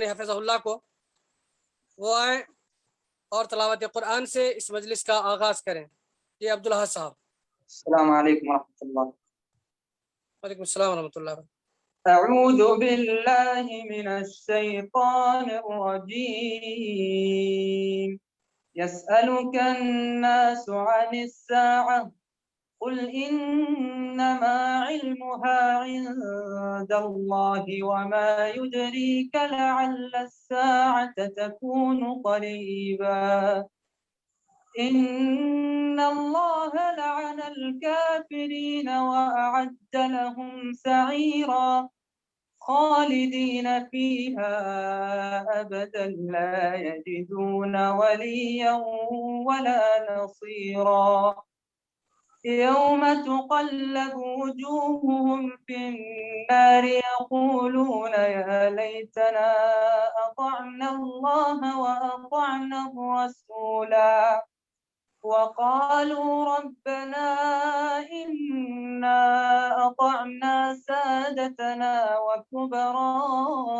हफिज़हुल्लाह को, वो आए और तलावत कुरान से इस मजलिस का आगाज करें। ये अब्दुल अहद साहब। अस्सलामु अलैकुम वरहमतुल्लाह। वालेकुम अस्सलाम वरहमतुल्लाह। अऊज़ु बिल्लाहि मिनश शैतानिर रजीम। यसअलुका अन्नासु अनिस साअह कुल इन्नमा इल्मुहा इंदल्लाहि वमा युद्रीका लअल्ला अस्साअता तकूनु क़रीबा। इन्नल्लाह लअनल काफिरीन व अअद्द लहुम सईरा खालिदीन फीहा अबदन ला यजिदून वलिय्यन वला नसीरा। यौम तुक़ल्लबु वुजूहुहुम फिन्नार यक़ूलून या लैतना अतअना अल्लाह व अतअना अर्रसूला वक़ालू रब्बना इन्ना अतअना सादतना व कुबराअना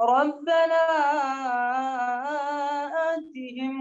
रब्बना आतिहिम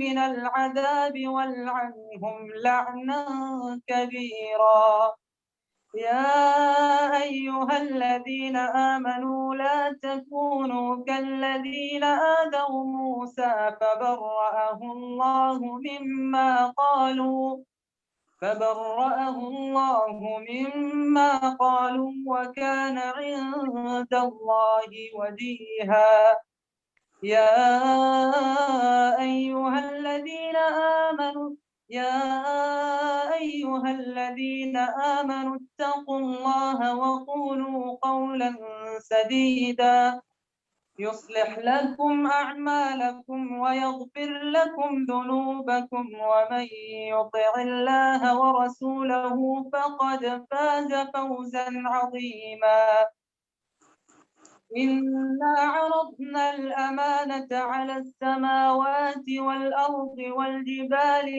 मिनल अज़ाबि वल्अन्हुम लअनन कबीरा। या अय्युहल्लज़ीना आमनू ला तकूनू कल्लज़ीना आदौ मूसा फबर्रअहु अल्लाहु मिम्मा क़ालू वकान इंदल्लाहि वजीहा। या अय्युहल्लज़ीना आमनू इत्तक़ुल्लाह वक़ूलू क़ौलन सदीदा युस्लिह लकुम अअमालकुम वयग़फिर लकुम ज़ुनूबकुम वमन युतिइल्लाह वरसूलहु फ़क़द फ़ाज़ फ़ौज़न अज़ीमा। इन्ना अरदना अल-अमानता अला अस्समावाति वल-अर्दि वल-जिबालि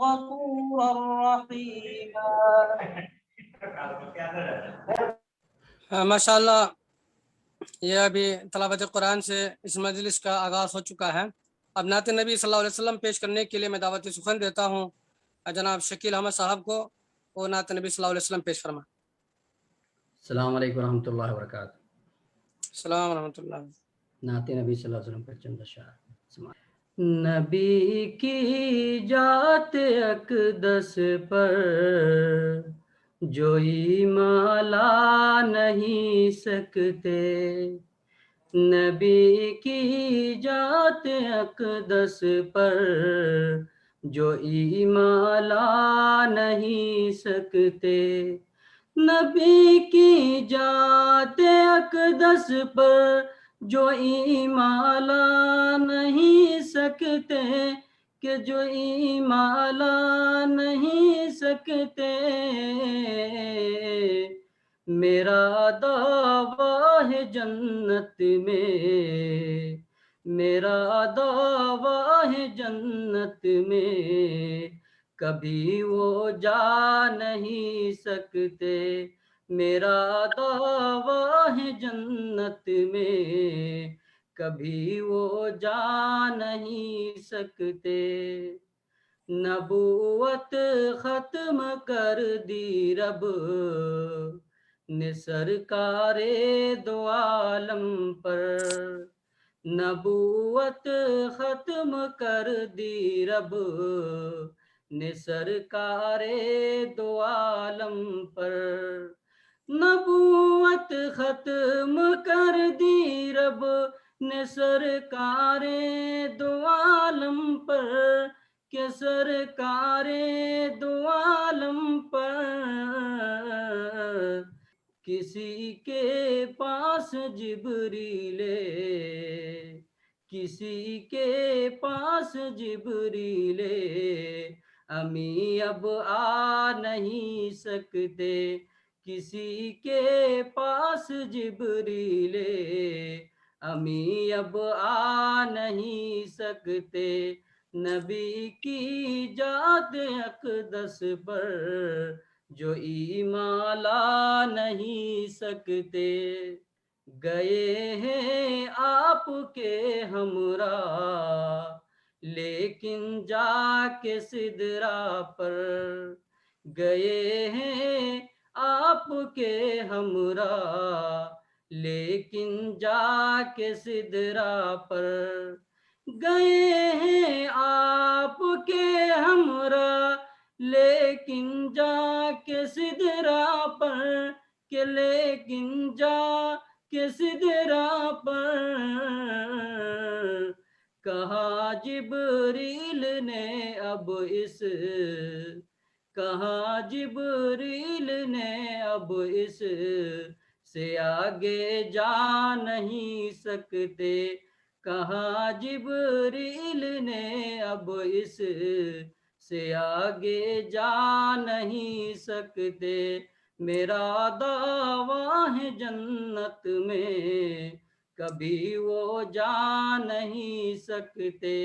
गफूरर रहीमा। माशाअल्लाह, ये अभी तलावत कुरान से इस मजलिस का आगाज़ हो चुका है। अब नात नबी सल्लल्लाहु अलैहि वसल्लम पेश करने के लिए मैं दावत सुखन देता हूँ जनाब शकील अहमद साहब को। वो नात नबी सल्लल्लाहु अलैहि वसल्लम पेश फरमा। अस्सलामु अलैकुम रहमतुल्लाहि व बरकातुहू। सलाम रहमतुल्लाह। नात नबी सल्लल्लाहु अलैहि वसल्लम पर चंद अशआर। नबी की जात अक़दस पर जो ईमान ला नहीं सकते। नबी की जात अक़दस पर जो ईमान ला नहीं सकते। नबी की जात अक़दस पर जो ईमान ला नहीं सकते, कि जो ईमान ला नहीं सकते। मेरा दावा है जन्नत में, मेरा दावा है जन्नत में, कभी वो जा नहीं सकते। मेरा दावा है जन्नत में, कभी वो जा नहीं सकते। नबूवत खत्म कर दी रब ने सरकारे दो आलम पर। नबूवत खत्म कर दी रब ने सरकारे दो आलम पर। नबूवत खत्म कर दी रब ने सरकारे दो आलम पर, के सरकारे दो आलम पर किसी के पास जिब्रीले, किसी के पास जिब्रीले अमी अब आ नहीं सकते, किसी के पास जिब्रीले अमी अब आ नहीं सकते। नबी की जात अक़दस पर जो ईमान ला नहीं सकते, गए हैं आपके हमरा लेकिन जाके सिदरा पर, गए हैं आपके हमरा लेकिन जाके सिदरा पर, गए हैं आपके हमरा लेकिन जाके सिदरा पर, के लेकिन जाके सिदरा पर कहा जिब्रील ने अब इस, कहा जिब्रील ने अब इस से आगे जा नहीं सकते, कहा जिब्रील ने अब इस से आगे जा नहीं सकते। मेरा दावा है जन्नत में कभी वो जा नहीं सकते,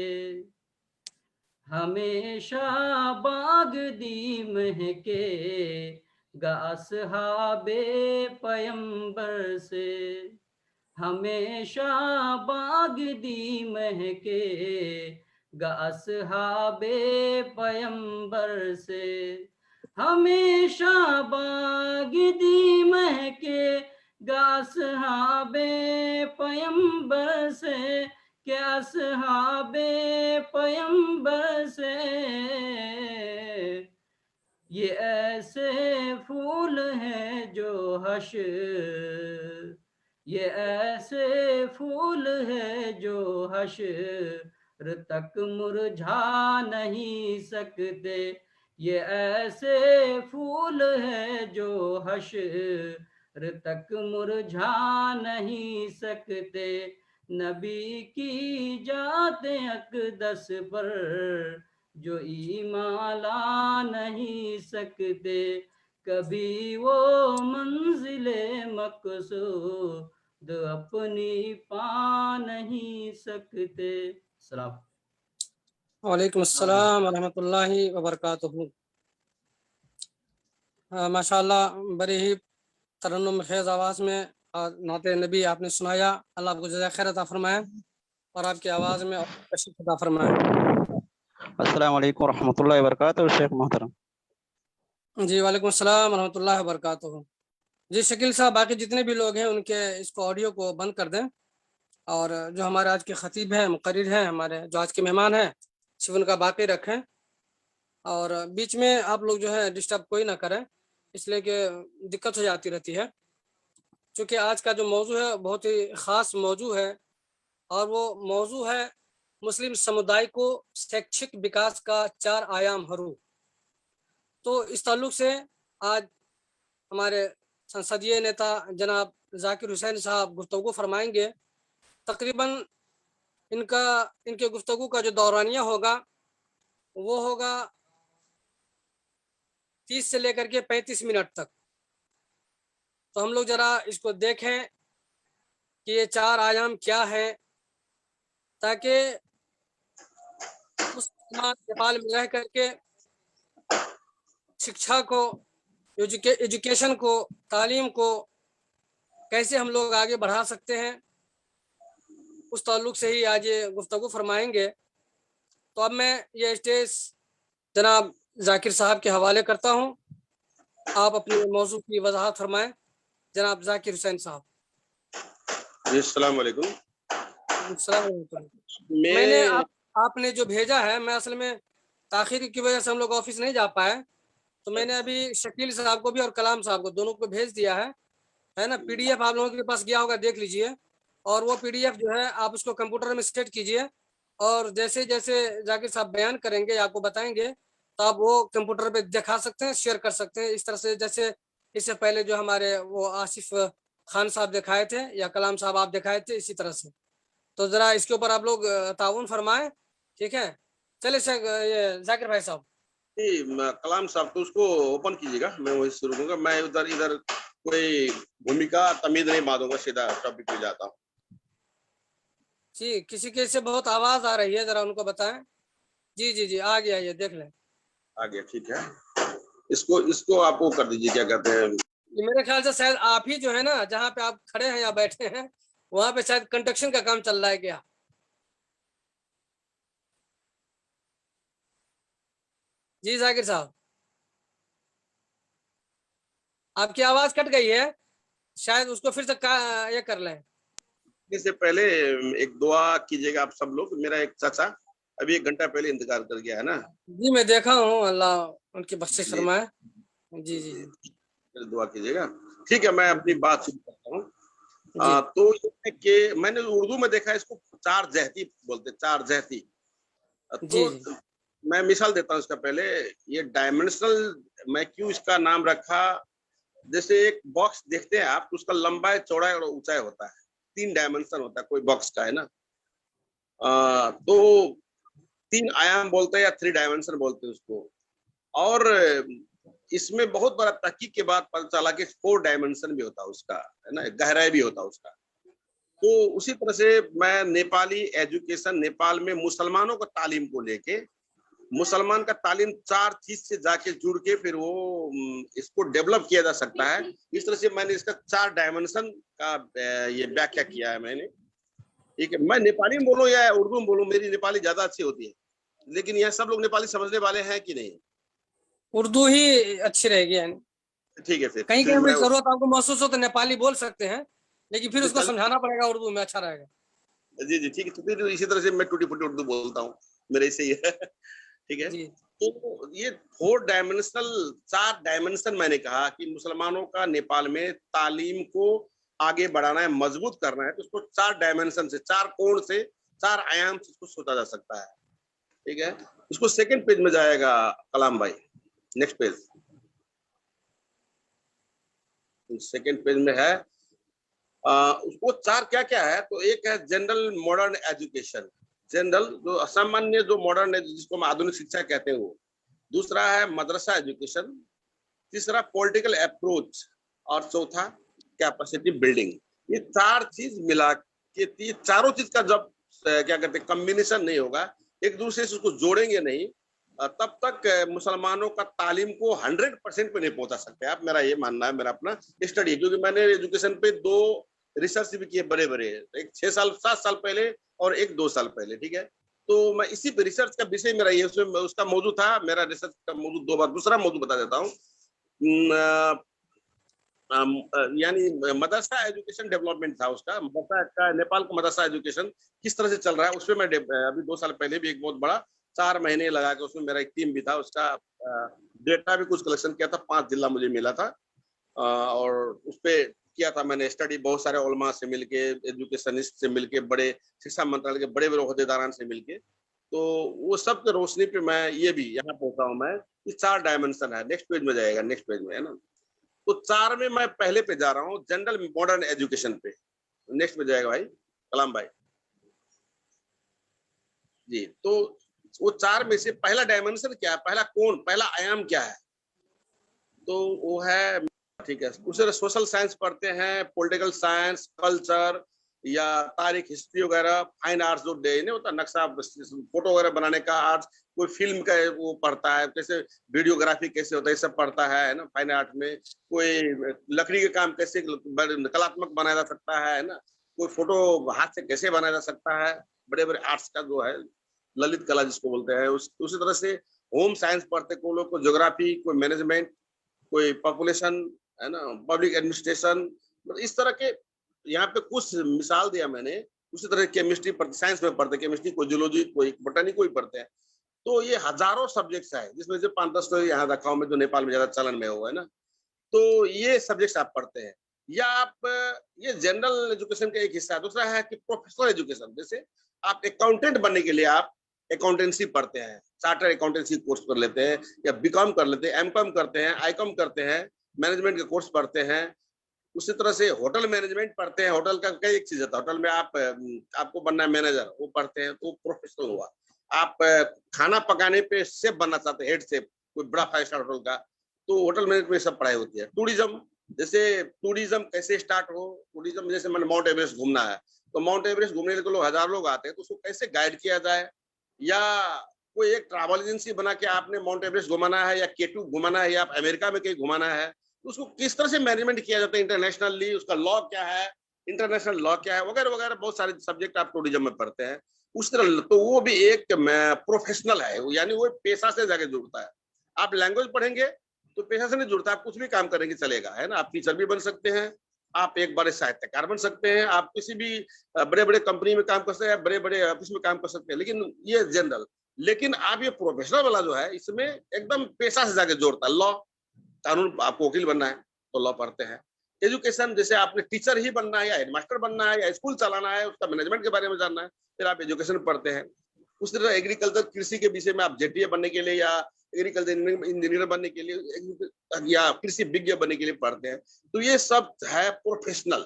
हमेशा बाग दी महके असहाबे पैगंबर से, हमेशा बाग दी महके असहाबे पैगंबर से, हमेशा बाग दी महके असहाबे पैगंबर से, के असहाबे पैगंबर से ये ऐसे फूल हैं जो हश्र, ये ऐसे फूल है जो हश्र तक मुरझा नहीं सकते, ये ऐसे फूल है जो हश्र तक मुरझा नहीं सकते। नबी की जात अक़दस पर जो ईमान ला नहीं सकते, कभी वो मंजिले मक़सूद अपनी पा नहीं सकते। सलाम। वालेकुम अस्सलाम व रहमतुल्लाहि व बरकातुहू। माशाअल्लाह, बड़ी ही तरन्नुम खेज़ आवाज़ में नाते नबी आपने सुनाया। अल्लाह आपको जज़ा खैर अता फरमाए और आपकी आवाज़ में और तशरीफ़ अता फरमाए। अस्सलाम वालेकुम रहमतुल्लाहि व बरकातुहू शेख मोहतरम। जी वालेकुम अस्सलाम व रहमतुल्लाहि व बरकातुहू। जी शकील साहब, बाकी जितने भी लोग हैं उनके इसको ऑडियो को बंद कर दें, और जो हमारे आज के ख़तीब हैं, मुक़र्रिर हैं, हमारे जो आज के मेहमान हैं, सिर्फ उनका बाकी रखें और बीच में आप लोग जो है डिस्टर्ब कोई ना करें, इसलिए कि दिक्कत हो जाती रहती है। क्योंकि आज का जो मौजू है बहुत ही ख़ास मौजू है, और वो मौजू है मुस्लिम समुदाय को शैक्षिक विकास का 4 आयाम हरू। तो इस ताल्लुक से आज हमारे संसदीय नेता जनाब जाकिर हुसैन साहब गुफ्तगू फरमाएंगे। तकरीबन इनके गुफ्तगू का जो दौरानिया होगा वो होगा 30 से लेकर के 35 मिनट तक। तो हम लोग जरा इसको देखें कि ये 4 आयाम क्या है, ताकि उस नेपाल में रह करके शिक्षा को, एजुकेशन को, तालीम को कैसे हम लोग आगे बढ़ा सकते हैं, उस ताल्लुक से ही आज ये गुफ्तगू फरमाएंगे। तो अब मैं ये स्टेज जनाब जाकिर साहब के हवाले करता हूँ। आप अपने मौजू की वजाहत फरमाएं जनाब जाकिर हुसैन साहब। जी अस्सलाम वालेकुम। मैंने आपने जो भेजा है, मैं असल में ताखिर की वजह से हम लोग ऑफिस नहीं जा पाए, तो मैंने अभी शकील साहब को भी और कलाम साहब को दोनों को भेज दिया है ना। पीडीएफ आप लोगों के पास गया होगा, देख लीजिए, और वो पीडीएफ जो है आप उसको कंप्यूटर में सेट कीजिए और जैसे जैसे जाकिर साहब बयान करेंगे, आपको बताएंगे, तो आप वो कंप्यूटर पे दिखा सकते हैं, शेयर कर सकते हैं। इस तरह से जैसे इससे पहले जो हमारे वो आसिफ खान साहब दिखाए थे या कलाम साहब आप दिखाए थे, इसी तरह से। तो जरा इसके ऊपर आप लोग ताउन फरमाएं, ठीक है। चलिए ये जाकिर भाई साहब। कलाम साहब तो उसको ओपन कीजिएगा, मैं वही शुरू करूंगा। मैं उधर इधर कोई भूमिका तमीज नहीं बांधूंगा, सीधा टॉपिक पे जाता हूँ। जी, किसी के से बहुत आवाज आ रही है, जरा उनको बताएं। जी जी जी, आ गया, ये देख लें। आ गया, ठीक है। इसको आप वो कर दीजिए, क्या कहते हैं, ये मेरे ख्याल से शायद आप ही जो है ना, जहाँ पे आप खड़े हैं या बैठे हैं, वहां पे शायद कंस्ट्रक्शन का काम चल रहा है क्या? जी जाकिर साहब, आपकी आवाज कट गई है, शायद उसको फिर से ये कर लें। इससे पहले एक दुआ कीजिएगा आप सब लोग। मेरा एक चाचा अभी 1 घंटा पहले इंतजार कर गया है ना। जी मैं देखा हूँ, अल्लाह उनकी बख्शिश जी फरमाए। जी जी जी, दुआ कीजिएगा। ठीक है, मैं अपनी बात शुरू करता हूँ। जी तो ये है कि मैंने उर्दू में देखा है, इसको चार जहती बोलते, चार जहती। जी तो जी मैं मिसाल देता हूँ इसका पहले। ये डायमेंशनल, मैं क्यों इसका नाम रखा, जैसे एक बॉक्स देखते हैं आप, तो उसका लंबाई, चौड़ाई और ऊंचाई होता है, 3 डायमेंशन होता है कोई बॉक्स का, है ना। तो 3 आयाम बोलते हैं या 3 डायमेंशन बोलते हैं उसको। और इसमें बहुत बड़ा तहकीक के बाद पता चला कि 4 डायमेंशन भी होता है उसका, है ना, गहराई भी होता है उसका। तो उसी तरह से मैं नेपाली एजुकेशन, नेपाल में मुसलमानों को तालीम को लेके, मुसलमान का तालीम 4 चीज से जाके जुड़ के फिर वो इसको डेवलप किया जा सकता है। इस तरह से मैंने इसका 4 डायमेंशन का ये व्याख्या किया है मैंने। ठीक है, मैं नेपाली में बोलूं या उर्दू में बोलूं, मेरी नेपाली ज्यादा अच्छी होती है, लेकिन यह सब लोग नेपाली समझने वाले हैं कि नहीं? उर्दू ही अच्छी रहेगी यानी। ठीक है, कहीं फिर कहीं भी मैं जरूरत आपको महसूस हो तो नेपाली बोल सकते हैं, लेकिन फिर उसको चल, समझाना पड़ेगा उर्दू में, अच्छा रहेगा। जी जी ठीक है। तो फिर इसी तरह से मैं टूटी फूटी उर्दू बोलता हूँ, मेरे से ही है। ठीक है। जी तो ये 4 डायमेंशनल, 4 डायमेंशन मैंने कहा कि मुसलमानों का नेपाल में तालीम को आगे बढ़ाना है, मजबूत करना है, तो उसको 4 डायमेंशन से, 4 कोण से, 4 आयाम से उसको सोचा जा सकता है। ठीक है, इसको सेकंड पेज में जाएगा कलाम भाई, नेक्स्ट पेज। सेकंड पेज में है उसको 4 क्या क्या है। तो एक है जनरल मॉडर्न एजुकेशन, जनरल जो सामान्य, जो मॉडर्न है, जिसको हम आधुनिक शिक्षा कहते हैं वो। दूसरा है मदरसा एजुकेशन। तीसरा पॉलिटिकल अप्रोच। और चौथा कैपेसिटी बिल्डिंग। ये 4 चीज मिला के, ये चारों चीज का जब क्या कहते हैं कॉम्बिनेशन नहीं होगा, एक दूसरे से उसको जोड़ेंगे नहीं, तब तक मुसलमानों का तालीम को 100% पे नहीं पहुंचा सकते आप। मेरा ये मानना है, मेरा अपना स्टडी है, क्योंकि मैंने एजुकेशन पे 2 रिसर्च भी किए बड़े बड़े, एक 6 साल 7 साल पहले और एक 2 साल पहले। ठीक है, तो मैं इसी पे रिसर्च का विषय मेरा ये, उसमें उसका मौजू था, मेरा रिसर्च का मौजू 2 बार। दूसरा मौजू बता देता हूँ, यानी मदरसा एजुकेशन डेवलपमेंट था उसका, मदरसा का, नेपाल का मदरसा एजुकेशन किस तरह से चल रहा है, उसमें मैं अभी 2 साल पहले भी एक बहुत बड़ा 4 महीने लगा के, उसमें मेरा एक टीम भी था, उसका डेटा भी कुछ कलेक्शन किया था, 5 जिला मुझे मिला था, और उस पे किया था मैंने स्टडी, बहुत सारे उलमा से मिलके, एजुकेशनिस्ट से मिलके, बड़े शिक्षा मंत्रालय के बड़े बड़े ओहदेदारान से मिलके। तो वो सब के रोशनी पे मैं ये भी यहाँ पहुंचा हूँ मैं। ये 4 डायमेंशन है, नेक्स्ट पेज में जाएगा, नेक्स्ट पेज में, है ना। तो 4 में मैं पहले पे जा रहा हूँ, जनरल मॉडर्न एजुकेशन पे। नेक्स्ट में जाएगा भाई कलाम भाई जी। तो वो 4 में से पहला डायमेंशन क्या है, पहला कोण, पहला आयाम क्या है, तो वो है, ठीक है, उसे सोशल साइंस पढ़ते हैं, पॉलिटिकल साइंस, कल्चर या तारीख, हिस्ट्री वगैरह, फाइन आर्ट्स जो डे नहीं होता, नक्शा, फोटो वगैरह बनाने का आर्ट्स, कोई फिल्म का वो पढ़ता है, कैसे वीडियोग्राफी कैसे होता है, ये सब पढ़ता है ना फाइन आर्ट में। कोई लकड़ी के काम कैसे कलात्मक बनाया जा सकता है ना, कोई फोटो हाथ से कैसे बनाया जा सकता है, बड़े बड़े आर्ट्स का जो है ललित कला जिसको बोलते हैं। उसी तरह से होम साइंस पढ़ते कोई लोग, कोई ज्योग्राफी, कोई मैनेजमेंट, कोई पॉपुलेशन, है ना, पब्लिक एडमिनिस्ट्रेशन, इस तरह के यहाँ पे कुछ मिसाल दिया मैंने। उसी तरह केमिस्ट्री पढ़ते, साइंस में पढ़ते केमिस्ट्री, कोई जूलॉजी, कोई बोटानी, कोई पढ़ते हैं। तो ये हजारों सब्जेक्ट्स है, जिसमें से 5-10 तो यहाँ रखा हूँ मैं, जो नेपाल में ज्यादा चलन में हुआ है ना। तो ये सब्जेक्ट्स आप पढ़ते हैं, या आप, ये जनरल एजुकेशन का एक हिस्सा है। दूसरा है कि प्रोफेशनल एजुकेशन, जैसे आप अकाउंटेंट बनने के लिए आप अकाउंटेंसी पढ़ते हैं, चार्टर्ड अकाउंटेंसी कोर्स कर लेते हैं, या बीकॉम कर लेते हैं, एमकॉम करते हैं, आईकॉम करते हैं, मैनेजमेंट के कोर्स पढ़ते हैं। उसी तरह से होटल मैनेजमेंट पढ़ते हैं। होटल का कई एक चीज होता है, होटल में आपको बनना है मैनेजर, वो पढ़ते हैं तो प्रोफेशनल हुआ। आप खाना पकाने पे शेफ बनना चाहते हैं, हेड शेफ कोई बड़ा 5 स्टार होटल का, तो होटल मैनेजमेंट सब पढ़ाई होती है। टूरिज्म, जैसे टूरिज्म कैसे स्टार्ट हो, टूरिज्म जैसे मैंने माउंट एवरेस्ट घूमना है, तो माउंट एवरेस्ट घूमने के लोग 1000 लोग आते हैं, तो उसको कैसे गाइड किया जाए, या कोई एक ट्रैवल एजेंसी बना के आपने माउंट एवरेस्ट घुमाना है, या K2 घुमाना है, या आप अमेरिका में कहीं घुमाना है, तो उसको किस तरह से मैनेजमेंट किया जाता है इंटरनेशनली, उसका लॉ क्या है, इंटरनेशनल लॉ क्या है, वगैरह वगैरह बहुत सारे सब्जेक्ट आप टूरिज्म में पढ़ते हैं। उस तरह तो वो भी एक प्रोफेशनल है, यानी वो पेशा से जाके जुड़ता है। आप लैंग्वेज पढ़ेंगे तो पेशा से नहीं जुड़ता, आप कुछ भी काम करेंगे चलेगा, है ना। आप टीचर भी बन सकते हैं, आप एक बार साहित्यकार बन सकते हैं, आप किसी भी बड़े बड़े कंपनी में काम कर सकते हैं, बड़े बड़े ऑफिस में काम कर सकते हैं, लेकिन ये जनरल। लेकिन आप ये प्रोफेशनल वाला जो है, इसमें एकदम पेशा से जाके जोड़ता है। लॉ, कानून, आपको वकील बनना है तो लॉ पढ़ते हैं। एजुकेशन, जैसे आपने टीचर ही बनना है, या हेडमास्टर बनना है, या स्कूल चलाना है, उसका मैनेजमेंट के बारे में जानना है, फिर आप एजुकेशन पढ़ते हैं। उसी तरह एग्रीकल्चर, कृषि के विषय में आप जेटीए बनने के लिए, या एग्रीकल्चर इंजीनियर बनने के लिए, या कृषि विज्ञ बनने के लिए पढ़ते हैं। तो ये सब है प्रोफेशनल,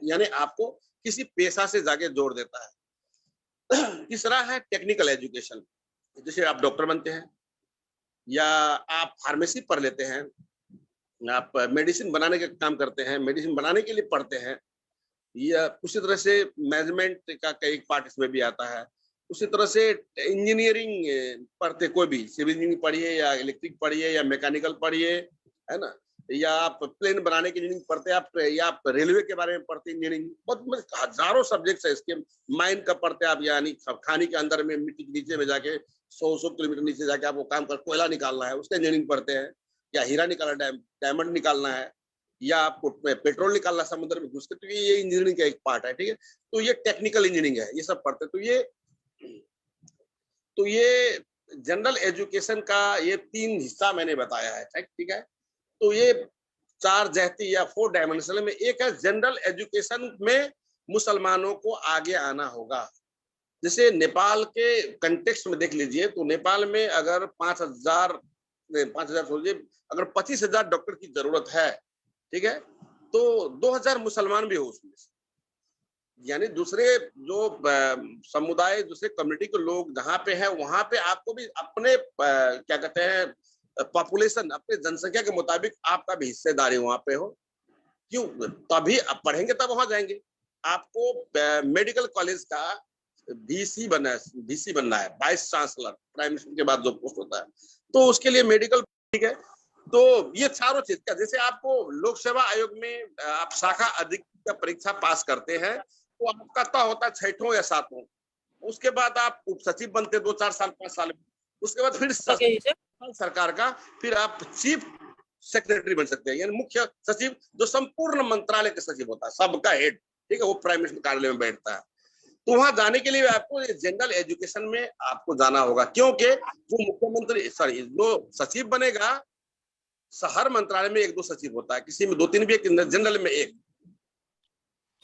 यानी आपको किसी पेशा से जाके जोड़ देता है। तीसरा है टेक्निकल एजुकेशन, जैसे आप डॉक्टर बनते हैं, या आप फार्मेसी पढ़ लेते हैं, आप मेडिसिन बनाने का काम करते हैं, मेडिसिन बनाने के लिए पढ़ते हैं, या उसी तरह से मैनेजमेंट का कई पार्ट इसमें भी आता है। उसी तरह से इंजीनियरिंग पढ़ते, कोई भी सिविल इंजीनियरिंग पढ़िए, या इलेक्ट्रिक पढ़िए, या मैकेनिकल पढ़िए, है ना, या आप प्लेन बनाने की इंजीनियरिंग पढ़ते हैं, या आप रेलवे के बारे में पढ़ते इंजीनियरिंग, बहुत हजारों सब्जेक्ट्स है इसके। माइन का पढ़ते आप, यानी खानी के अंदर में मिट्टी के नीचे में जाके 100 किलोमीटर नीचे जाके आपको काम कर कोयला निकालना है, उसका इंजीनियरिंग पढ़ते हैं, या हीरा निकालना, डायमंड निकालना है, या आपको पेट्रोल निकालना समुद्र में घुस के, तो ये इंजीनियरिंग का एक पार्ट है, ठीक है। तो ये टेक्निकल इंजीनियरिंग है, ये सब पढ़ते। तो ये जनरल एजुकेशन का ये 3 हिस्सा मैंने बताया है, ठीक है। तो ये 4 जहती या 4 डायमेंशनल में एक है जनरल एजुकेशन में मुसलमानों को आगे आना होगा। जैसे नेपाल के कंटेक्स्ट में देख लीजिए, तो नेपाल में अगर 5000 सोचिए, अगर 25,000 डॉक्टर की जरूरत है, ठीक है, तो 2000 मुसलमान भी हो उसमें, यानी दूसरे जो समुदाय, दूसरे कम्युनिटी के लोग जहाँ पे है, वहां पे आपको भी अपने क्या कहते हैं पॉपुलेशन, अपने जनसंख्या के मुताबिक आपका भी हिस्सेदारी वहां पे हो। क्यों? तभी आप पढ़ेंगे, तब वहां जाएंगे। आपको मेडिकल कॉलेज का VC बनना है, वाइस चांसलर, प्राइम मिनिस्टर के बाद जो पोस्ट होता है, तो उसके लिए मेडिकल, ठीक है। तो ये चारों चीज का, जैसे आपको लोक सेवा आयोग में आप शाखा अधिकारी का परीक्षा पास करते हैं, तो आपका तय होता है 6ठों या 7ठों, उसके बाद आप उप सचिव बनते 2-4 साल 5 साल में, उसके बाद फिर सरकार का, फिर आप चीफ सेक्रेटरी बन सकते हैं, यानी मुख्य सचिव, जो संपूर्ण मंत्रालय का सचिव होता है, सबका हेड, ठीक है, वो प्राइम मिनिस्टर कार्यालय में बैठता है। तो वहां जाने के लिए आपको जनरल एजुकेशन में आपको जाना होगा, क्योंकि जो मुख्यमंत्री जो सचिव बनेगा, हर मंत्रालय में 1-2 सचिव होता है, किसी में 2-3 भी, जनरल में 1,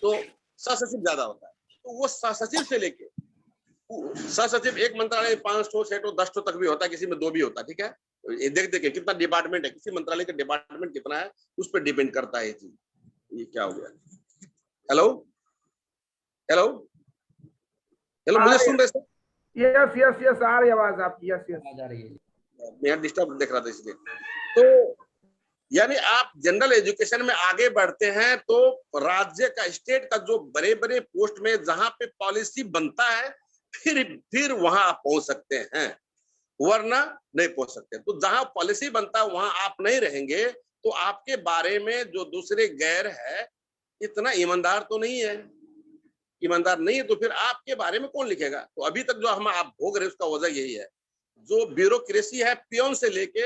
तो सचिव ज्यादा होता है। तो वो सचिव से लेके सचिव एक मंत्रालय में 500, 600, 10 तक भी होता है, किसी में 2 भी होता है, ठीक है। ये देख के कितना डिपार्टमेंट है, किसी मंत्रालय का डिपार्टमेंट कितना है, उस पर डिपेंड करता है ये चीज। ये क्या हो गया? हेलो हेलो हेलो, मुझे सुन रहे हैं? यस आ रही आवाज आपकी, यस आ रही है। मैं डिस्टर्ब देख रहा था इसलिए। तो यानी आप जनरल एजुकेशन में आगे बढ़ते हैं, तो राज्य का, स्टेट का जो बड़े बड़े पोस्ट में जहां पे पॉलिसी बनता है, फिर वहां आप पहुंच सकते हैं, वरना नहीं पहुंच सकते। तो जहां पॉलिसी बनता है वहां आप नहीं रहेंगे, तो आपके बारे में जो दूसरे गैर है, इतना ईमानदार तो नहीं है, ईमानदार नहीं है, तो फिर आपके बारे में कौन लिखेगा? तो अभी तक जो हम आप भोग रहे उसका वजह यही है, जो ब्यूरोक्रेसी है, पियोन से लेके,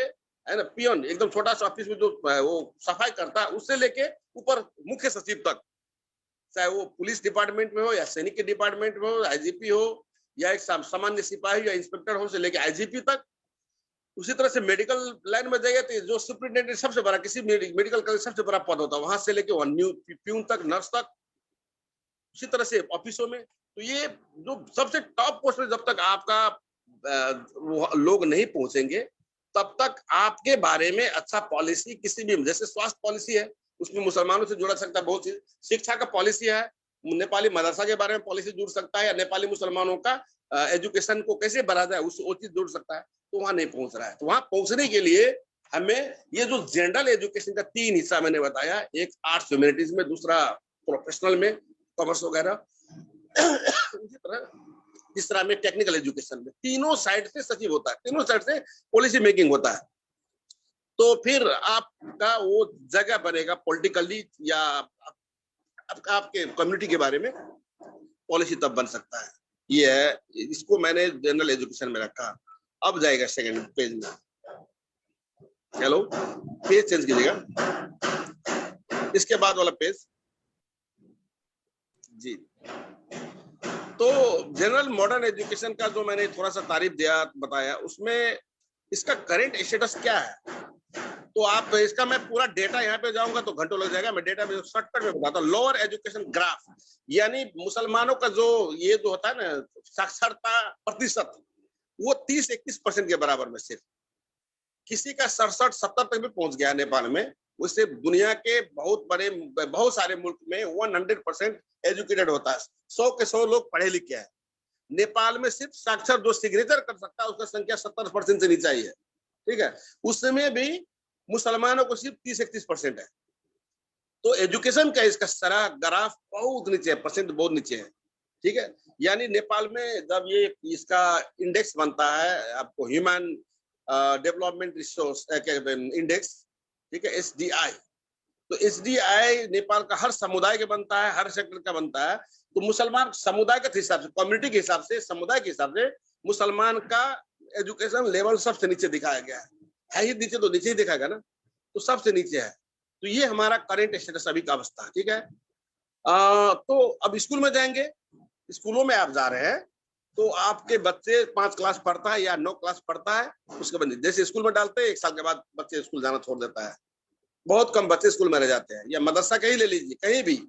है ना, पियोन एकदम छोटा सा ऑफिस में जो वो सफाई करता है, उससे लेके ऊपर मुख्य सचिव तक, चाहे वो पुलिस डिपार्टमेंट में हो, या सैनिक के डिपार्टमेंट में हो, IGP हो, या एक सामान्य सिपाही या इंस्पेक्टर हो, से लेके IGP तक। उसी तरह से मेडिकल लाइन में जाइए तो जो सुपरिटेंडेंट सबसे बड़ा, किसी मेडिकल कॉलेज सबसे बड़ा पद होता है, वहां से लेके न्यू प्यून तक, नर्स तक, उसी तरह से ऑफिसों में। तो ये जो सबसे टॉप पोस्ट में जब तक आपका वो लोग नहीं पहुंचेंगे तब तक आपके बारे में अच्छा पॉलिसी किसी भी, जैसे स्वास्थ्य पॉलिसी है उसमें मुसलमानों से जुड़ा सकता है बहुत चीज, शिक्षा का पॉलिसी है नेपाली मदरसा के बारे में पॉलिसी जुड़ सकता है, या नेपाली मुसलमानों का एजुकेशन को कैसे बढ़ा जाए वो चीज जुड़ सकता है। तो वहां नहीं पहुंच रहा है। तो वहां पहुंचने के लिए हमें ये जो जनरल एजुकेशन का 3 हिस्सा मैंने बताया, एक आर्ट्स ह्यूमैनिटीज में, दूसरा प्रोफेशनल में कॉमर्स वगैरह, इसी तरह तीसरा में टेक्निकल एजुकेशन में, तीनों साइड से सचिव होता है, तीनों साइड से पॉलिसी मेकिंग होता है। तो फिर आपका वो जगह बनेगा पॉलिटिकली, या आपके कम्युनिटी के बारे में पॉलिसी तब बन सकता है। ये है, इसको मैंने जनरल एजुकेशन में रखा। अब जाएगा सेकंड पेज में। हेलो, पेज चेंज कीजिएगा, इसके बाद वाला पेज जी। तो जनरल मॉडर्न एजुकेशन का जो मैंने थोड़ा सा तारीफ दिया बताया, उसमें इसका करंट स्टेटस क्या है। तो आप इसका, मैं पूरा डेटा यहाँ पे जाऊंगा तो घंटों लग जाएगा, मैं डेटा में शॉर्टकट में बताता हूँ। लोअर एजुकेशन ग्राफ, यानी मुसलमानों का जो ये जो होता है ना साक्षरता प्रतिशत, वो 30-31% के बराबर में, सिर्फ किसी का 67-70 तक भी पहुंच गया नेपाल में। उससे दुनिया के बहुत सारे मुल्क में 100% एजुकेटेड होता है, 100 के 100 लोग पढ़े लिखे हैं। नेपाल में सिर्फ साक्षर जो सिग्नेचर कर सकता है उसका संख्या 70% से नीचे ही है, ठीक है। उसमें भी मुसलमानों को सिर्फ 30-31% है। तो एजुकेशन का इसका सारा ग्राफ बहुत नीचे है, परसेंट बहुत नीचे है, ठीक है। यानी नेपाल में जब ये इसका इंडेक्स बनता है, आपको ह्यूमन डेवलपमेंट रिसोर्स इंडेक्स, ठीक है, SDI, तो SDI नेपाल का हर समुदाय के बनता है, हर सेक्टर का बनता है। तो मुसलमान समुदाय के हिसाब से, कम्युनिटी के हिसाब से, समुदाय के हिसाब से मुसलमान का एजुकेशन लेवल सबसे नीचे दिखाया गया है ही नीचे, तो नीचे ही दिखाएगा ना, तो सबसे नीचे है। तो ये हमारा करंट स्टेटस अभी का अवस्था, ठीक है। तो अब स्कूल में जाएंगे, स्कूलों में आप जा रहे हैं तो आपके बच्चे 5 क्लास पढ़ता है या 9 क्लास पढ़ता है, उसके बाद जैसे स्कूल में डालते हैं 1 साल के बाद बच्चे स्कूल जाना छोड़ देता है। बहुत कम बच्चे स्कूल में रह जाते हैं। या मदरसा कहीं ले लीजिए, कहीं भी,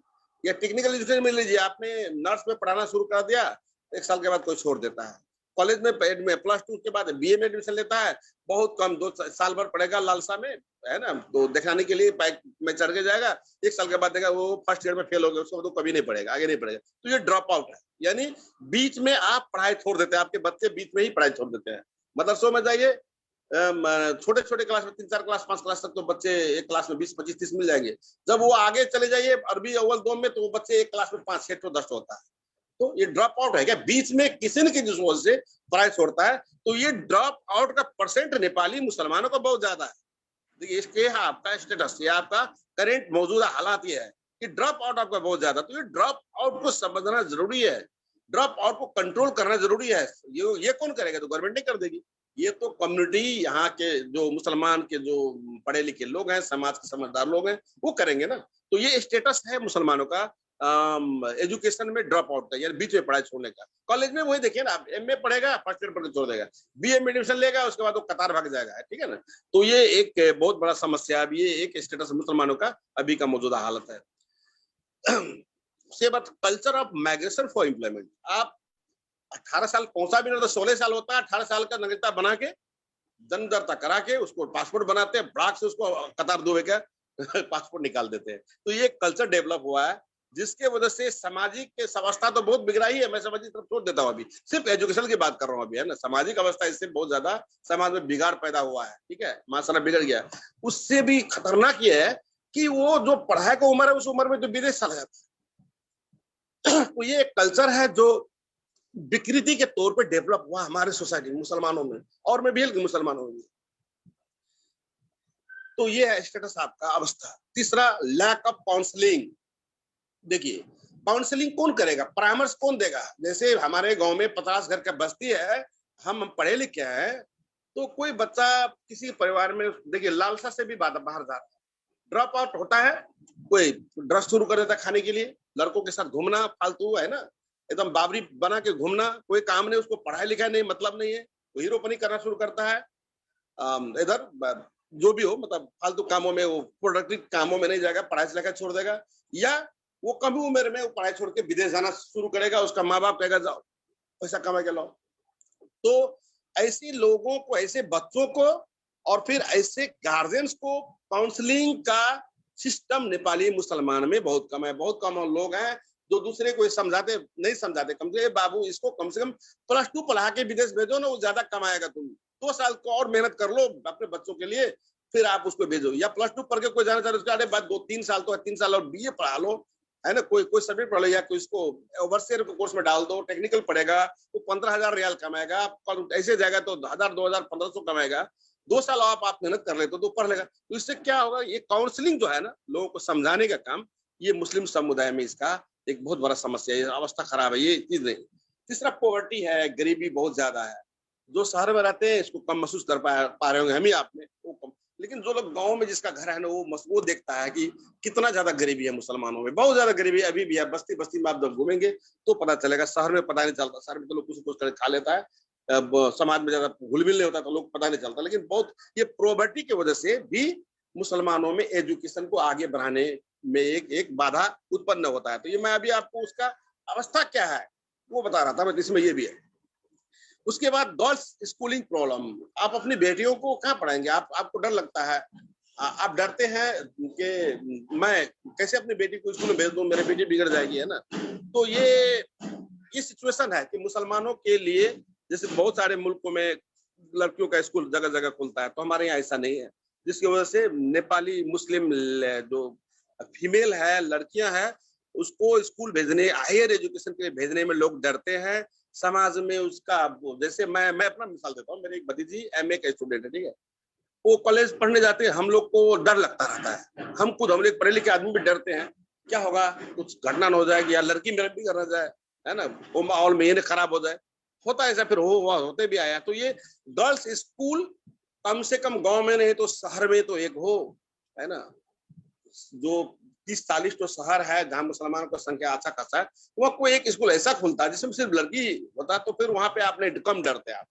या टेक्निकल एजुकेशन में लीजिए, आपने नर्स में पढ़ाना शुरू कर दिया, 1 साल के बाद कोई छोड़ देता है। कॉलेज में +2 के बाद BA में एडमिशन लेता है, बहुत कम, 2 साल भर पढ़ेगा लालसा में, है ना, तो दिखाने के लिए बाइक में चढ़ के जाएगा, 1 साल के बाद देखा वो फर्स्ट ईयर में फेल हो गया, उसको तो कभी नहीं पढ़ेगा, आगे नहीं पढ़ेगा। तो ये ड्रॉप आउट है, यानी बीच में आप पढ़ाई छोड़ देते हैं, आपके बच्चे बीच में ही पढ़ाई छोड़ देते हैं। मदरसों में जाइए, छोटे छोटे क्लास में 3-4 क्लास 5 क्लास तक तो बच्चे एक क्लास में 20-25-30 मिल जाएंगे। जब वो आगे चले जाइए अरबी अव्वल 2 में, तो वो बच्चे एक क्लास में 5-6 तो 10 होता है। तो ये ड्रॉप आउट है क्या, बीच में किसी न किसी वजह से पढ़ाई छोड़ता है। तो ये ड्रॉप आउट का परसेंट नेपाली मुसलमानों का बहुत ज्यादा है। देखिए इसके आपका स्टेटस, ये आपका करेंट मौजूदा हालात ये है कि ड्रॉप आउट आपका बहुत ज्यादा। तो ये ड्रॉप आउट को समझना जरूरी है, ड्रॉप आउट को कंट्रोल करना जरूरी है। ये कौन करेगा, तो गवर्नमेंट नहीं कर देगी, ये तो कम्युनिटी, यहाँ के जो मुसलमान के जो पढ़े लिखे लोग हैं, समाज के समझदार लोग हैं, वो करेंगे ना। तो ये स्टेटस है मुसलमानों का एजुकेशन में ड्रॉप आउट का, यानी बीच में पढ़ाई छोड़ने का। कॉलेज में वही देखिए ना, आप MA पढ़ेगा, फर्स्ट ईयर पढ़ के छोड़ देगा, BA में एडमिशन लेगा, उसके बाद वो कतार भाग जाएगा, ठीक है ना। तो ये एक बहुत बड़ा समस्या है, ये एक स्टेटस मुसलमानों का अभी का मौजूदा हालत है। उसके बाद culture of migration for employment. आप 18 साल पहुंचा भी नहीं तो 16 साल होता है, 18 साल का नागरिकता बना के, जन्मदर्ता करा के, उसको पासपोर्ट बनाते हैं, ब्राक से उसको कतार दुबे का पासपोर्ट निकाल देते हैं। तो ये कल्चर डेवलप हुआ है, जिसके वजह से सामाजिक अवस्था तो बहुत बिगड़ा ही है। मैं सामाजिक तरफ छोड़ देता हूँ, अभी सिर्फ एजुकेशन की बात कर रहा हूँ अभी, है ना। सामाजिक अवस्था इससे बहुत ज्यादा समाज में बिगाड़ पैदा हुआ है, ठीक है, माशा बिगड़ गया। उससे भी खतरनाक ये है कि वो जो पढ़ाई का उम्र है, उस उम्र में तो विदेश चला जाता है। तो ये एक कल्चर है जो विकृति के तौर पे डेवलप हुआ हमारे सोसाइटी में, मुसलमानों में, और मैं भी मुसलमानों में। तो ये है स्टेटस आपका अवस्था। तीसरा, लैक ऑफ काउंसलिंग। देखिए काउंसलिंग कौन करेगा, परामर्श कौन देगा। जैसे हमारे गांव में 50 घर का बस्ती है, हम पढ़े लिखे हैं, तो कोई बच्चा किसी परिवार में, देखिए लालसा से भी बाहर जाता है, ड्रॉप आउट होता है, कोई ड्रग्स शुरू कर देता है खाने के लिए, लड़कों के साथ घूमना फालतू, है ना, एकदम बाबरी बना के घूमना, कोई काम नहीं, उसको पढ़ाई लिखाई नहीं मतलब नहीं है, वो हीरोपनी करना शुरू करता है। इधर जो भी हो, मतलब फालतू कामों में, वो प्रोडक्टिव कामों में नहीं जाएगा, पढ़ाई से लेकर छोड़ देगा। या वो कम उम्र में वो पढ़ाई छोड़ के विदेश जाना शुरू करेगा, उसका माँ बाप कहेगा जाओ पैसा कमा के लाओ। तो ऐसे लोगों को, ऐसे बच्चों को और फिर ऐसे गार्जियंस को काउंसलिंग का सिस्टम नेपाली मुसलमान में बहुत कम है। बहुत कम लोग हैं जो दूसरे को समझाते, नहीं समझाते, कम से बाबू इसको कम से कम +2 पढ़ा के विदेश भेजो ना, वो ज्यादा कमाएगा। तुम 2 साल को और मेहनत कर लो अपने बच्चों के लिए, फिर आप उसको भेजो। या +2 पढ़ के कोई जाना चाहते उसके बाद 2-3 साल तो 3 साल और BA पढ़ा लो, है ना, कोई सब्जेक्ट पढ़ लो, या कोई इसको ओवरसीयर के कोर्स में डाल दो, टेक्निकल पढ़ेगा, वो 15,000 रियाल कमाएगा, ऐसे जाएगा तो 1,000, 2,000, 1,500 कमाएगा। 2 साल आप मेहनत कर लेते तो पढ़ लेगा। तो इससे क्या होगा, ये काउंसलिंग जो है ना, लोगों को समझाने का काम, ये मुस्लिम समुदाय में इसका एक बहुत बड़ा समस्या है, अवस्था खराब है, ये चीज नहीं। तीसरा पॉवर्टी है, गरीबी बहुत ज्यादा है। जो शहर में रहते हैं इसको कम महसूस कर पा रहे होंगे, हम ही आपने वो कम, लेकिन जो लोग गांव में जिसका घर है ना, वो देखता है कि कितना ज्यादा गरीबी है मुसलमानों में, बहुत ज्यादा गरीबी अभी भी है। बस्ती बस्ती में आप जब घूमेंगे तो पता चलेगा, शहर में पता नहीं चलता। शहर में तो लोग कुछ खा लेता है, समाज में ज्यादा घुल-मिल नहीं होता तो लोग पता नहीं चलता। लेकिन बहुत ये पॉवर्टी की वजह से भी मुसलमानों में एजुकेशन को आगे बढ़ाने में एक बाधा उत्पन्न होता है। तो ये मैं अभी आपको उसका अवस्था क्या है वो बता रहा था, मैं इसमें ये भी है। उसके बाद गर्ल्स स्कूलिंग प्रॉब्लम, आप अपनी बेटियों को कहाँ पढ़ाएंगे? आपको डर लगता है, आप डरते हैं कि मैं कैसे अपनी बेटी को स्कूल में भेज दूं, मेरी बेटी बिगड़ जाएगी, है ना। तो ये सिचुएशन है कि मुसलमानों के लिए, जैसे बहुत सारे मुल्कों में लड़कियों का स्कूल जगह जगह खुलता है, तो हमारे यहाँ ऐसा नहीं है, जिसकी वजह से नेपाली मुस्लिम जो फीमेल है, लड़कियां हैं, उसको स्कूल भेजने, हायर एजुकेशन के लिए भेजने में लोग डरते हैं। समाज में उसका, जैसे मैं अपना मिसाल देता हूँ, मेरी एक भतीजी MA का स्टूडेंट है, ठीक है, वो कॉलेज पढ़ने जाते हैं, हम लोग को डर लगता रहता है। हम लोग पढ़े लिखे आदमी भी डरते हैं, क्या होगा, कुछ घटना न हो जाएगी, या लड़की मेरे भी करना जाए, है ना, वो माहौल में खराब हो जाए, होता है ऐसा, फिर होते भी आया। तो ये गर्ल्स स्कूल कम से कम गांव में नहीं तो शहर में तो एक हो, है ना। जो 30-40 तो शहर है जहाँ मुसलमानों की संख्या अच्छा खासा है, वहाँ कोई एक स्कूल ऐसा खुलता है जिसमें सिर्फ लड़की होता है, तो फिर वहां पे आपने कम डरते आप।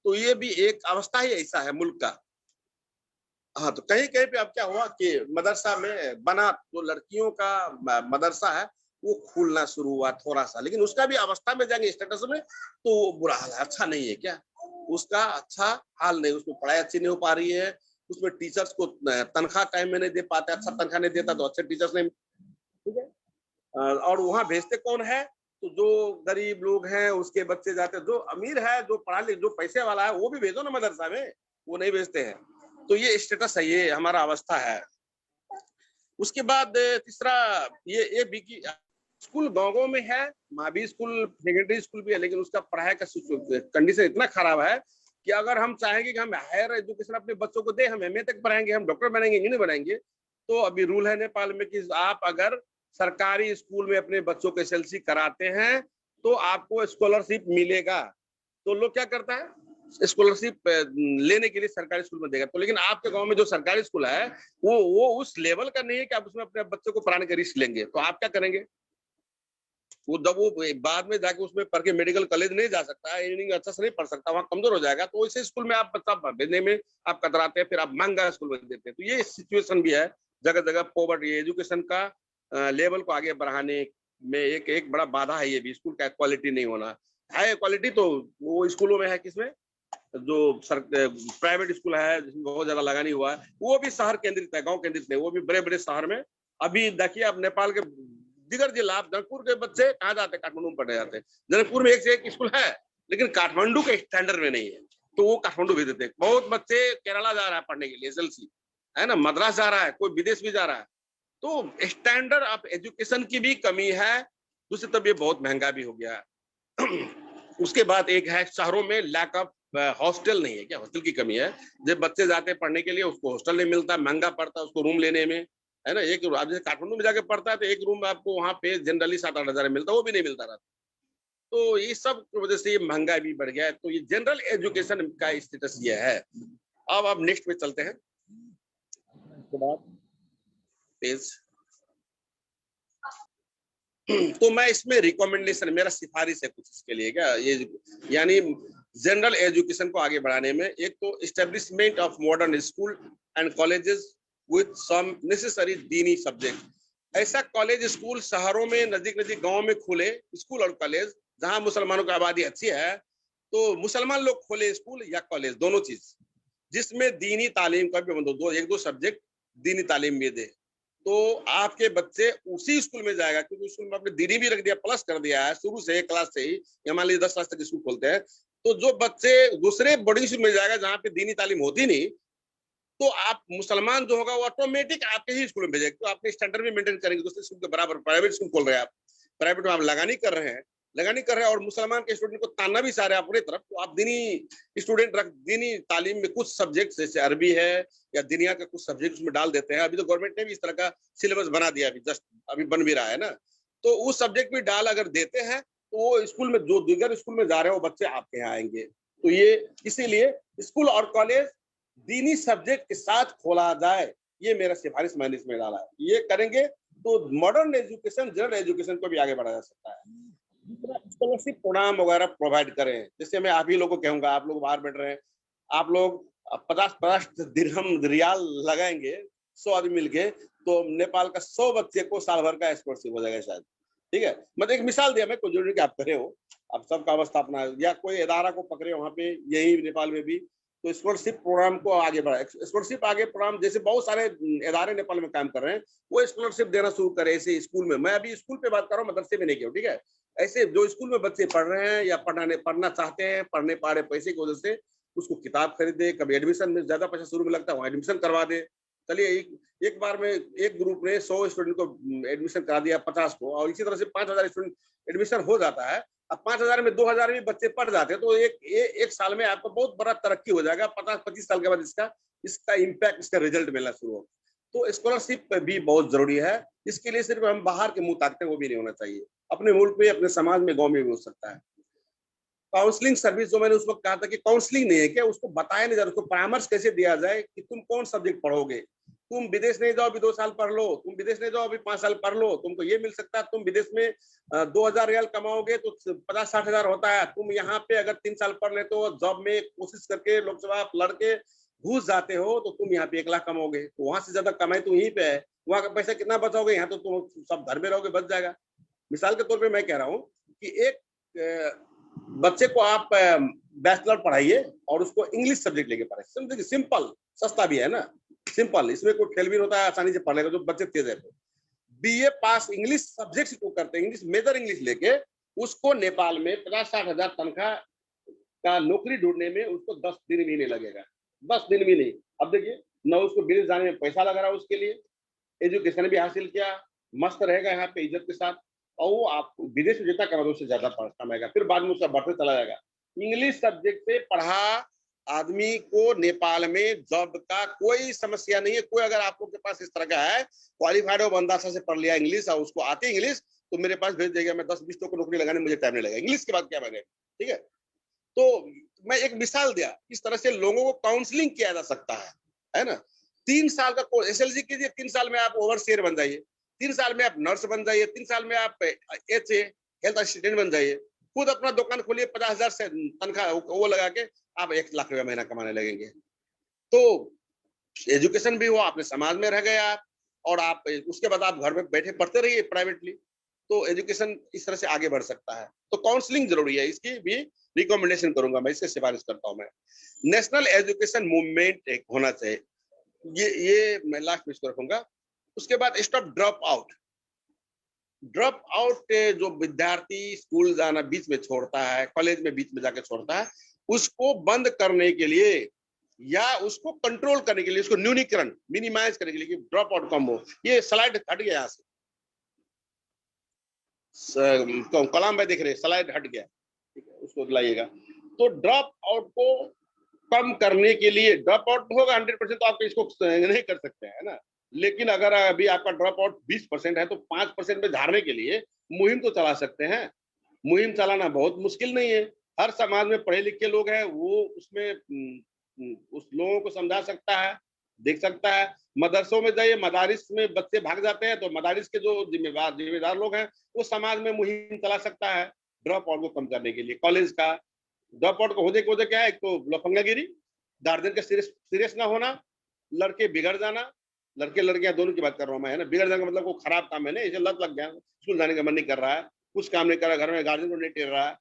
तो ये भी एक अवस्था ही ऐसा है मुल्क का। हाँ, तो कहीं कहीं पे अब क्या हुआ कि मदरसा में बना, तो लड़कियों का मदरसा है वो खुलना शुरू हुआ थोड़ा सा, लेकिन उसका भी अवस्था में जाएंगे स्टेटस में तो बुरा हाल है, अच्छा नहीं है। क्या उसका अच्छा हाल नहीं, उसमें पढ़ाई अच्छी नहीं हो पा रही है, उसमें टीचर्स को तनख्वाह टाइम में नहीं दे पाते, अच्छा तनख्वाह नहीं देता तो अच्छे टीचर्स नहीं, ठीक है। और वहाँ भेजते कौन है, तो जो गरीब लोग हैं उसके बच्चे जाते, जो अमीर है, जो पढ़ा लिखा, जो पैसे वाला है, वो भी भेजो ना मदरसा में, वो नहीं भेजते हैं। तो ये स्टेटस है, ये हमारा अवस्था है। उसके बाद तीसरा ये भी कि स्कूल गाँव में है, मावी स्कूल, सेकेंडरी स्कूल भी है, लेकिन उसका पढ़ाई का कंडीशन इतना खराब है कि अगर हम चाहेंगे कि हम हायर एजुकेशन अपने बच्चों को दे, हम MA तक पढ़ाएंगे, हम डॉक्टर बनेंगे, इंजीनियर बनेंगे, तो अभी रूल है नेपाल में कि आप अगर सरकारी स्कूल में अपने बच्चों को SLC कराते हैं तो आपको स्कॉलरशिप मिलेगा। तो लोग क्या करता है, स्कॉलरशिप लेने के लिए सरकारी स्कूल में देगा। तो लेकिन आपके गांव में जो सरकारी स्कूल है वो उस लेवल का नहीं है कि आप उसमें अपने बच्चों को पढ़ाने का रिस्क लेंगे। तो आप क्या करेंगे, वो जब वो बाद में जाके उसमें पढ़ के मेडिकल कॉलेज नहीं जा सकता, इंजीनियरिंग अच्छा से नहीं पढ़ सकता, वहाँ कमजोर हो जाएगा, तो इसी स्कूल में आप बच्चा भेजने में आप कतराते हैं, फिर आप महंगा स्कूल में देते हैं। तो ये सिचुएशन भी है जगह जगह, पॉवर्टी, एजुकेशन का लेवल को आगे बढ़ाने में एक बड़ा बाधा है। ये भी स्कूल का क्वालिटी नहीं होना है। क्वालिटी तो वो स्कूलों में है, किसमें, जो प्राइवेट स्कूल है जिसमें बहुत ज्यादा लगानी हुआ है, वो भी शहर केंद्रित है, गाँव केंद्रित नहीं। वो भी बड़े बड़े शहर में, अभी देखिए आप नेपाल के दिगर जिला, जनकपुर के बच्चे कहाँ जाते हैं, काठमांडू में पढ़ने जाते हैं। जनकपुर में एक से एक स्कूल है, लेकिन काठमांडू के स्टैंडर्ड में नहीं है, तो वो काठमांडू भेज देते हैं। बहुत बच्चे केरला जा रहा है पढ़ने के लिए SLC, है ना, मद्रास जा रहा है, कोई विदेश भी जा रहा है। तो स्टैंडर्ड ऑफ एजुकेशन की भी कमी है। दूसरी तरफ ये बहुत महंगा भी हो गया है। उसके बाद एक है शहरों में लैक ऑफ हॉस्टल नहीं है, क्या हॉस्टल की कमी है। जब बच्चे जाते हैं पढ़ने के लिए, उसको हॉस्टल नहीं मिलता, महंगा पड़ता है उसको रूम लेने में, है ना। एक आप जैसे काठमांडू में जाके पढ़ता है तो एक रूम आपको वहाँ पे जनरली 7-8 हजार मिलता है, वो भी नहीं मिलता रहता। तो ये सब की वजह से ये महंगाई भी बढ़ गया है। तो ये जनरल एजुकेशन का स्टेटस ये है। अब नेक्स्ट पे चलते हैं, इसके बाद पेज। तो मैं इसमें रिकमेंडेशन, मेरा सिफारिश है कुछ इसके लिए, क्या ये यानी जनरल एजुकेशन को आगे बढ़ाने में, एक तो establishment of modern school and colleges with some necessary दीनी सब्जेक्ट। ऐसा कॉलेज स्कूल शहरों में नजदीक नजदीक गांव में खुले स्कूल और कॉलेज जहां मुसलमानों की आबादी अच्छी है, तो मुसलमान लोग खोले स्कूल या कॉलेज, दोनों चीज, जिसमें दीनी तालीम का भी एक दो सब्जेक्ट दीनी तालीम में दे, तो आपके बच्चे उसी स्कूल में जाएगा, क्योंकि स्कूल में आपने दीनी भी रख दिया, प्लस कर दिया है शुरू से, एक क्लास से ही, या मान लीजिए 10 क्लास तक स्कूल खोलते हैं, तो जो बच्चे दूसरे बोर्डिंग स्कूल में जाएगा जहाँ पे दीनी तालीम होती नहीं, तो आप मुसलमान जो होगा वो ऑटोमेटिक आपके ही स्कूल में भेजेगा, तो आपने स्टैंडर्ड भी मेंटेन करेंगे दूसरे स्कूल के बराबर। प्राइवेट स्कूल खोल रहे हैं आप, प्राइवेट में आप लगानी कर रहे हैं और मुसलमान के स्टूडेंट को तानना भी चाह रहे हैं अपनी तरफ, तो आप दीनी स्टूडेंट रख, दीनी तालीम में कुछ सब्जेक्ट जैसे अरबी है या दुनिया का कुछ सब्जेक्ट उसमें डाल देते हैं। अभी तो गवर्नमेंट ने भी इस तरह का सिलेबस बना दिया, अभी जस्ट अभी बन भी रहा है ना, तो उस सब्जेक्ट भी डाल अगर देते हैं तो वो स्कूल में जो दीगर स्कूल में जा रहे हैं वो बच्चे आपके यहाँ आएंगे। तो ये इसीलिए स्कूल और कॉलेज दीनी सब्जेक्ट के साथ खोला जाए, ये मेरा सिफारिश मैंने इसमें डाला है। ये करेंगे तो मॉडर्न एजुकेशन, जनरल एजुकेशन को भी आगे बढ़ाया जा सकता है। स्कॉलरशिप प्रोग्राम वगैरह प्रोवाइड करें, जैसे मैं आप ही लोगों को कहूंगा, आप लोग बाहर बैठ रहे हैं, आप लोग 50 दिरहम रियाल लगाएंगे 100 आदमी मिलके, तो नेपाल का 100 बच्चे को साल भर का स्कॉलरशिप हो जाएगा शायद। ठीक है, मतलब एक मिसाल दिया मैं, कोई जरूरी कि आप करे हो, आप सबका अवस्था अपना, या कोई इदारा को पकड़े वहां पे, यही नेपाल में भी, तो स्कॉलरशिप प्रोग्राम को आगे बढ़ाए। स्कॉलरशिप आगे प्रोग्राम, जैसे बहुत सारे इदारे नेपाल में काम कर रहे हैं, वो स्कॉलरशिप देना शुरू करे ऐसे स्कूल में। मैं अभी स्कूल पे बात कर रहा हूँ, मदरसे में नहीं किया, ठीक है। ऐसे जो स्कूल में बच्चे पढ़ रहे हैं या पढ़ना चाहते हैं, पढ़ने पा रहे पैसे की वजह से, उसको किताब खरीदे, कभी एडमिशन में ज्यादा पैसा शुरू में लगता है, वहाँ एडमिशन करवा दे। चलिए एक बार में एक ग्रुप ने 100 स्टूडेंट को एडमिशन करा दिया, 50 को, और इसी तरह से 5000 स्टूडेंट एडमिशन हो जाता है। अब 5000 में 2000 भी बच्चे पढ़ जाते हैं, तो एक साल में आपको बहुत बड़ा तरक्की हो जाएगा। 50-25 साल के बाद इसका इम्पैक्ट, इसका रिजल्ट मिलना शुरू हो। तो स्कॉलरशिप भी बहुत जरूरी है। इसके लिए सिर्फ हम बाहर के मुंह ताकते, वो भी नहीं होना चाहिए, अपने मुल्क में, अपने समाज में, गाँव में भी हो सकता है। काउंसलिंग सर्विस, जो मैंने उस वक्त कहा था कि काउंसलिंग नहीं है क्या, उसको बताया नहीं जा रहा, उसको परामर्श कैसे दिया जाए कि तुम कौन सब्जेक्ट पढ़ोगे, तुम विदेश नहीं जाओ अभी 2 साल पढ़ लो, तुम विदेश नहीं जाओ अभी 5 साल पढ़ लो, तुमको ये मिल सकता है, तुम विदेश में 2000 रियाल कमाओगे तो 50-60 हजार होता है, तुम यहाँ पे अगर 3 साल पढ़ लेते हो, जॉब में कोशिश करके लोकसभा लड़के घुस जाते हो, तो तुम यहाँ पे 1 लाख कमाओगे, तो वहां से ज्यादा कमाई तो यहीं पे है, वहां का पैसा कितना बचाओगे, यहाँ तो तुम सब घर में रहोगे, बच जाएगा। मिसाल के तौर पर मैं कह रहा हूँ कि एक बच्चे को आप बैचलर पढ़ाइए और उसको इंग्लिश सब्जेक्ट लेके पढ़ाइए, सिंपल, सस्ता भी है ना, सिंपल, इसमें कोई खेल भी होता है, आसानी से पढ़ लेगा जो बच्चे तेज है। बीए पास इंग्लिश सब्जेक्ट को करते हैं, इंग्लिश मेजर इंग्लिश लेके, उसको नेपाल में 50-60 हजार तनख्वाह का नौकरी ढूंढने में उसको 10 दिन भी नहीं लगेगा, 10 दिन भी नहीं। अब देखिए, न उसको विदेश जाने में पैसा लग रहा है, उसके लिए एजुकेशन भी हासिल किया, मस्त रहेगा यहाँ पे इज्जत के साथ, और वो आप विदेश में जितना कमा उससे ज्यादा कमाएगा, फिर बाद में उसका बढ़ते चला जाएगा। इंग्लिश सब्जेक्ट से पढ़ा आदमी को नेपाल में जॉब का कोई समस्या नहीं है। कोई अगर आप लोग के पास इस तरह का है, क्वालिफाइड हो, बंदा से पढ़ लिया इंग्लिश और उसको आती इंग्लिश, तो मेरे पास भेज देगा, मैं 10-20 लोग को नौकरी लगाने में मुझे टाइम नहीं लगेगा, इंग्लिश के बाद क्या मांगे, ठीक है। तो मैं एक मिसाल दिया, इस तरह से लोगों को काउंसलिंग किया जा सकता है ना। 3 साल का कोर्स, एसएलसी कीजिए, 3 साल में आप ओवरसियर बन जाइए, 3 साल में आप नर्स बन जाइए, 3 साल में आप एचए हेल्थ असिस्टेंट बन जाइए, खुद अपना दुकान खोलिए, 50,000 से तनख्वाह वो लगा के आप 1 लाख रुपया महीना कमाने लगेंगे। तो एजुकेशन भी हुआ, अपने समाज में रह गए आप, और आप उसके बाद आप घर में बैठे पढ़ते रहिए प्राइवेटली, तो एजुकेशन इस तरह से आगे बढ़ सकता है। तो काउंसलिंग जरूरी है, इसकी भी रिकमेंडेशन करूंगा मैं, इससे सिफारिश करता हूं मैं। नेशनल एजुकेशन मूवमेंट एक होना चाहिए, ये मैं लास्ट में इसको रखूंगा। उसके बाद स्टॉप ड्रॉप आउट जो विद्यार्थी स्कूल जाना बीच में छोड़ता है, कॉलेज में बीच में जाके छोड़ता है, उसको बंद करने के लिए या उसको कंट्रोल करने के लिए, उसको न्यूनीकरण, मिनिमाइज करने के लिए कि ड्रॉप आउट कम हो। ये स्लाइड हट गया यहाँ से, कलाम भाई देख रहे, स्लाइड हट गया, ठीक है, उसको लाइएगा। तो ड्रॉप आउट को कम करने के लिए, ड्रॉप आउट होगा 100% तो आप इसको नहीं कर सकते हैं ना, लेकिन अगर अभी आपका ड्रॉप आउट 20% है तो 5% में झाड़ने के लिए मुहिम तो चला सकते हैं। मुहिम चलाना बहुत मुश्किल नहीं है, हर समाज में पढ़े लिखे लोग हैं, वो उसमें उस लोगों को समझा सकता है, देख सकता है। मदरसों में जाइए, मदारिस में बच्चे भाग जाते हैं, तो मदारिस के जो जिम्मेदार लोग हैं वो समाज में मुहिम चला सकता है ड्रॉप आउट को कम करने के लिए। कॉलेज का ड्रॉप आउट को होने की वजह क्या है, एक तो लफंगागिरी, गार्जियन का सीरियस ना होना, लड़के बिगड़ जाना, लड़के लड़कियां दोनों की बात कर रहा हूँ मैं, है ना। बिगड़ जाने का मतलब वो खराब काम है ना, इसे लत लग गया, स्कूल जाने का मन नहीं कर रहा है, कुछ काम नहीं कर रहा, घर में गार्जियन को नहीं टेर रहा है,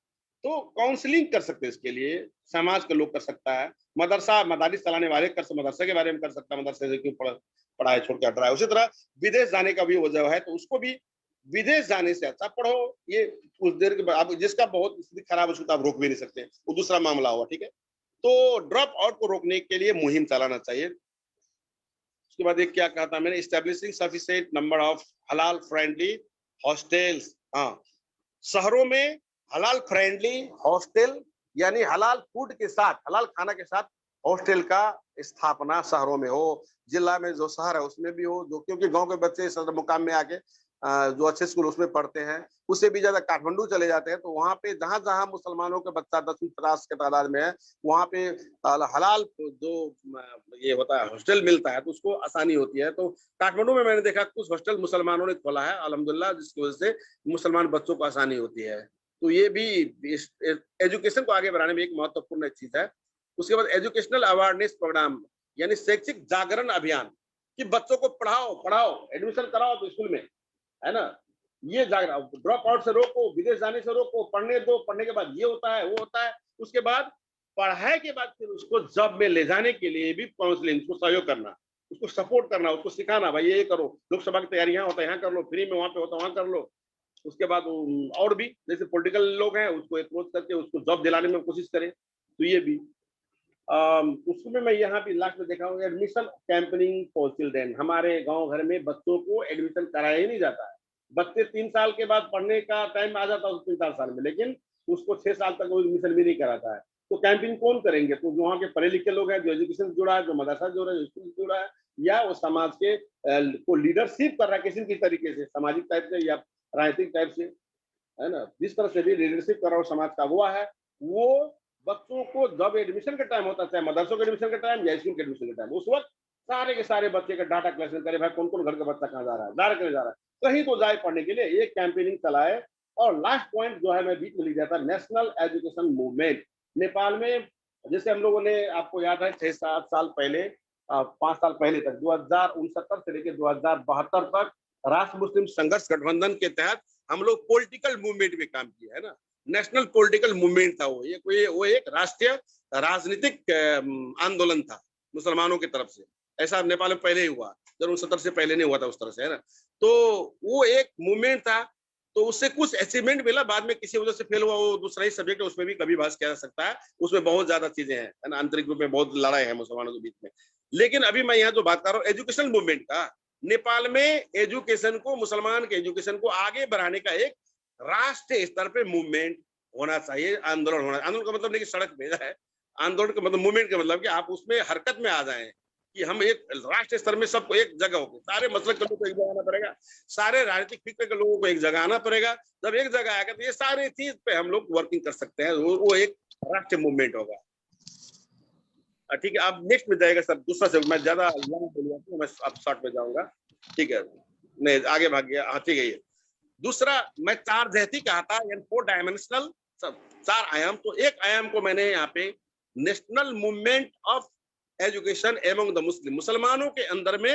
तो काउंसलिंग कर सकते हैं। इसके लिए समाज के लोग कर सकता है, मदरसा मदारिस चलाने वाले कर, मदरसे के बारे में कर सकता है, मदरसे से क्यों पढ़ाई छोड़ के हट रहा है। उसी तरह विदेश जाने का भी वजह है, तो उसको भी विदेश जाने से अच्छा पढ़ो। ये कुछ देर के बाद जिसका बहुत स्थिति खराब है उसको आप रोक भी नहीं सकते, वो दूसरा मामला हुआ, ठीक है। तो ड्रॉप आउट को रोकने के लिए मुहिम चलाना चाहिए। उसके बाद एक क्या कहा था मैंने, एस्टेब्लिशिंग सफिशिएंट नंबर ऑफ हलाल फ्रेंडली हॉस्टल्स। हाँ, शहरों में हलाल फ्रेंडली हॉस्टल यानी हलाल फूड के साथ, हलाल खाना के साथ हॉस्टल का स्थापना शहरों में हो। जिला में जो शहर है उसमें भी हो, जो क्योंकि गांव के बच्चे सदर मुकाम में आके जो अच्छे स्कूल उसमें पढ़ते हैं, उससे भी ज्यादा काठमांडू चले जाते हैं। तो वहाँ पे जहां जहां मुसलमानों के बच्चा 10-50 के तादाद में है, वहाँ पे हलाल जो ये होता है हॉस्टल मिलता है, तो उसको आसानी होती है। तो काठमांडू में मैंने देखा कुछ हॉस्टल मुसलमानों ने खोला है अल्हम्दुलिल्लाह, जिसकी वजह से मुसलमान बच्चों को आसानी होती है। तो ये भी एजुकेशन को आगे बढ़ाने में एक महत्वपूर्ण चीज है। उसके बाद एजुकेशनल अवेयरनेस प्रोग्राम यानी शैक्षिक जागरण अभियान, कि बच्चों को पढ़ाओ एडमिशन कराओ तो स्कूल में, है ना। ये जागरण, ड्रॉप आउट से रोको, विदेश जाने से रोको, पढ़ने दो, पढ़ने के बाद ये होता है वो होता है। उसके बाद पढ़ाई के बाद फिर उसको जॉब में ले जाने के लिए भी काउंसलिंग, उसको सहयोग करना, उसको सपोर्ट करना, उसको सिखाना, भाई ये करो, लोकसभा की तैयारी यहाँ होता है यहाँ कर लो, फ्री में वहां पे होता है वहां कर लो। उसके बाद और भी जैसे पॉलिटिकल लोग हैं उसको अप्रोच करके उसको जॉब दिलाने में कोशिश करें, तो ये भी। उसमें मैं यहाँ पे लास्ट में देखा हूँ एडमिशन कैंपेनिंग फॉर चिल्ड्रेन। हमारे गांव घर में बच्चों को एडमिशन कराया ही नहीं जाता है। बच्चे 3 साल के बाद पढ़ने का टाइम आ जाता है 3-4 साल में, लेकिन उसको 6 साल तक वो एडमिशन भी नहीं कराता है। तो कैंपेनिंग कौन करेंगे? तो जो वहाँ के पढ़े लिखे लोग हैं, जो एजुकेशन से जुड़ा है, जो मदरसा से जुड़ा है, जो स्कूल से जुड़ा है, या वो समाज के को लीडरशिप कर रहा है किसी भी तरीके से, सामाजिक टाइप से या राजनीतिक टाइप से, है ना। जिस तरह से भी लीडरशिप कर रहा हो समाज का हुआ है, वो बच्चों को जब एडमिशन का टाइम होता है, चाहे मदरसों के एडमिशन का टाइम या स्कूल के एडमिशन का टाइम, उस वक्त सारे के सारे बच्चे का डाटा कलेक्शन करे, भाई कौन कौन घर का बच्चा कहाँ जा रहा है, जा रहा है, कहीं तो जाए पढ़ने के लिए, ये कैंपेनिंग चलाए। और लास्ट पॉइंट जो है मैं बीच में लिख दिया था, नेशनल एजुकेशन मूवमेंट। नेपाल में जैसे हम लोगों ने, आपको याद है 6-7 साल पहले, 5 साल पहले तक, 2069 से लेकर 2072 तक राष्ट्र मुस्लिम संघर्ष गठबंधन के तहत हम लोग पॉलिटिकल मूवमेंट में काम किया है ना। नेशनल पॉलिटिकल मूवमेंट था वो एक राष्ट्रीय राजनीतिक आंदोलन था मुसलमानों की तरफ से। ऐसा नेपाल में पहले ही हुआ, जब 69 से पहले नहीं हुआ था उस तरह से, है ना। तो वो एक मूवमेंट था, तो उससे कुछ अचीवमेंट मिला, बाद में किसी वजह से फेल हुआ, वो दूसरा ही सब्जेक्ट है, उसमें भी कभी बहस किया जा सकता है। उसमें बहुत ज्यादा चीजें हैं, है ना, आंतरिक रूप में बहुत लड़ाई है मुसलमानों के बीच में। लेकिन अभी मैं यहाँ जो बात कर रहा हूँ एजुकेशन मूवमेंट का, नेपाल में एजुकेशन को, मुसलमान के एजुकेशन को आगे बढ़ाने का एक राष्ट्रीय स्तर पे मूवमेंट होना चाहिए, आंदोलन होना। आंदोलन का मतलब नहीं कि सड़क भेजा है, आंदोलन का मतलब, मूवमेंट का मतलब कि आप उसमें हरकत में आ जाएं, कि हम एक राष्ट्रीय स्तर में सबको एक जगह हो, सारे मसलक के लोगों को एक जगह आना पड़ेगा, सारे राजनीतिक फिक्र के लोगों को एक जगह आना पड़ेगा। जब एक जगह आएगा तो ये सारी चीज पे हम लोग वर्किंग कर सकते हैं, वो एक राष्ट्रीय मूवमेंट होगा। ठीक है, अब नेक्स्ट में जाएगा सर, दूसरा से मैं ज्यादा बोलूंगा तो मैं अब शॉर्ट में जाऊंगा, ठीक है, नहीं आगे भाग गया। हाँ ठीक है, ये दूसरा मैं 4 जहती कहा था, यानी 4 डायमेंशनल, 4 आयाम। तो एक आयाम को मैंने यहाँ पे national movement of education among the Muslim, मुसलमानों के अंदर में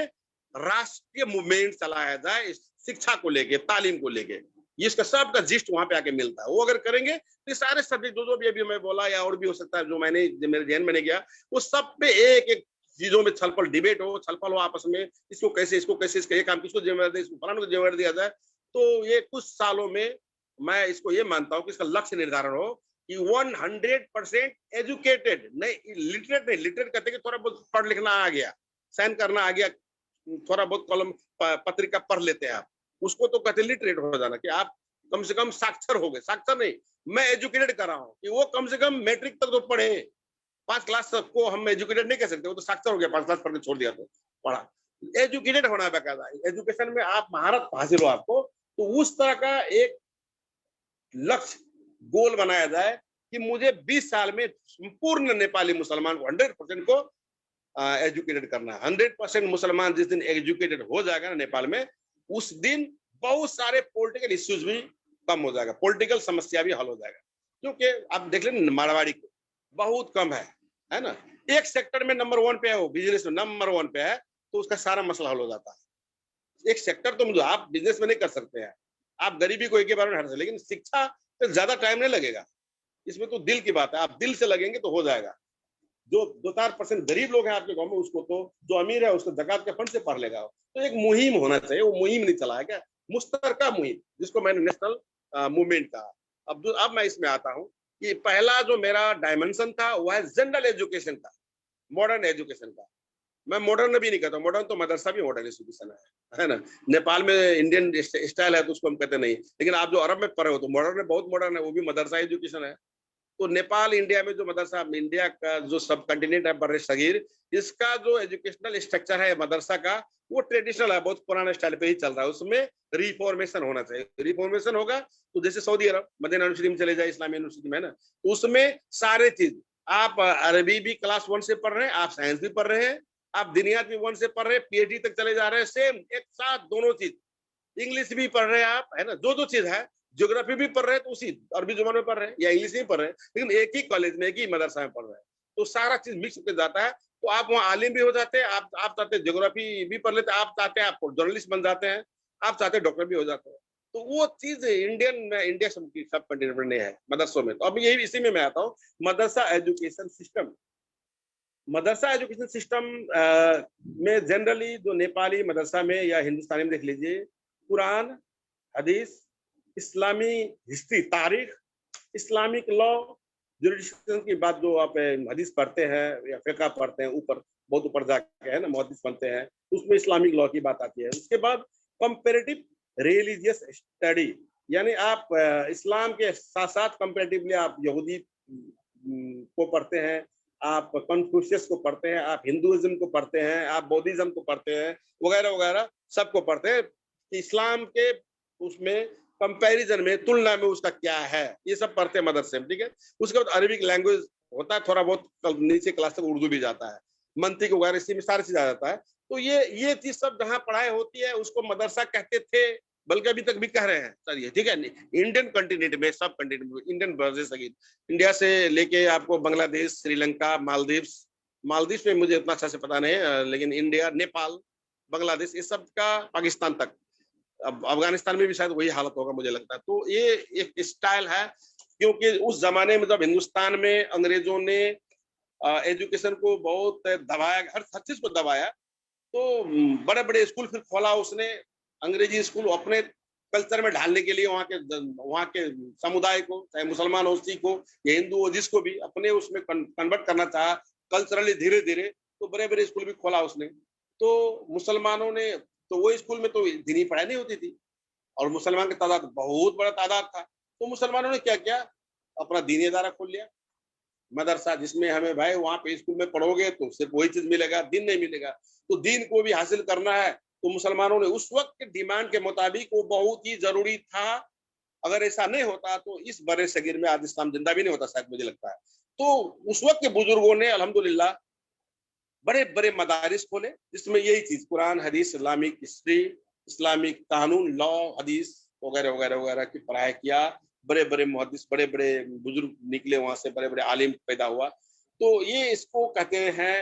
राष्ट्रीय मूवमेंट चलाया जाए शिक्षा को लेके, तालीम को लेके, इसका सबका जिस्ट वहां पे आके मिलता है। वो अगर करेंगे तो सारे सब्जेक्ट जो भी अभी मैं बोला या और भी हो सकता है जो मेरे ध्यान में नहीं गया, वो सब पे एक एक चीजों में छलफल, डिबेट हो, छलफल हो आपस में, इसको कैसे इसका ये काम किसको जिम्मेदारी दे, इसको फलाने को जिम्मेदारी दिया जाए। तो ये कुछ सालों में मैं इसको ये मानता हूँ कि इसका लक्ष्य निर्धारण हो कि 100% एजुकेटेड, नहीं लिटरेट नहीं, लिटरेट कहते कि थोड़ा बहुत पढ़ लिखना आ गया, साइन करना आ गया, थोड़ा बहुत कॉलम पत्रिका पढ़ लेते हैं आप, उसको तो कहते लिटरेट हो जाना, कि आप कम से कम साक्षर हो गए। साक्षर नहीं, मैं एजुकेटेड कर रहा हूँ कि वो कम से कम मैट्रिक तक तो पढ़े। 5 क्लास को हम एजुकेटेड नहीं कह सकते, वो तो साक्षर हो गया, 5 क्लास पढ़ के छोड़ दिया तो पढ़ा। एजुकेटेड होना बेकायदा, एजुकेशन में आप महारत हासिल हो आपको, तो उस तरह का एक लक्ष्य गोल बनाया जाए कि मुझे 20 साल में संपूर्ण नेपाली मुसलमान को 100% को एजुकेटेड करना है। 100% मुसलमान जिस दिन एजुकेटेड हो जाएगा ना नेपाल में, उस दिन बहुत सारे पॉलिटिकल इश्यूज भी कम हो जाएगा, पॉलिटिकल समस्या भी हल हो जाएगा। क्योंकि आप देख लें मारवाड़ी को बहुत कम है ना, एक सेक्टर में नंबर 1 पे है, वो बिजनेस में नंबर 1 पे है, तो उसका सारा मसला हल हो जाता है। एक सेक्टर तो मुझे आप बिजनेस में नहीं कर सकते हैं, आप गरीबी को एक ही बार में हटा सकते, लेकिन शिक्षा पे ज्यादा टाइम नहीं लगेगा। इसमें तो दिल की बात है, आप दिल से लगेंगे तो हो जाएगा। जो 2-4% गरीब लोग हैं आपके गांव में, उसको तो जो अमीर है उसको ज़कात के फंड से पढ़ लेगा। तो एक मुहिम होना चाहिए, वो मुहिम नहीं चला है क्या, मुश्तरका मुहिम, जिसको मैंने नेशनल मूवमेंट कहा। अब मैं इसमें आता हूँ कि पहला जो मेरा डायमेंशन था वो है जनरल एजुकेशन का, मॉडर्न एजुकेशन का। मैं मॉडर्न भी नहीं कहता, मॉडर्न तो मदरसा भी मॉडर्न एजुकेशन है ना। नेपाल में इंडियन स्टाइल है तो उसको हम कहते नहीं, लेकिन आप जो अरब में पढ़े हो तो मॉडर्न है, बहुत मॉडर्न है, वो भी मदरसा एजुकेशन है। तो नेपाल इंडिया में जो मदरसा, इंडिया का जो सब कंटिनेंट है बर्रे सगीर, इसका जो एजुकेशनल स्ट्रक्चर है मदरसा का, वो ट्रेडिशनल है, बहुत पुराने स्टाइल पे ही चल रहा है। उसमें रिफॉर्मेशन होना चाहिए। रिफॉर्मेशन होगा तो जैसे सऊदी अरब मदीना यूनिवर्सिटी में चले जाए, इस्लामी यूनिवर्सिटी में ना, तो उसमें सारे चीज, आप अरबी भी क्लास 1 से पढ़ रहे हैं, आप साइंस भी पढ़ रहे हैं, आप दिनियात भी 1 से पढ़ रहे हैं, पीएचडी तक चले जा रहे हैं, सेम एक साथ दोनों चीज। इंग्लिश भी पढ़ रहे हैं आप, है ना, जो चीज है, ज्योग्राफी भी पढ़ रहे हैं तो उसी अरबी जुबान में पढ़ रहे हैं या इंग्लिश में पढ़ रहे हैं, लेकिन एक ही कॉलेज में, एक ही मदरसा में पढ़ रहे हैं, तो सारा चीज मिक्स होकर जाता है। तो आप वहाँ आलिम भी हो जाते हैं, आप चाहते हैं ज्योग्राफी भी पढ़ लेते हैं, आप चाहते हैं आप जर्नलिस्ट बन जाते हैं, आप चाहते हैं डॉक्टर भी हो जाते हैं। तो वो चीज इंडिया सब कंटिनेंट में है मदरसों में। तो अब यही इसी में मैं आता हूँ, मदरसा एजुकेशन सिस्टम। मदरसा एजुकेशन सिस्टम में जनरली जो नेपाली मदरसा में या हिंदुस्तानी में देख लीजिए, कुरान, हदीस, इस्लामी हिस्ट्री, तारीख, इस्लामिक लॉ, जुरिडिक्शन की बात, जो आप हदीस पढ़ते हैं या फिक़ह पढ़ते हैं, ऊपर बहुत ऊपर जाके है ना मुहद्दिस बनते हैं, उसमें इस्लामिक लॉ की बात आती है। उसके बाद कंपैरेटिव रिलीजियस स्टडी, यानी आप इस्लाम के साथ साथ कंपैरेटिवली आप यहूदी को पढ़ते हैं, आप कन्फ्यूशियस को पढ़ते हैं, आप हिंदुइज्म को पढ़ते हैं, आप बौद्धिज्म को पढ़ते हैं, वगैरह वगैरह सबको पढ़ते हैं। इस्लाम के उसमें कंपैरिजन में, तुलना में उसका क्या है, ये सब पढ़ते हैं मदरसे में, ठीक है। उसके बाद अरबिक लैंग्वेज होता है, थोड़ा बहुत नीचे क्लास तक उर्दू भी जाता है, मंतिक वगैरह इसी में सारी चीज आ जाता है। तो ये चीज सब जहाँ पढ़ाई होती है उसको मदरसा कहते थे, बल्कि अभी तक भी कह रहे हैं, चलिए ठीक है। इंडियन कंटिनेंट में, सब कंटिनेंट में, इंडियन ब्रदर्स, इंडिया से लेके आपको बांग्लादेश, श्रीलंका, मालदीव में मुझे उतना अच्छा से पता नहीं है, लेकिन इंडिया, नेपाल, बांग्लादेश, ये सब का, पाकिस्तान तक, अब अफगानिस्तान में भी शायद वही हालत होगा मुझे लगता है। तो ये एक स्टाइल है, क्योंकि उस जमाने में जब हिंदुस्तान में अंग्रेजों ने एजुकेशन को बहुत दबाया, हर चीज को दबाया, तो बड़े बड़े स्कूल फिर खोला उसने, अंग्रेजी स्कूल अपने कल्चर में ढालने के लिए, वहाँ के समुदाय को, चाहे मुसलमान हो, सिख हो या हिंदू हो, जिसको भी अपने उसमें कन्वर्ट करना चाहा कल्चरली धीरे धीरे, तो बड़े बड़े स्कूल भी खोला उसने। तो मुसलमानों ने, तो वो स्कूल में तो दीनी पढ़ाई नहीं होती थी, और मुसलमान की तादाद बहुत बड़ा तादाद था, तो मुसलमानों ने क्या किया, अपना दीनी अदारा खोल लिया, मदरसा, जिसमें हमें भाई वहाँ पे स्कूल में पढ़ोगे तो सिर्फ वही चीज मिलेगा, दीन नहीं मिलेगा। तो दीन को भी हासिल करना है, तो मुसलमानों ने उस वक्त के डिमांड के मुताबिक, वो बहुत ही जरूरी था। अगर ऐसा नहीं होता तो इस बड़े सगीर में आज इस्लाम जिंदा भी नहीं होता शायद, मुझे लगता है। तो उस वक्त के बुजुर्गों ने अल्हम्दुलिल्लाह बड़े बड़े मदारिस खोले, जिसमें यही चीज, कुरान, हदीस, इस्लामिक हिस्ट्री, इस्लामिक कानून, लॉ, हदीस वगैरह वगैरह वगैरह की पढ़ाई किया। बड़े बड़े मुहद्दिस, बड़े बड़े बुजुर्ग निकले वहां से, बड़े बड़े आलिम पैदा हुआ। तो ये इसको कहते हैं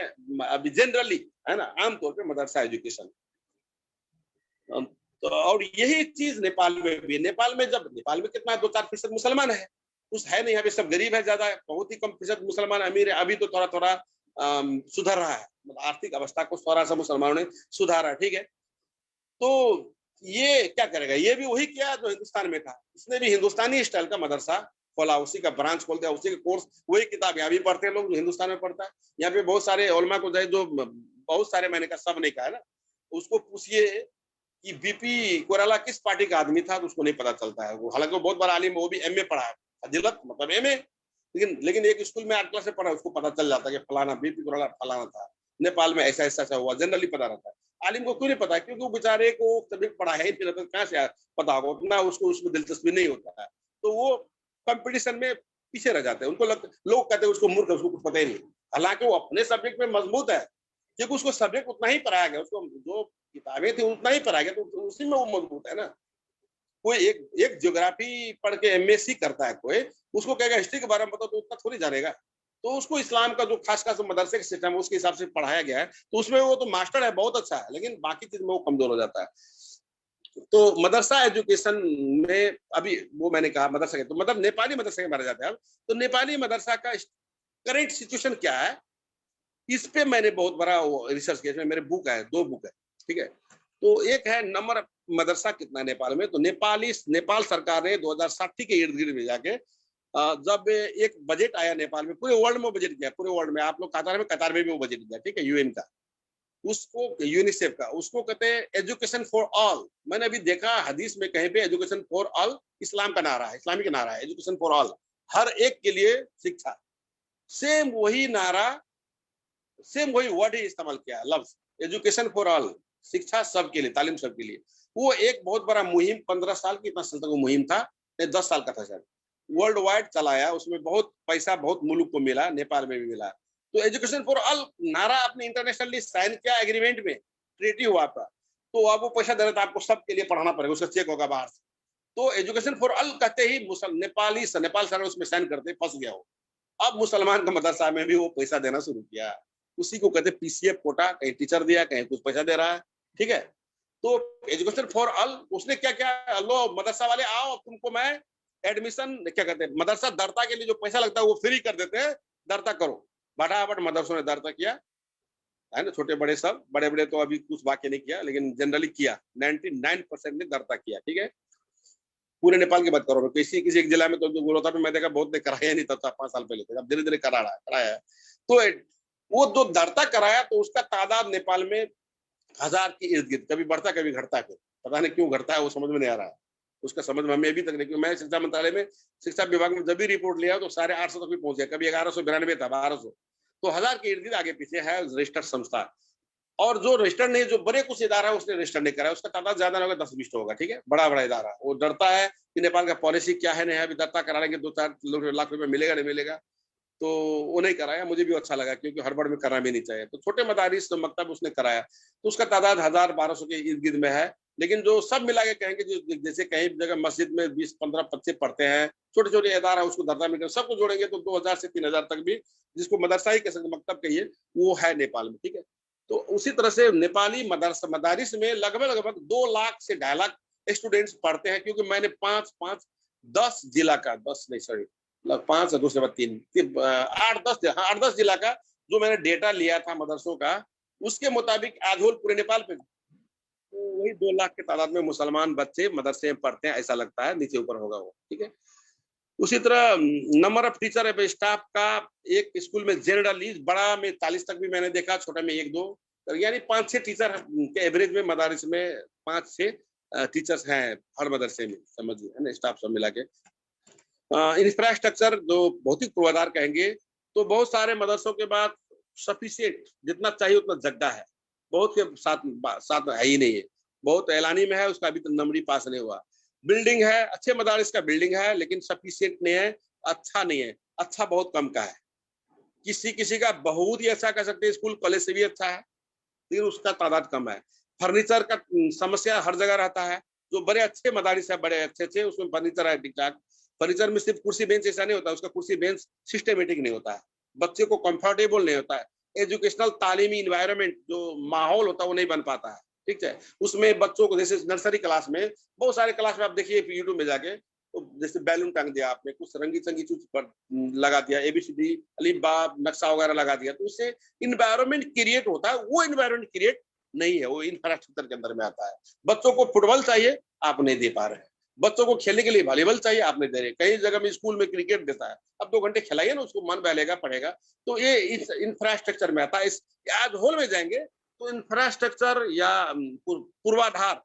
अभी जनरली, है ना, आमतौर पे मदरसा एजुकेशन। तो और यही चीज नेपाल में भी, नेपाल में कितना 2-4% मुसलमान है, उस है नहीं, यहाँ पे सब गरीब है ज्यादा, बहुत ही कम फीसद मुसलमान अमीर है। अभी तो थोड़ा थोड़ा सुधर रहा है, मतलब आर्थिक अवस्था को थोड़ा सा मुसलमानों ने सुधारा, ठीक है। तो ये क्या करेगा, ये भी वही किया जो हिंदुस्तान में था, इसने भी हिंदुस्तानी स्टाइल का मदरसा खोला, उसी का ब्रांच खोल दिया, उसी का कोर्स, वही किताब यहाँ भी पढ़ते हैं लोग जो हिंदुस्तान में पढ़ता है। यहाँ पे बहुत सारे उलमा को जो बहुत सारे, मैंने कहा सब नहीं कहा है ना, उसको पूछिए कि बीपी कोराला किस पार्टी का आदमी था, तो उसको नहीं पता चलता है। वो हालांकि वो बहुत बड़ा आलिम, वो भी एमए पढ़ा है, फजीलत मतलब एमए, लेकिन एक स्कूल में 8 क्लास से पढ़ा, उसको पता चल जाता है कि फलाना बीपी कोराला फलाना था, नेपाल में ऐसा ऐसा हुआ, जनरली पता रहता है। आलिम को क्यों नहीं पता, क्योंकि वो बेचारे को कभी पढ़ा है, फिर कहाँ से पता होगा, उतना उसको उसमें दिलचस्पी नहीं होता है, तो वो कंपटीशन में पीछे रह जाते हैं। उनको लोग कहते हैं उसको मूर्ख है, उसको कुछ पता ही नहीं, हालांकि वो अपने सब्जेक्ट में मजबूत है, क्योंकि उसको सब्जेक्ट उतना ही पढ़ाया गया, उसको जो किताबें थी उतना ही पढ़ाया गया, तो उसी में वो मजबूत है ना। कोई एक ज्योग्राफी पढ़ के एमएससी करता है, कोई उसको कहेगा हिस्ट्री के बारे में बताओ, तो उतना थोड़ी जानेगा। तो उसको इस्लाम का जो खास खास मदरसे का सिस्टम है उसके हिसाब से पढ़ाया गया है, तो उसमें वो तो मास्टर है, बहुत अच्छा है, लेकिन बाकी चीज में वो कमजोर हो जाता है। तो मदरसा एजुकेशन में अभी वो मैंने कहा मदरसा के, तो मतलब नेपाली मदरसे के बारे में जाते हैं। तो नेपाली मदरसा का करेंट सिचुएशन क्या है, इस पे मैंने बहुत बड़ा रिसर्च किया। मेरे बुक है, 2 बुक है, ठीक है। तो एक है नंबर मदरसा कितना नेपाल में, तो नेपाल सरकार ने 2060 के इर्द गिर्द में जाके जब एक बजट आया नेपाल में, पूरे वर्ल्ड में बजट किया, पूरे वर्ल्ड में, आप लोग कतार में भी वो बजट किया, ठीक है, यूएन का, उसको यूनिसेफ का, उसको कहते हैं एजुकेशन फॉर ऑल। मैंने अभी देखा हदीस में कहीं पे एजुकेशन फॉर ऑल इस्लाम का नारा है, इस्लामी का नारा है, एजुकेशन फॉर ऑल, हर एक के लिए शिक्षा। सेम वही नारा, सेम वही वर्ड ही इस्तेमाल किया, लफ्ज एजुकेशन फॉर ऑल, शिक्षा सबके लिए, तालीम सबके लिए। वो एक बहुत बड़ा मुहिम 15 साल की, इतना साल तक वो मुहिम था, 10 साल का था शायद, वर्ल्ड वाइड चलाया, उसमें बहुत पैसा बहुत मुल्क को मिला, नेपाल में भी मिला। तो एजुकेशन फॉर ऑल नारा आपने इंटरनेशनली साइन किया, एग्रीमेंट में, ट्रीटी हुआ आपका, तो आप वो पैसा दे रहे थे, आपको सबके लिए पढ़ाना पड़ेगा, उसका चेक होगा बाहर से। तो एजुकेशन फॉर ऑल कहते ही नेपाल सरकार उसमें साइन करते फंस गया हो। अब मुसलमान का मदरसा में भी वो पैसा देना शुरू किया, उसी को कहते पीसीएफ कोटा, कहीं टीचर दिया, कहीं कुछ पैसा दे रहा है, ठीक है। तो एजुकेशन फॉर ऑल उसने क्या क्या, लो मदरसा वाले आओ, तुमको मैं एडमिशन क्या कहते हैं, मदरसा दरता के लिए जो पैसा लगता है वो फ्री कर देते हैं, दरता करो। फटाफट मदरसों ने दरता किया है ना, छोटे बड़े सब, बड़े बड़े तो अभी कुछ बाकी नहीं किया, लेकिन जनरली किया, 99% ने दरता किया, ठीक है। पूरे नेपाल की बात करो, किसी किसी एक जिला में तो गोलता में मैं देखा बहुत ने कराया नहीं था 5 साल पहले, अब धीरे धीरे कराया है। तो वो जो दरता कराया, तो उसका तादाद नेपाल में 1000 के इर्द गिर्द, कभी बढ़ता कभी घटता, फिर पता नहीं क्यों घटता है, वो समझ में नहीं आ रहा है, उसका समझ में हमें अभी तक नहीं। मैं शिक्षा मंत्रालय में, शिक्षा विभाग में जब भी रिपोर्ट लिया तो 850 तक भी पहुंच गया, कभी 1192 था, 1200, तो 1000 के इर्द गिर्द आगे पीछे है रजिस्टर्ड संस्था। और जो रजिस्टर्ड नहीं, जो बड़े कुछ इदारा है उसने रजिस्टर नहीं करा, उसका तादाद ज्यादा नहीं होगा, 10-20 होगा, ठीक है, बड़ा बड़ा इदारा। वो डरता है कि नेपाल का पॉलिसी क्या है, नहीं है, अभी दरता करा लेंगे 2-4 लाख रुपए मिलेगा नहीं मिलेगा, तो वो नहीं कराया। मुझे भी अच्छा लगा, क्योंकि हड़बड़ में करना भी नहीं चाहिए। तो छोटे मदारिस मकतब उसने कराया, तो उसका तादाद 1000-1200 के इर्द गिर्द में है। लेकिन जो सब मिला के कहेंगे, जो जैसे कहीं जगह मस्जिद में 20-15 बच्चे पढ़ते हैं, छोटे छोटे इदारा है, उसको दरता में सबको जोड़ेंगे तो 2000 से 3000 तक भी, जिसको मदरसा ही कह सकते, मकतब कहिए, वो है नेपाल में, ठीक है। तो उसी तरह से नेपाली मदारिस में लगभग 2 लाख से 2.5 लाख स्टूडेंट्स पढ़ते हैं, क्योंकि मैंने 10 जिला का, 10 नहीं सॉरी 5 और दूसरे बात 3 8-10 जिला का जो मैंने डेटा लिया था मदरसों का, उसके मुताबिक आधोल पूरे नेपाल पे तो वही 2 लाख के तादाद में मुसलमान बच्चे मदरसे में पढ़ते हैं, ऐसा लगता है, नीचे ऊपर होगा वो, ठीक है। उसी तरह नंबर ऑफ टीचर है स्टाफ का, एक स्कूल में जनरली बड़ा में 40 तक भी मैंने देखा, छोटा में 1-2, यानी 5-6 टीचर के एवरेज में मदारिस में 5-6 टीचर्स हैं हर मदरसे में, समझिए, है ना, स्टाफ सब मिला के। इंफ्रास्ट्रक्चर जो भौतिक पूर्वाधार कहेंगे, तो बहुत सारे मदरसों के बाद सफिशिएंट जितना चाहिए उतना जगह है, बहुत के साथ है ही नहीं है, बहुत ऐलानी में है, उसका अभी तक नंबरी पास नहीं हुआ। बिल्डिंग है, अच्छे मदारिस का बिल्डिंग है, लेकिन सफिशिएंट नहीं है, अच्छा नहीं है, अच्छा बहुत कम का है। किसी का बहुत ही अच्छा कह सकते हैं, स्कूल कॉलेज से भी अच्छा है, लेकिन उसका तादाद कम है। फर्नीचर का समस्या हर जगह रहता है, जो बड़े अच्छे मदारिस है, बड़े अच्छे उसमें फर्नीचर है ठीक ठाक। फर्नीचर में सिर्फ कुर्सी बेंच ऐसा नहीं होता, उसका कुर्सी बेंच सिस्टमेटिक नहीं होता है, बच्चे को कंफर्टेबल नहीं होता है, एजुकेशनल तालीमी इन्वायरमेंट जो माहौल होता है वो नहीं बन पाता है, ठीक है। उसमें बच्चों को जैसे नर्सरी क्लास में, बहुत सारे क्लास में आप देखिए यूट्यूब में जाके, तो जैसे बैलून टांग दिया आपने, कुछ रंगी चंगी चीज पर लगा दिया, ABCD अलीफ बा नक्शा वगैरह लगा दिया, तो उससे इन्वायरमेंट क्रिएट होता है, वो इन्वायरमेंट क्रिएट नहीं है, वो इंफ्रास्ट्रक्चर के अंदर में आता है। बच्चों को फुटबॉल चाहिए, आप नहीं दे पा रहे हैं, बच्चों को खेलने के लिए वॉलीबॉल चाहिए, आप नहीं दे रहे। कई जगह में स्कूल में क्रिकेट देता है, अब 2 घंटे खिलाइए ना, उसको मन बहलेगा, पढ़ेगा। तो ये इस इंफ्रास्ट्रक्चर में आता है। इस आज होल में जाएंगे तो इंफ्रास्ट्रक्चर या पूर्वाधार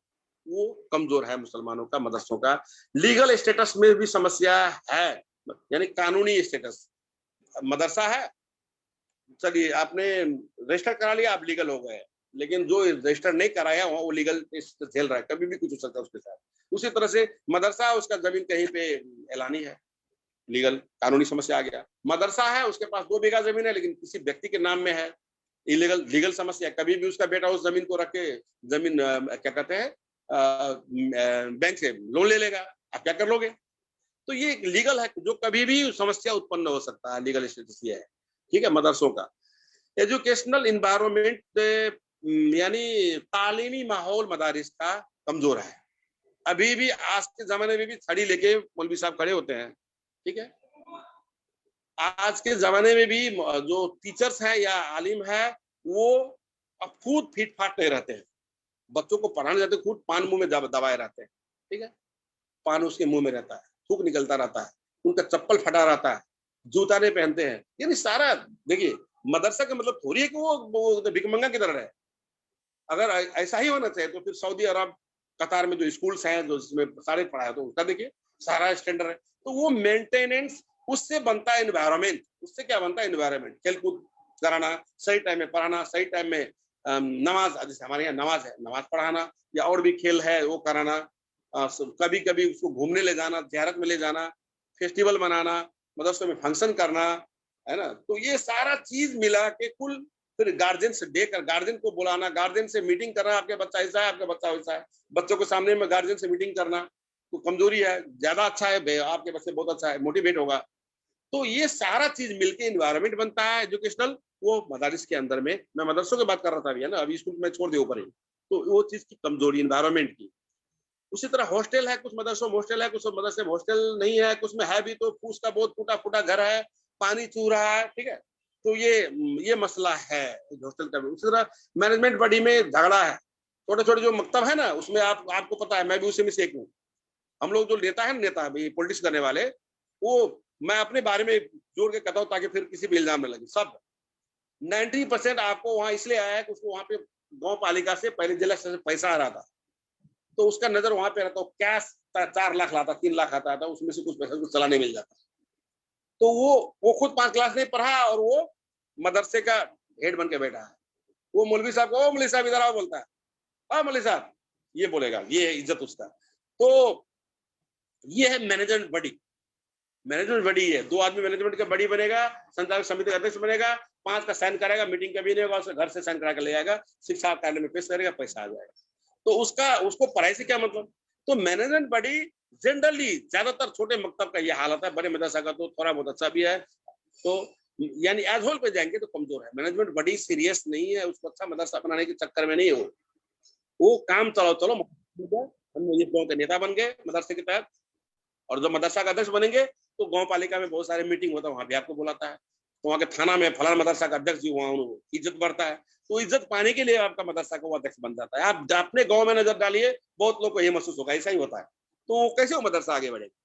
वो कमजोर है मुसलमानों का, मदरसों का। लीगल स्टेटस में भी समस्या है, यानी कानूनी स्टेटस। मदरसा है, चलिए आपने रजिस्टर करा लिया, आप लीगल हो गए, लेकिन जो रजिस्टर नहीं कराया वो लीगल झेल रहा है, कभी भी कुछ हो सकता है उसके साथ। उसी तरह से मदरसा है, उसका जमीन कहीं पे ऐलानी है, लीगल कानूनी समस्या आ गया। मदरसा है, उसके पास 2 बीघा जमीन है, लेकिन किसी व्यक्ति के नाम में है, इलीगल लीगल समस्या। कभी भी उसका बेटा उस जमीन को रख के जमीन क्या कहते हैं बैंक से लोन ले लेगा, आप क्या कर लोगे? तो ये लीगल है, जो कभी भी समस्या उत्पन्न हो सकता है, लीगल स्टेटस ये है। ठीक है, मदरसों का एजुकेशनल इन्वायरमेंट यानी तालीमी माहौल मदारिस का कमजोर है। अभी भी आज के जमाने में भी छड़ी लेके मौलवी साहब खड़े होते हैं, ठीक है। आज के जमाने में भी जो टीचर्स हैं या आलिम है वो अब खुद फिट फाट नहीं रहते हैं, बच्चों को पढ़ाने जाते खुद पान मुंह में दबाए रहते हैं, ठीक है। पान उसके मुंह में रहता है, थूक निकलता रहता है, उनका चप्पल फटा रहता है, जूता नहीं पहनते हैं, यानी सारा देखिए मदरसा का मतलब थोड़ी है कि वो भिखमंगा की तरह है। अगर ऐसा ही होना चाहिए तो फिर सऊदी अरब कतार में जो स्कूल्स हैं जो जिसमें सारे पढ़ाए तो उसका देखिए सारा स्टैंडर्ड है। तो वो मेंटेनेंस उससे बनता है एनवायरनमेंट, उससे क्या बनता है एनवायरनमेंट, खेलकूद कराना, सही टाइम में पढ़ाना, सही टाइम में नमाज, जैसे हमारे यहाँ नमाज है, नमाज पढ़ाना, या और भी खेल है वो कराना, कभी कभी उसको घूमने ले जाना, ज़ियारत में ले जाना, फेस्टिवल मनाना, मदरसे में फंक्शन करना, है ना। तो ये सारा चीज मिला के कुल फिर गार्जियन से देकर गार्जियन को बुलाना, गार्जियन से मीटिंग करना, आपके बच्चा ऐसा है, आपका बच्चा वैसा है, बच्चों के सामने में गार्जियन से मीटिंग करना तो कमजोरी है, ज्यादा अच्छा है, आपके बच्चे बहुत अच्छा है, मोटिवेट होगा। तो ये सारा चीज मिलके इन्वायरमेंट बनता है एजुकेशनल, वो मदारिस के अंदर में, मैं मदरसों की बात कर रहा था अभी, है ना, अभी स्कूल में छोड़ दिया ऊपर ही, तो वो चीज की कमजोरी इन्वायरमेंट की। उसी तरह हॉस्टल है, कुछ मदरसों में हॉस्टल है, कुछ मदरसे में हॉस्टल नहीं है, कुछ में है भी तो फूस का बहुत टूटा फूटा घर है, पानी चू रहा है, ठीक है। तो ये मसला है हॉस्टल का भी। उसी तरह मैनेजमेंट बॉडी में झगड़ा है, छोटे छोटे जो मकतब है ना उसमें आपको पता है, मैं भी उसी में से एक हूँ। हम लोग जो नेता है पॉलिटिक्स करने वाले, वो मैं अपने बारे में जोड़ के कहता हूँ ताकि फिर किसी भी इल्जाम न लगे। सब 90% आपको वहां इसलिए आया है कि उसको वहां पे गांव पालिका से पहले जिला से पैसा आ रहा था, तो उसका नजर वहां पे रहता है, कैश 4 लाख लाता, 3 लाख आता था, उसमें से कुछ पैसा कुछ चलाने मिल जाता। तो वो खुद 5 क्लास नहीं पढ़ा और वो मदरसे का हेड बन के बैठा है। वो मौलवी साहब को, ओ मौलवी साहब इधर आओ बोलता है, हाँ मौलवी साहब, ये बोलेगा, ये है इज्जत उसका। तो ये है मैनेजमेंट बॉडी। मैनेजमेंट बॉडी है, 2 आदमी मैनेजमेंट का बॉडी बनेगा, संचालक समिति का अध्यक्ष बनेगा, 5 का साइन करेगा, मीटिंग कभी नहीं होगा, उसके घर से साइन करा के ले आएगा, शिक्षा कार्यालय में पेश करेगा, पैसा आ जाएगा। तो उसको पढ़ाई से क्या मतलब। तो मैनेजमेंट बॉडी जनरली ज्यादातर छोटे मकतब का ये हालत है, बड़े मदरसा का तो थोड़ा बहुत अच्छा भी है। तो यानी एज होल पे जाएंगे तो कमजोर है। मैनेजमेंट बॉडी सीरियस नहीं है, उसको अच्छा मदरसा बनाने के चक्कर में नहीं है, वो काम चलो हम ये गाँव के नेता बन गए मदरसे के तहत, और जब मदरसा का अध्यक्ष बनेंगे तो गाँव पालिका में बहुत सारे मीटिंग होता है, वहां भी आपको बुलाता है, तो वहाँ के थाना में फलाना मदरसा का अध्यक्ष जी, वहाँ इज्जत बढ़ता है। तो इज्जत पाने के लिए आपका मदरसा का वो अध्यक्ष बन जाता है। आप अपने गांव में नजर डालिए, बहुत लोग को ये महसूस होगा ऐसा ही होता है। तो कैसे वो मदरसा आगे बढ़ेगा।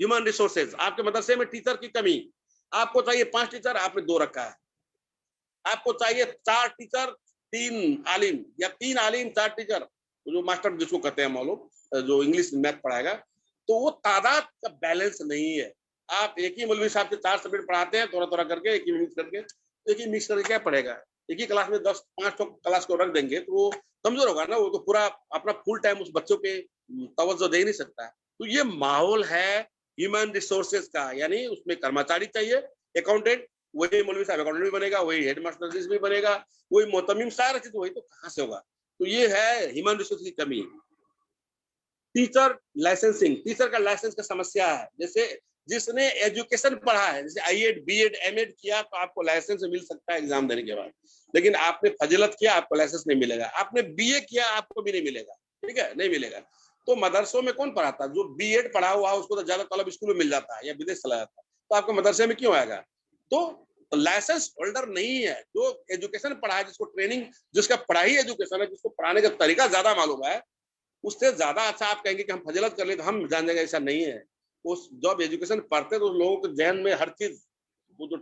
ह्यूमन रिसोर्सेज, आपके मदरसे में टीचर की कमी, आपको चाहिए 5 टीचर, आपने 2 रखा है। आपको चाहिए 4 टीचर 3 आलिम, या 3 आलिम 4 टीचर, जो मास्टर जिसको कहते हैं मालूम, जो इंग्लिश मैथ पढ़ाएगा, तो वो तादाद का बैलेंस नहीं है। आप एक ही मौलवी साहब के 4 सब्जेक्ट पढ़ाते हैं, थोड़ा करके, एक ही मिक्स करके क्या पढ़ेगा। एक ही क्लास में 10-5 क्लास को रख देंगे तो वो कमजोर होगा ना, वो तो पूरा अपना फुल टाइम उस बच्चों पे तवज्जो दे नहीं सकता। तो ये माहौल है ह्यूमन रिसोर्सेज का, यानी उसमें कर्मचारी चाहिए, अकाउंटेंट, वही मौलवी साहब अकाउंटेंट भी बनेगा, वही हेड मास्टर भी बनेगा, वही मोहतमिम, सारा चीज वही, तो कहाँ से होगा। तो ये है ह्यूमन रिसोर्स की कमी। टीचर लाइसेंसिंग, टीचर का लाइसेंस का समस्या है। जैसे जिसने एजुकेशन पढ़ा है, जैसे IED, BEd, MEd किया तो आपको लाइसेंस मिल सकता है एग्जाम देने के बाद, लेकिन आपने फजीलत किया आपको लाइसेंस नहीं मिलेगा, आपने BA किया आपको भी नहीं मिलेगा, ठीक है, नहीं मिलेगा। तो मदरसों में कौन पढ़ाता, जो BEd पढ़ा हुआ उसको तो ज्यादा तलब स्कूल में मिल जाता है या विदेश चला जाता है, तो आपको मदरसे में क्यों आएगा। तो लाइसेंस होल्डर नहीं है, जो एजुकेशन पढ़ा है, जिसको ट्रेनिंग, जिसका पढ़ाई एजुकेशन है, जिसको पढ़ाने का तरीका ज्यादा मालूम है, उससे ज्यादा अच्छा आप कहेंगे कि हम फजीलत कर ले तो हम जान जाएंगे, ऐसा नहीं है। उस जब एजुकेशन पढ़ते हैं तो लोगों के जहन में हर चीज, वो जो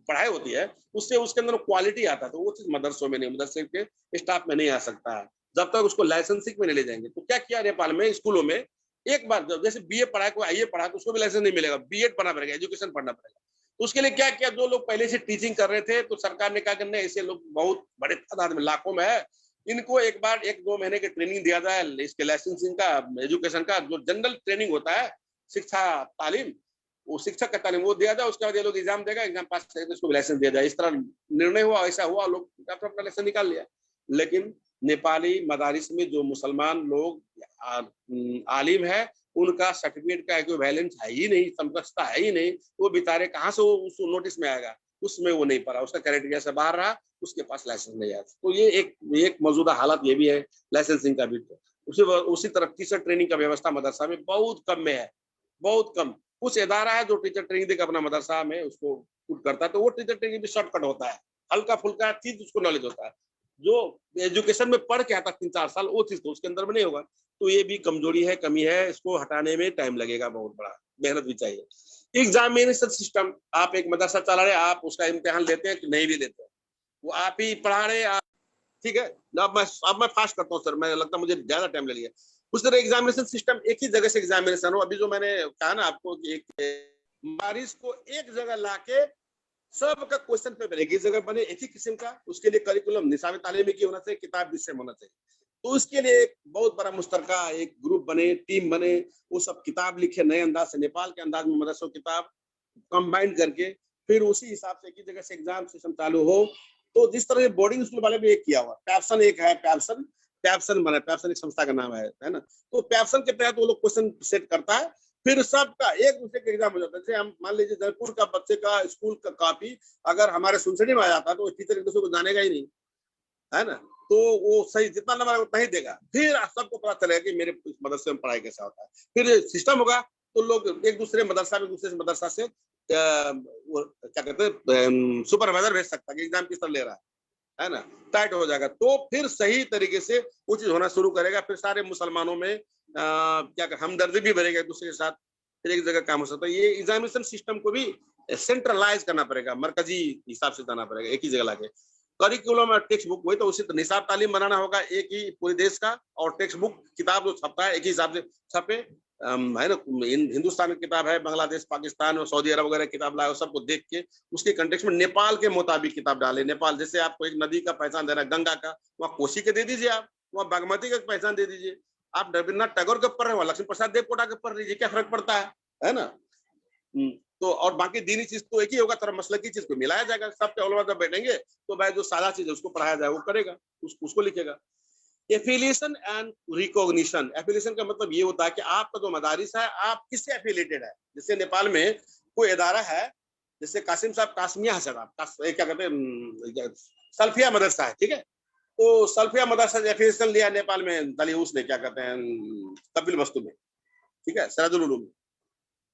पढ़ाई होती है उससे उसके अंदर क्वालिटी आता है, तो वो चीज मदरसों में नहीं, मदरसे के स्टाफ में नहीं आ सकता है जब तक उसको लाइसेंसिंग में नहीं ले जाएंगे। तो क्या किया नेपाल में स्कूलों में, एक बार जैसे BA पढ़ा कोई IE पढ़ा तो उसको भी लाइसेंस नहीं मिलेगा, BEd पढ़ना पड़ेगा, एजुकेशन पढ़ना पड़ेगा। तो उसके लिए क्या किया, जो लोग पहले से टीचिंग कर रहे थे तो सरकार ने कहा कि नहीं, ऐसे लोग बहुत बड़े तादाद में लाखों में है, इनको एक बार 1-2 महीने की ट्रेनिंग दिया जाए, इसके लाइसेंसिंग का, एजुकेशन का जो जनरल ट्रेनिंग होता है, शिक्षा तालीम, वो शिक्षक का तालीम वो दिया जाए, उसके बाद ये लोग एग्जाम देगा, एग्जाम पास करेगा, इसको लाइसेंस दिया जाए। इस तरह निर्णय हुआ, ऐसा हुआ, लोग अपना लाइसेंस निकाल लिया। लेकिन नेपाली मदारिस में जो मुसलमान लोग आलिम है, उनका सर्टिफिकेट का इक्विवेलेंट है ही नहीं, समकक्षता है ही नहीं, वो बेचारे कहाँ से उस नोटिस में आएगा। उसमें वो नहीं पढ़ा, उसका क्राइटेरिया से बाहर रहा, उसके पास लाइसेंस नहीं आया। तो ये एक मौजूदा हालत ये भी है लाइसेंसिंग का भी। उसी तरह टीचर ट्रेनिंग का व्यवस्था मदरसा में बहुत कम में है, बहुत कम। कुछ इदारा है जो टीचर ट्रेनिंग देकर अपना मदरसा में उसको पुट करता है, तो वो टीचर ट्रेनिंग भी शॉर्टकट होता है, हल्का फुल्का चीज उसको नॉलेज होता है। जो एजुकेशन में पढ़ के आता 3-4 साल, वो चीज तो उसके अंदर में नहीं होगा। तो ये भी कमजोरी है, कमी है, इसको हटाने में टाइम लगेगा, बहुत बड़ा मेहनत भी चाहिए। एग्जामिनेशन सिस्टम, आप एक मदरसा चला रहे, आप उसका इम्तिहान लेते हैं कि नहीं भी लेते हैं, वो आप ही पढ़ा रहे आप, ठीक है। अब मैं फास्ट करता हूँ सर, मैं लगता है मुझे ज्यादा टाइम ले लिया। उस तरह एग्जामिनेशन सिस्टम, एक ही जगह से एग्जामिनेशन हो। अभी जो मैंने कहा ना आपको कि एक बारिश को एक जगह लाके सबका क्वेश्चन पेपर एक ही जगह बने, एक ही किस्म का, उसके लिए करिकुलम निसाब तालीम की होना चाहिए, किताब भी सेम होना चाहिए। तो उसके लिए एक बहुत बड़ा मुश्तरका एक ग्रुप बने, टीम बने, वो सब किताब लिखे नए अंदाज से, नेपाल के अंदाज में मदरसों किताब कंबाइन करके, फिर उसी हिसाब से एक ही जगह से एग्जाम सिस्टम चालू हो। तो जिस तरह बोर्डिंग स्कूल वाले भी एक किया हुआ, पैप्सन एक है, पैप्सन बना, पैप्सन एक संस्था का नाम है ना। तो पैप्सन के तहत वो लोग क्वेश्चन सेट करता है, फिर सबका एक दूसरे के एग्जाम हो जाता है। जैसे हम मान लीजिए जयपुर का बच्चे का स्कूल का कॉपी अगर हमारे सुनसरी में आ जाता है, तो टीचर एक दूसरे को जानेगा ही नहीं, है ना। तो वो सही जितना नंबर उतना ही देगा, फिर सबको पता चलेगा कि मेरे मदरसे में पढ़ाई कैसा होता है। फिर सिस्टम होगा तो लोग एक दूसरे मदरसा में दूसरे मदरसा से क्या कहते हैं सुपरवाइजर भेज सकता है कि एग्जाम किस तरह ले रहा है ना, टाइट हो जाएगा। तो फिर सही तरीके से वो चीज होना शुरू करेगा। फिर सारे मुसलमानों में क्या हमदर्दी भी बढ़ेगा एक दूसरे के साथ, फिर एक जगह काम हो सकता है। ये एग्जामिनेशन सिस्टम को भी सेंट्रलाइज करना पड़ेगा, मरकजी हिसाब से जाना पड़ेगा, एक ही जगह लाके। करिकुलम और टेक्स्ट बुक वही, तो उसी निसाब तालीम बनाना होगा एक ही पूरे देश का, और टेक्स्ट बुक किताब जो छपता है एक ही हिसाब से छपे, है ना। हिंदुस्तान की किताब है, बांग्लादेश, पाकिस्तान और सऊदी अरब वगैरह किताब लाए, सबको देख के उसके कंटेक्स्ट में नेपाल के मुताबिक किताब डाले। नेपाल जैसे आपको एक नदी का पहचान देना, गंगा का, वहाँ कोसी के दे दीजिए, आप वहाँ बागमती का पहचान दे दीजिए। आप रविन्द्रनाथ टैगोर के ऊपर है, लक्ष्मी प्रसाद देवकोटा के ऊपर लीजिए, क्या फर्क पड़ता है ना। तो और बाकी दीनी चीज तो एक ही होगा, थोड़ा मसले की चीज को मिलाया जाएगा। सबके औलवा जब बैठेंगे तो भाई जो सादा चीज है उसको पढ़ाया जाए, वो करेगा, उसको लिखेगा। Affiliation and recognition. एफिलिएशन का मतलब ये होता है कि आपका जो मदारिस है, आप किससे एफिलिएटेड है। जैसे नेपाल में कोई इदारा है, जैसे कासिम साहब कासमिया है सर, आप क्या कहते हैं सल्फिया मदरसा है, ठीक है। तो सल्फिया मदरसा एफिलिएशन लिया नेपाल में दलिउस ने, क्या कहते हैं कपिल वस्तु में, ठीक है, सिराजुल उलूम में।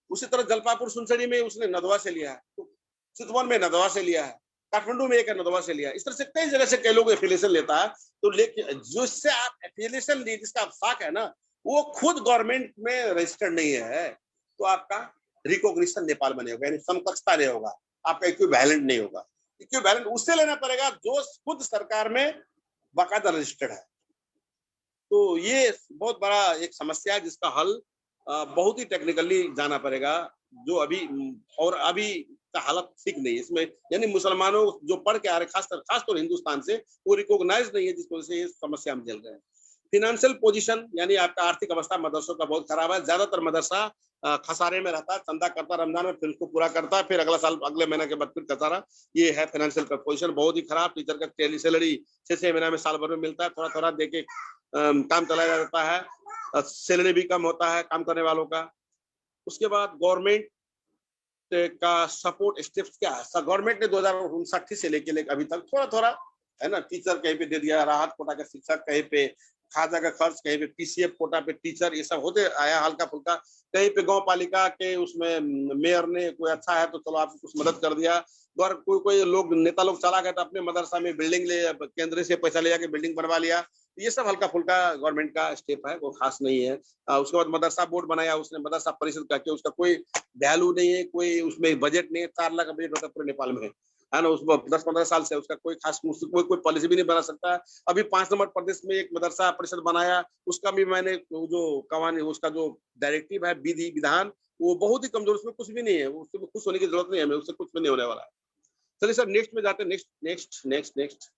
उसी तरह जलपापुर सुनसरी में उसने नदवा से लिया है, तो चितवन में नदवा से लिया है, काठमांडू में एक नदवा से लिया। इस तरह से कई जगह से कई लोग एफिलिएशन लेता है। तो लेकिन जिससे आप एफिलिएशन लिए, जिसका आप साख है ना, वो खुद गवर्नमेंट में रजिस्टर्ड नहीं है, तो आपका रिकॉग्निशन नेपाल में नहीं होगा, यानी समकक्षता नहीं होगा, आपका इक्विवेलेंट नहीं होगा। इक्विवेलेंट उससे लेना पड़ेगा जो खुद सरकार में बाकायदा रजिस्टर्ड है। तो ये बहुत बड़ा एक समस्या है जिसका हल बहुत ही टेक्निकली जाना पड़ेगा, जो अभी का हालत ठीक नहीं है इसमें। यानी मुसलमानों जो पढ़ के आ रहे, खासतौर हिंदुस्तान से, वो रिकॉग्नाइज नहीं है, जिस वजह से ये समस्या हम झेल रहे हैं। फिनेंशियल पोजीशन, यानी आपका आर्थिक अवस्था मदरसों का बहुत खराब है। ज्यादातर मदरसा खसारे में रहता है, चंदा करता रमजान में, फिर उसको पूरा करता है, फिर अगला साल अगले महीने के बाद फिर खसारा। ये है फाइनेंशियल पोजीशन बहुत ही खराब। टीचर का टेली सैलरी 6 महीना में, साल भर में मिलता है, थोड़ा थोड़ा देके काम चलाया जाता है, सैलरी भी कम होता है काम करने वालों का। उसके बाद गवर्नमेंट का सपोर्ट स्टेप्स क्या है। गवर्नमेंट ने 2059 से लेके अभी तक थोड़ा थोड़ा, है ना, टीचर कहीं पे दे दिया, राहत कोटा का शिक्षक कहीं पे, खाजा का खर्च कहीं पे, पीसीएफ कोटा पे टीचर, ये सब होते आया हल्का फुल्का। कहीं पे गांव पालिका के उसमें मेयर ने कोई अच्छा है तो चलो आपको कुछ मदद कर दिया। कोई लोग नेता लोग चला गया तो अपने मदरसा में बिल्डिंग ले, केंद्र से पैसा ले जाके बिल्डिंग बनवा लिया। ये सब हल्का फुल्का गवर्नमेंट का स्टेप है, वो खास नहीं है। उसके बाद मदरसा बोर्ड बनाया उसने, मदरसा परिषद करके, उसका कोई वैल्यू नहीं है, कोई उसमें बजट नहीं है। 4 लाख का बजट होता है पूरे नेपाल में, है ना। उसको 10-15 साल से उसका कोई खास कोई पॉलिसी भी नहीं बना सकता। अभी 5 नंबर प्रदेश में एक मदरसा परिषद बनाया, उसका भी मैंने जो कवानी, उसका जो डायरेक्टिव है, विधि विधान, वो बहुत ही कमजोर, उसमें कुछ भी नहीं है, उससे खुश होने की जरूरत नहीं है हमें, उससे कुछ भी नहीं होने वाला है। चलिए सर नेक्स्ट में जाते हैं। Next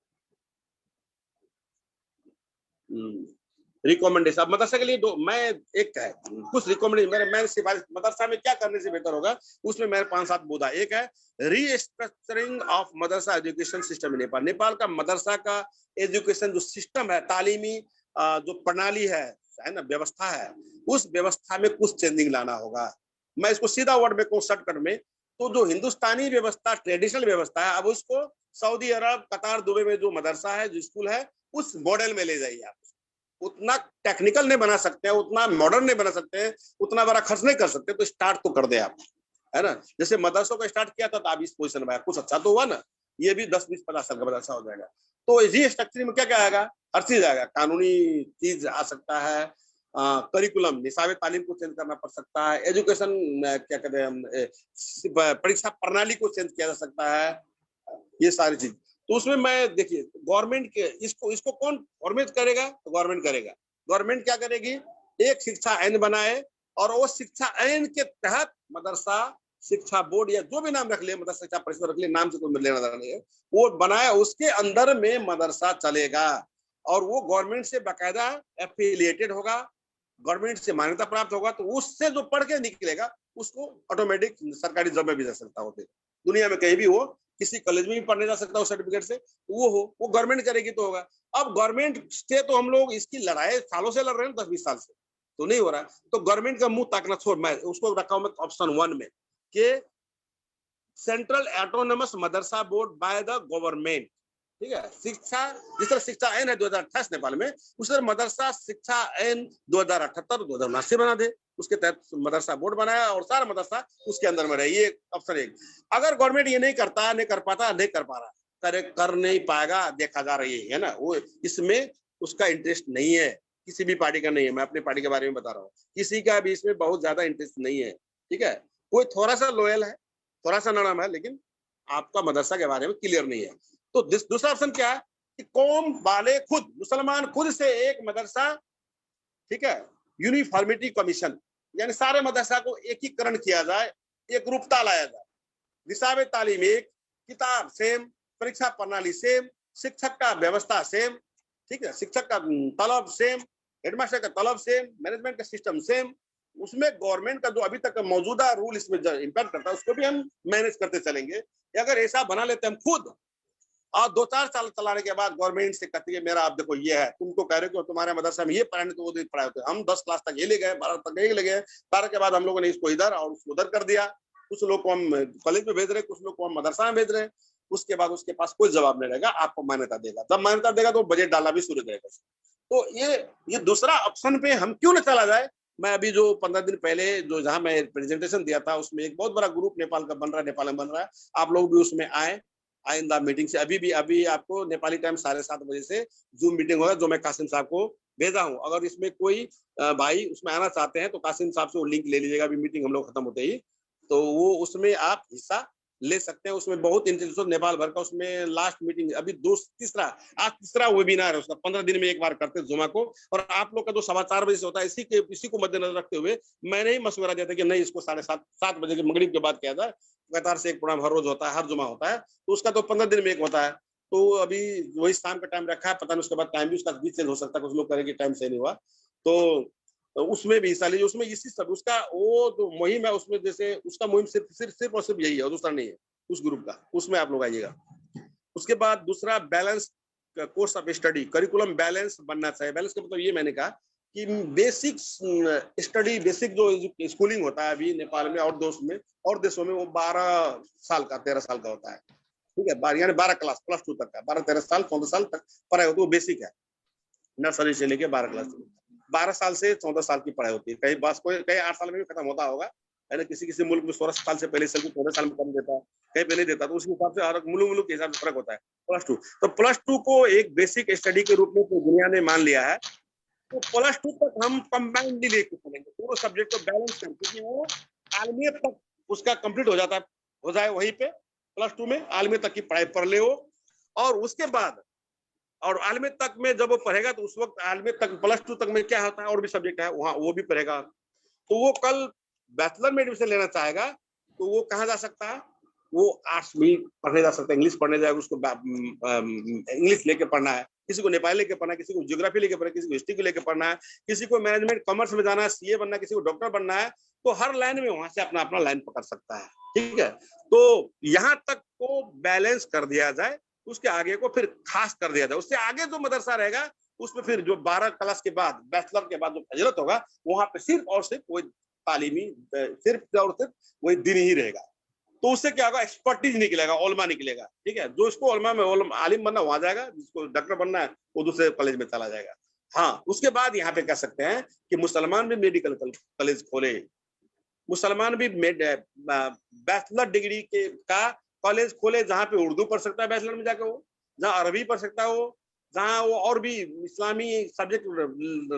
recommendation. अब मदरसा के लिए मैं एक है कुछ रिकमेंडेशन, मैं सिफारिश मदरसा में क्या करने से बेहतर होगा, उसमें मेरे 5-7 बुदा। एक है restructuring of Madrasa education system in Nepal. Nepal का मदरसा का एजुकेशन जो सिस्टम है, तालीमी जो प्रणाली है ना, व्यवस्था है, उस व्यवस्था में कुछ चेंजिंग लाना होगा। मैं इसको सीधा वर्ड में कहूँ, शॉर्टकट में, तो जो हिंदुस्तानी व्यवस्था, ट्रेडिशनल व्यवस्था है, अब उसको सऊदी अरब, कतार, दुबई में जो मदरसा है, जो स्कूल है, उस मॉडल में ले जाइए आप। उतना टेक्निकल नहीं बना सकते हैं, उतना मॉडर्न नहीं बना सकते हैं, उतना बड़ा खर्च नहीं कर सकते, तो स्टार्ट तो कर दे आप, है ना। जैसे मदरसों का स्टार्ट किया था तो आप इस पोजीशन में आया, कुछ अच्छा तो हुआ ना। ये भी 10, 20, 50 साल का मदरसा हो जाएगा। तो इसी स्ट्रक्चर में क्या क्या आएगा, हर चीज आएगा, कानूनी चीज आ सकता है, करिकुलम, निसाब तालीम को चेंज करना पड़ सकता है, एजुकेशन क्या कहते हैं, परीक्षा प्रणाली को चेंज किया जा सकता है, ये सारी चीज। तो उसमें मैं देखिए गवर्नमेंट के इसको कौन ऑर्गेनाइज करेगा, तो गवर्नमेंट करेगा। गवर्नमेंट क्या करेगी, एक शिक्षा आइन बनाए और वो शिक्षा आइन के तहत मदरसा शिक्षा बोर्ड या जो भी नाम रख ले, मदरसा शिक्षा परिषद रख ले, नाम से कोई लेना देना नहीं है, वो बनाया, उसके अंदर में मदरसा चलेगा और वो गवर्नमेंट से बाकायदा एफिलिएटेड होगा, गवर्नमेंट से मान्यता प्राप्त होगा। तो उससे जो पढ़ के निकलेगा उसको ऑटोमेटिक सरकारी जॉब में भी जा सकता होते, दुनिया में कहीं भी हो, किसी कॉलेज में भी पढ़ने जा सकता हो सर्टिफिकेट से, वो गवर्नमेंट करेगी तो होगा। अब गवर्नमेंट से तो हम लोग इसकी लड़ाई सालों से लड़ रहे हैं, 10-20 साल से, तो नहीं हो रहा। तो गवर्नमेंट का मुंह ताकना छोड़, मैं उसको रखा हूं मैं ऑप्शन 1 में कि central autonomous Madrasa board by the government, ठीक है। शिक्षा, जिस तरह शिक्षा आइन है 2028 नेपाल में, उस तरह मदरसा शिक्षा आइन 2078 2079 बना दे, उसके तहत मदरसा बोर्ड बनाया और सारा मदरसा उसके अंदर में रहे। ये ऑप्शन 1। अगर गवर्नमेंट ये नहीं करता, नहीं कर पाता, नहीं कर पा रहा, कर नहीं पाएगा, देखा जा रही है ना, वो इसमें उसका इंटरेस्ट नहीं है, किसी भी पार्टी का नहीं है, मैं अपनी पार्टी के बारे में बता रहा हूँ, किसी का भी इसमें बहुत ज्यादा इंटरेस्ट नहीं है, ठीक है। कोई थोड़ा सा लॉयल है, थोड़ा सा नरम है, लेकिन आपका मदरसा के बारे में क्लियर नहीं है। तो दूसरा ऑप्शन क्या है कि कौम वाले खुद, मुसलमान खुद से एक मदरसा, ठीक है, यूनिफॉर्मिटी कमीशन, यानी सारे मदरसा को एकीकरण किया जाए, एक रूपता लाया जाए, निसाब तालीम एक, किताब सेम, परीक्षा प्रणाली सेम, शिक्षक का व्यवस्था सेम, ठीक है, शिक्षक का तलब सेम, हेडमास्टर का तलब सेम, मैनेजमेंट का सिस्टम सेम, उसमें गवर्नमेंट का जो अभी तक मौजूदा रूल इसमें इम्पैक्ट करता है उसको भी हम मैनेज करते चलेंगे। अगर ऐसा बना लेते हम खुद, और 2-4 साल चलाने के बाद गवर्नमेंट से कहती है मेरा आप देखो ये है, तुमको कह रहे हो कि तुम्हारे मदरसा में ये पढ़ाने, तो वो नहीं पढ़ाए होते, हम 10 क्लास तक ये ले गए, 12 तक ये ले गए, 12 के बाद हम लोगों ने इसको इधर और उसको उधर कर दिया, कुछ लोग को हम कॉलेज में भेज रहे, कुछ लोग को हम मदरसा में भेज रहे, उसके बाद उसके पास कोई जवाब नहीं रहेगा, आपको मान्यता देगा, जब मान्यता देगा तो बजट डालना भी शुरू करेगा। तो ये दूसरा ऑप्शन पे हम क्यों न चला जाए। मैं अभी जो 15 दिन पहले जो जहां मैं प्रेजेंटेशन दिया था, उसमें एक बहुत बड़ा ग्रुप नेपाल का बन रहा है, नेपाल में बन रहा है, आप लोग भी उसमें आए, आइंदा मीटिंग से अभी आपको नेपाली टाइम 7:30 बजे से जूम मीटिंग होगा, जो मैं कासिम साहब को भेजा हूं। अगर इसमें कोई भाई उसमें आना चाहते हैं तो कासिम साहब से वो लिंक ले लीजिएगा, अभी मीटिंग हम लोग खत्म होते ही, तो वो उसमें आप हिस्सा ले सकते हैं। उसमें बहुत इंटेलिजेंस नेपाल भर का, उसमें लास्ट मीटिंग अभी आज तीसरा वेबिनार है उसका, 15 दिन में एक बार करते हैं जुमा को। और आप लोग का जो 4:15 बजे से होता है, इसी को मद्देनजर रखते हुए मैंने ही मशवरा दिया था कि नहीं, इसको 7:30 बजे के मगरिब के बाद किया जाए। कतार से एक प्रोग्राम हर रोज होता है, हर जुमा होता है, तो उसका तो 15 दिन में एक होता है, तो अभी वही शाम का टाइम रखा है, पता नहीं उसके बाद टाइम भी उसका भी चेंज हो सकता है, कुछ लोग करेंगे टाइम सही नहीं हुआ, तो उसमें भी हिस्सा लीजिए। उसमें इसी सब उसका वो जो मुहिम है, उसमें जैसे उसका मुहिम सिर्फ और सिर्फ यही है और दूसरा नहीं है उस ग्रुप का, उसमें आप लोग आइएगा। उसके बाद दूसरा balance course of study, curriculum balance बनना चाहिए। बैलेंस का मतलब ये मैंने कहा कि बेसिक स्टडी, बेसिक जो स्कूलिंग होता है अभी नेपाल में और देशों में वो 12 साल का 13 साल का होता है, ठीक है, यानी 12 क्लास +2 तक का, 12-13 साल 14 साल तक पढ़ाई होती है, वो बेसिक है, नर्सरी से लेके 12 क्लास, 12 साल से 14 साल की पढ़ाई होती है। कई 8 साल में भी खत्म होता होगा, है ना, किसी मुल्क में 16 साल से पहले 14 साल में कम देता है, कहीं पे नहीं देता, तो उस हिसाब से हर मुल्क के हिसाब से फर्क होता है। +2, तो +2 को एक बेसिक स्टडी के रूप में तो दुनिया ने मान लिया है, तो +2 तक हम कंबाइंडली लेके चलेंगे, पूरे सब्जेक्ट को बैलेंस करके कि वो आलमियत तक उसका कंप्लीट हो जाए वहीं पे +2 में आलमियत तक की पढ़ाई पढ़ ले वो। और उसके बाद और आलमियत तक में जब वो पढ़ेगा तो उस वक्त आलमियत तक +2 तक में क्या होता है और भी सब्जेक्ट है वहाँ, वो भी पढ़ेगा। तो वो कल बैचलर में एडमिशन लेना चाहेगा तो वो कहाँ जा सकता है, वो आर्ट्स भी पढ़ने जा सकता है, इंग्लिश पढ़ने जाएगा, उसको इंग्लिश लेके पढ़ना है, किसी को नेपाली लेके पढ़ना है, किसी को ज्योग्राफी लेके पढ़ना है, किसी को हिस्ट्री को लेके पढ़ना है, किसी को मैनेजमेंट कॉमर्स में जाना है, सीए बनना है, किसी को डॉक्टर बनना है, तो हर लाइन में वहां से अपना लाइन पकड़ सकता है, ठीक है। तो यहाँ तक को बैलेंस कर दिया जाए, उसके आगे को फिर खास कर दिया जाए। उससे आगे जो मदरसा रहेगा उसमें फिर जो 12 क्लास के बाद, बैचलर के बाद जो फजरत होगा, वहां पे सिर्फ और सिर्फ वही तालीमी, सिर्फ और सिर्फ वही दिन ही रहेगा। तो उससे क्या होगा, एक्सपर्टीज निकलेगा, ओलमा निकलेगा। ठीक है, जो इसको ओलमा में आलिम बनना वहां जाएगा, जिसको डॉक्टर बनना है वो दूसरे कॉलेज में चला जाएगा। हाँ, उसके बाद यहाँ पे कह सकते हैं कि मुसलमान भी मेडिकल कॉलेज खोले, मुसलमान भी बैचलर डिग्री के का कॉलेज खोले, जहाँ पे उर्दू पढ़ सकता है बैचलर में जाके, वो जहाँ अरबी पढ़ सकता है, वो जहाँ वो और भी इस्लामी सब्जेक्ट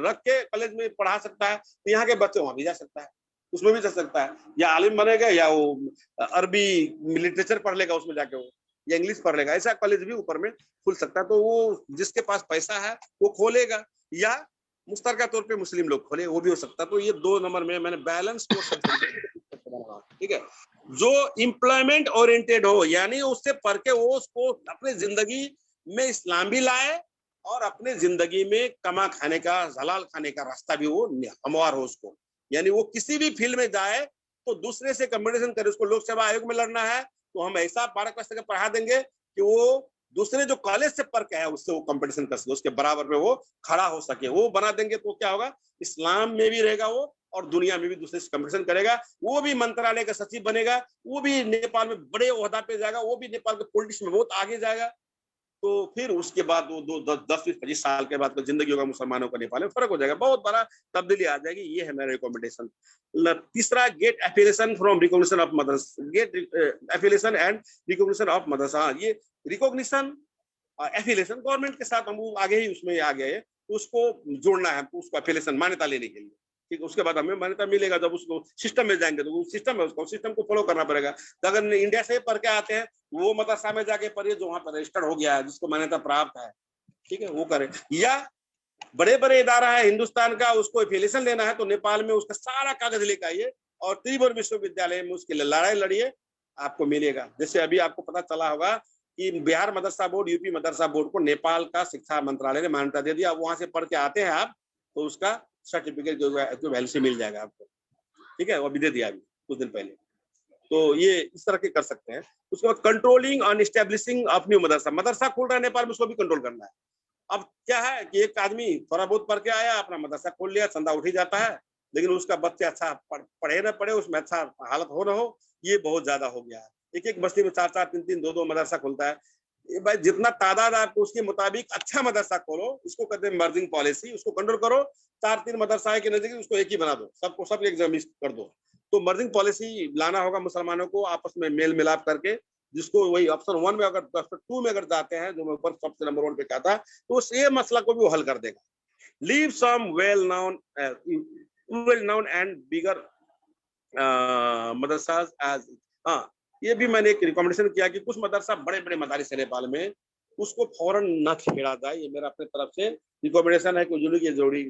रख के कॉलेज में पढ़ा सकता है, तो यहाँ के बच्चे वहां भी जा सकता है, उसमें भी जा सकता है, या आलिम बनेगा या वो अरबी लिटरेचर पढ़ लेगा उसमें जाके, वो या इंग्लिश पढ़ लेगा, ऐसा कॉलेज भी ऊपर में खुल सकता है। तो वो जिसके पास पैसा है वो खोलेगा, या मुश्तरका तौर पे मुस्लिम लोग खोले, वो भी हो सकता है। तो ये 2 नंबर में मैंने बैलेंस ठीक है, जो इम्प्लॉयमेंट ओरिएंटेड हो, यानी उससे पढ़ के वो उसको अपने जिंदगी में इस्लाम भी लाए और अपने जिंदगी में कमा खाने का, हलाल खाने का रास्ता भी वो हमवार हो उसको, यानी वो किसी भी फील्ड में जाए तो दूसरे से कंपटीशन करे। उसको लोकसभा आयोग में लड़ना है तो हम ऐसा 12 क्लास तक पढ़ा देंगे कि वो दूसरे जो कॉलेज से पढ़ के है उससे वो कंपटीशन कर सके, उसके बराबर में वो खड़ा हो सके, वो बना देंगे। तो क्या होगा, इस्लाम में भी रहेगा वो और दुनिया में भी दूसरे से कंपटीशन करेगा, वो भी मंत्रालय का सचिव बनेगा, वो भी नेपाल में बड़े ओहदा पे जाएगा, वो भी नेपाल के पॉलिटिक्स में बहुत आगे जाएगा। तो फिर उसके बाद वो 10-20-25 साल के बाद तो जिंदगी होगा मुसलमानों का नेपाल में फर्क हो जाएगा, बहुत बड़ा तब्दीली आ जाएगी। ये है मेरा रिकमेंडेशन। तीसरा, get affiliation from recognition of मदरसा, get affiliation and recognition of मदरसा। ये रिकॉग्निशन एफिलिएशन गवर्नमेंट के साथ हम आगे ही उसमें आ गए, उसको जोड़ना है, उसको एफिलिएशन मान्यता लेने के लिए। ठीक, उसके बाद हमें मान्यता मिलेगा जब उसको सिस्टम में जाएंगे, तो वो सिस्टम है, उसको सिस्टम को फॉलो करना पड़ेगा। तो अगर इंडिया से पढ़ के आते हैं वो मदरसा में जाके पढ़िए जो वहां पर रजिस्टर्ड हो गया है, जिसको मान्यता प्राप्त है, ठीक है, वो करे। या बड़े बड़े इदारा है हिंदुस्तान का, उसको एफिलिएशन लेना है तो नेपाल में उसका सारा कागज लेकर आइए और त्रिभुवन विश्वविद्यालय में उसके लिए लड़ाई लड़िए, आपको मिलेगा। जैसे अभी आपको पता चला होगा कि बिहार मदरसा बोर्ड, यूपी मदरसा बोर्ड को नेपाल का शिक्षा मंत्रालय ने मान्यता दे दिया। वहां से पढ़ के आते हैं आप तो उसका सर्टिफिकेट जो है तो वैल्यू से मिल जाएगा आपको, ठीक है, वो भी दे दिया अभी कुछ दिन पहले। तो ये इस तरह के कर सकते हैं। उसके बाद controlling on establishing of new मदरसा, मदरसा खोल रहा है नेपाल में, उसको भी कंट्रोल करना है। अब क्या है कि एक आदमी थोड़ा बहुत पढ़ के आया, अपना मदरसा खोल लिया, चंदा उठ ही जाता है, लेकिन उसका बच्चे अच्छा पढ़े ना पढ़े, उसमें अच्छा हालत हो ना हो, ये बहुत ज्यादा हो गया है। एक एक बस्ती में 4-4, 3-3, 2-2 मदरसा खुलता है। भाई जितना तादाद आपको उसके मुताबिक अच्छा मदरसा खोलो, इसको कहते हैं मर्जिंग पॉलिसी, उसको कंट्रोल करो। 4-3 मदरसा के नजदीक उसको एक ही बना दो, सबको सब एक जमीन कर दो। तो मर्जिंग पॉलिसी लाना होगा मुसलमानों को, आपस में मेल मिलाप करके, जिसको वही ऑप्शन 1 में, अगर ऑप्शन 2 में अगर जाते हैं, जो मैं ऊपर सबसे नंबर 1 पे कहा था, तो उस ये मसला को भी वो हल कर देगा। Leave some well known and bigger मदरसाज एज, हाँ, ये भी मैंने एक रिकमेंडेशन किया कि कुछ मदरसा बड़े बड़े मदारिस है नेपाल में, उसको फौरन न छेड़ा जाए। ये मेरा अपने तरफ से रिकमेंडेशन है कि ये जरूरी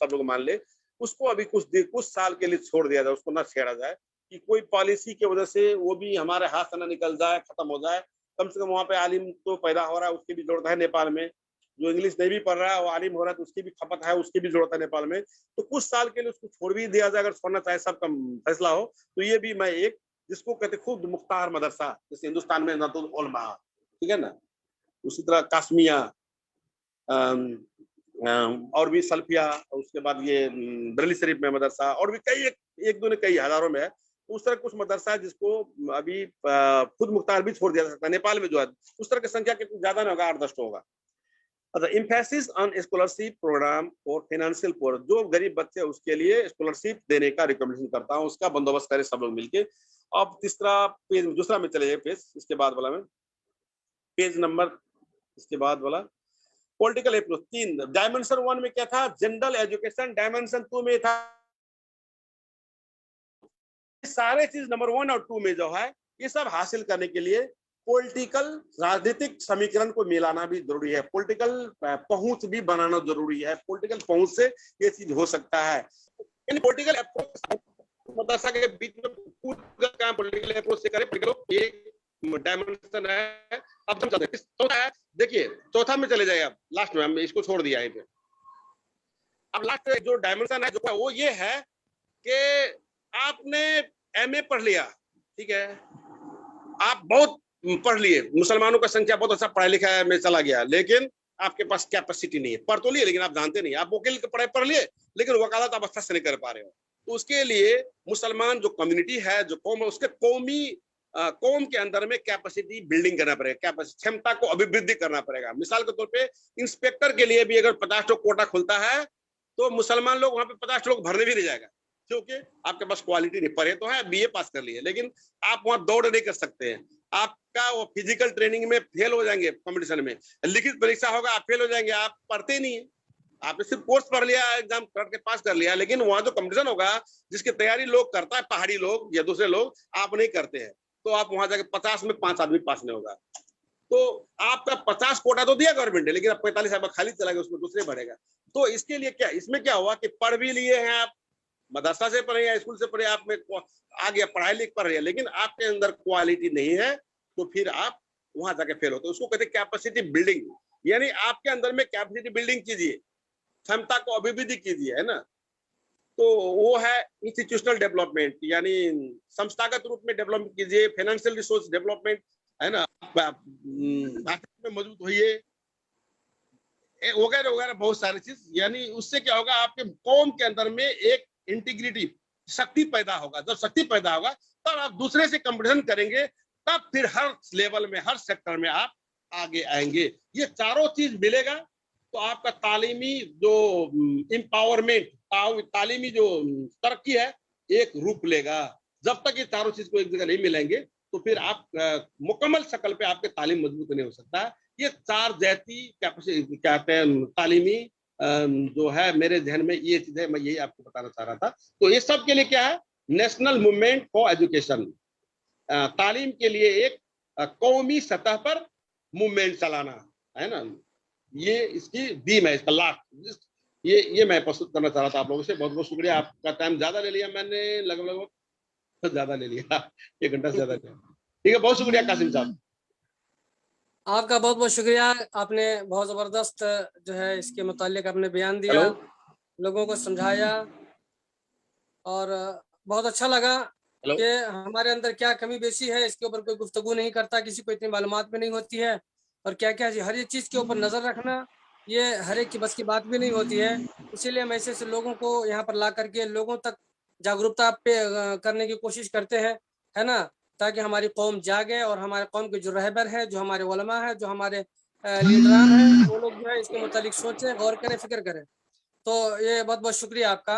सब लोग मान ले। उसको अभी कुछ साल के लिए छोड़ दिया जाए, उसको ना छेड़ा जाए कि कोई पॉलिसी की वजह से वो भी हमारे हाथ से ना निकल जाए, खत्म हो जाए। कम से कम वहाँ पे आलिम तो पैदा हो रहा है, उसकी भी जरूरत है नेपाल में। जो इंग्लिश नहीं भी पढ़ रहा है वो आलिम हो रहा है, तो उसकी भी खपत है, उसकी भी जरूरत है नेपाल में। तो कुछ साल के लिए उसको छोड़ भी दिया जाए, अगर छोड़ना चाहे सबका फैसला हो। तो ये भी मैं एक, जिसको कहते खुद मुख्तार मदरसा, जैसे हिंदुस्तान में नतुल उलमा, ठीक है ना, उसी तरह काश्मिया और भी सल्फिया, उसके बाद ये बरेली शरीफ में मदरसा, और भी कई एक दो ने कई हजारों में है। उस तरह कुछ मदरसा है जिसको अभी खुद मुख्तार भी छोड़ दिया जा सकता है नेपाल में, जो है उस तरह की संख्या ज्यादा नहीं होगा, 8-10 होगा। इम्फेसिस ऑन स्कॉलरशिप प्रोग्राम और फाइनेंशियल पोर, जो गरीब बच्चे उसके लिए स्कॉलरशिप देने का रिकमेंडेशन करता हूँ, उसका बंदोबस्त करें सब लोग मिलके। अब तीसरा पेज, दूसरा में चले जाए पेज, इसके बाद वाला में पेज नंबर, इसके बाद वाला पॉलिटिकल अप्रोच। 3 डायमेंशन 1 में क्या था, जनरल एजुकेशन। डायमेंशन 2 में था सारे चीज नंबर 1 और 2 में जो है, ये सब हासिल करने के लिए पॉलिटिकल राजनीतिक समीकरण को मिलाना भी जरूरी है, पॉलिटिकल पहुंच भी बनाना जरूरी है। पॉलिटिकल पहुंच से ये चीज हो सकता है। पॉलिटिकल अप्रोच मदरसा के बीच में पूरा काम पॉलिटिकल अप्रोच से करे। एक डायमेंशन है। अब हम चलते हैं चौथा है, देखिए चौथा में चले जाए, अब लास्ट में हमने इसको छोड़ दिया है। अब लास्ट जो डायमेंशन है जो वो ये है कि आपने एमए पढ़ लिया, ठीक है, आप बहुत पढ़ लिए, मुसलमानों का संख्या बहुत अच्छा पढ़ा लिखा में चला गया, लेकिन आपके पास कैपेसिटी नहीं है। पढ़ तो लिए लेकिन आप जानते नहीं, आप वकील के पढ़ लिए लेकिन वकालत आप अच्छा से नहीं कर पा रहे हो। तो उसके लिए मुसलमान जो कम्युनिटी है, जो कौम है, उसके कौमी कौम के अंदर में कैपेसिटी बिल्डिंग करना पड़ेगा, कैपेसिटी क्षमता को अभिवृद्धि करना पड़ेगा। मिसाल के तौर पे इंस्पेक्टर के लिए भी अगर 50 कोटा खुलता है तो मुसलमान लोग वहां पे 50 लोग भरने भी नहीं जाएगा, क्योंकि आपके पास क्वालिटी नहीं। पढ़े तो है, बीए पास कर लिए, लेकिन आप वहां दौड़ नहीं कर सकते हैं। आपका वो फिजिकल ट्रेनिंग में फेल हो जाएंगे, कंपटीशन में लिखित परीक्षा होगा आप फेल हो जाएंगे, आप पढ़ते ही नहीं है। आपने सिर्फ कोर्स पढ़ लिया, एग्जाम करके पास कर लिया, लेकिन वहां जो कंपटीशन होगा जिसकी तैयारी लोग करता है, पहाड़ी लोग या दूसरे लोग, आप नहीं करते हैं, तो आप वहां जाके 50 में 5 आदमी पास नहीं होगा। तो आपका 50 कोटा तो दिया गवर्नमेंट ने, लेकिन अब 45 आपका खाली चला गया, उसमें दूसरे बढ़ेगा। तो इसके लिए क्या, इसमें क्या हुआ कि पढ़ भी लिए हैं आप, मदरसा से पढ़े या स्कूल से पढ़े, आप में आ गया, पढ़ाई लिख पढ़ रही है, लेकिन आपके अंदर क्वालिटी नहीं है, तो फिर आप वहां जाके फेल होते। उसको कहते हैं कैपेसिटी बिल्डिंग, यानी आपके अंदर में कैपेसिटी बिल्डिंग कीजिए, क्षमता को अभिवृद्धि कीजिए, है ना। तो वो है इंस्टीट्यूशनल डेवलपमेंट, यानी संस्थागत रूप में डेवलपमेंट कीजिए, फाइनेंशियल रिसोर्स डेवलपमेंट, है ना, आर्थिक में मजबूत होइए, वगैरह वगैरह बहुत सारी चीज। यानी उससे क्या होगा, आपके कौम के अंदर में एक इंटीग्रिटी शक्ति पैदा होगा। जब शक्ति पैदा होगा तब आप दूसरे से कंपटीशन करेंगे, तब फिर हर लेवल में, हर सेक्टर में आप आगे आएंगे। ये चारों चीज मिलेगा तो आपका तालीमी जो एम्पावरमेंट, तालीमी जो तरक्की है, एक रूप लेगा। जब तक ये चारों चीज को एक जगह नहीं मिलेंगे तो फिर आप मुकम्मल शक्ल पे आपके तालीम मजबूत नहीं हो सकता। ये 4 जाती कैपेसिटी कहते हैं तालीमी जो है, मेरे ध्यान में ये चीज है, मैं यही आपको बताना चाह रहा था। तो ये सब के लिए क्या है, नेशनल मूवमेंट फॉर एजुकेशन, तालीम के लिए एक कौमी सतह पर मूवमेंट चलाना, है ना। ये इसकी बीम है, इसका लाख, ये मैं प्रस्तुत करना चाह रहा था आप लोगों से। बहुत बहुत शुक्रिया, आपका टाइम ज्यादा ले लिया मैंने, लगभग ज्यादा ले लिया, 1 घंटा से ज्यादा। ठीक है, बहुत शुक्रिया कासिम साहब। आपका बहुत बहुत शुक्रिया, आपने बहुत जबरदस्त जो है इसके मुतालिक आपने बयान दिया, लोगों को समझाया, और बहुत अच्छा लगा कि हमारे अंदर क्या कमी बेसी है, इसके ऊपर कोई गुफ्तगू नहीं करता, किसी को इतनी मालूमात भी नहीं होती है, और क्या क्या हर एक चीज के ऊपर नजर रखना ये हर एक की बस की बात भी नहीं होती है। इसीलिए हम ऐसे लोगों को यहाँ पर ला करके लोगों तक जागरूकता पे करने की कोशिश करते हैं, है ना, ताकि हमारी कौम जागे और हमारे कौम के जो रहबर है, जो हमारे उलमा है, जो हमारे लीडरान हैं, वो लोग जो है इसके मुतालिक सोचें, गौर करें, फिक्र करें। तो ये बहुत बहुत शुक्रिया आपका।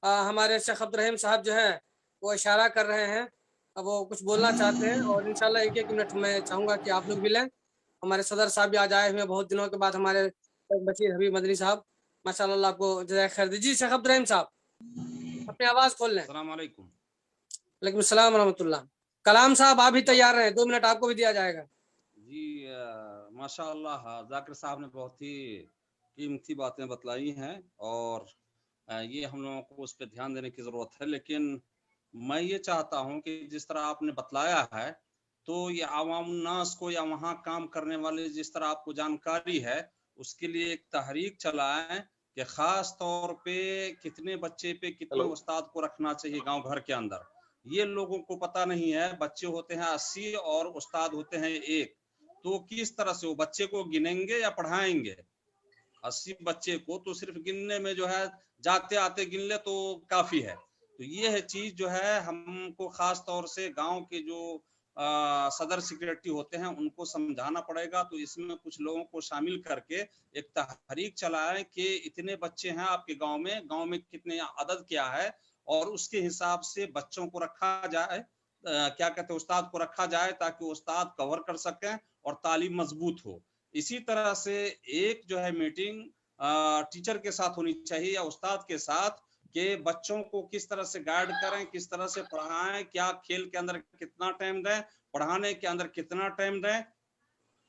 हमारे शेख अब्दुल रहीम साहब जो है वो इशारा कर रहे हैं, अब वो कुछ बोलना चाहते हैं, और इंशाल्लाह 1-1 मिनट मैं चाहूंगा कि आप लोग भी लें। हमारे सदर साहब भी आज आए हुए बहुत दिनों के बाद, हमारे बशीर हबीब मदनी साहब, माशाल्लाह, आपको जज़ाक खैर दीजिए। शेख अब्दुल रहीम साहब अपनी आवाज खोल लें। अस्सलाम वालेकुम। वालेकुम अस्सलाम रहमतुल्लाह। कलाम साहब आप भी तैयार रहें, 2 मिनट आपको भी दिया जाएगा। जी माशाअल्लाह, जाकिर साहब ने बहुत ही कीमती बातें बतलाई हैं, और ये हम लोगों को उस पर ध्यान देने की ज़रूरत है। लेकिन मैं ये चाहता हूँ कि जिस तरह आपने बतलाया है, तो ये आवाम नास को या वहाँ काम करने वाले जिस तरह आपको जानकारी है, उसके लिए एक तहरीक चलाएं कि ख़ास तौर पे कितने बच्चे पे कितने उस्ताद को रखना चाहिए गांव घर के अंदर। ये लोगों को पता नहीं है। बच्चे होते हैं 80 और उस्ताद होते हैं 1, तो किस तरह से वो बच्चे को गिनेंगे या पढ़ाएंगे? 80 बच्चे को तो सिर्फ गिनने में जो है, जाते आते गिन ले तो काफी है। तो ये है चीज जो है हमको खास तौर से गांव के जो सदर सेक्रेटरी होते हैं उनको समझाना पड़ेगा। तो इसमें कुछ लोगों को शामिल करके एक तहरीक चलाएं कि इतने बच्चे हैं आपके गांव में कितने अदद क्या है, और उसके हिसाब से बच्चों को रखा जाए, क्या कहते हैं, उस्ताद को रखा जाए, ताकि उस्ताद कवर कर सकें और तालीम मजबूत हो। इसी तरह से एक जो है मीटिंग टीचर के साथ होनी चाहिए या उस्ताद के साथ, कि बच्चों को किस तरह से गाइड करें, किस तरह से पढ़ाएं, क्या खेल के अंदर कितना टाइम दें, पढ़ाने के अंदर कितना टाइम दें,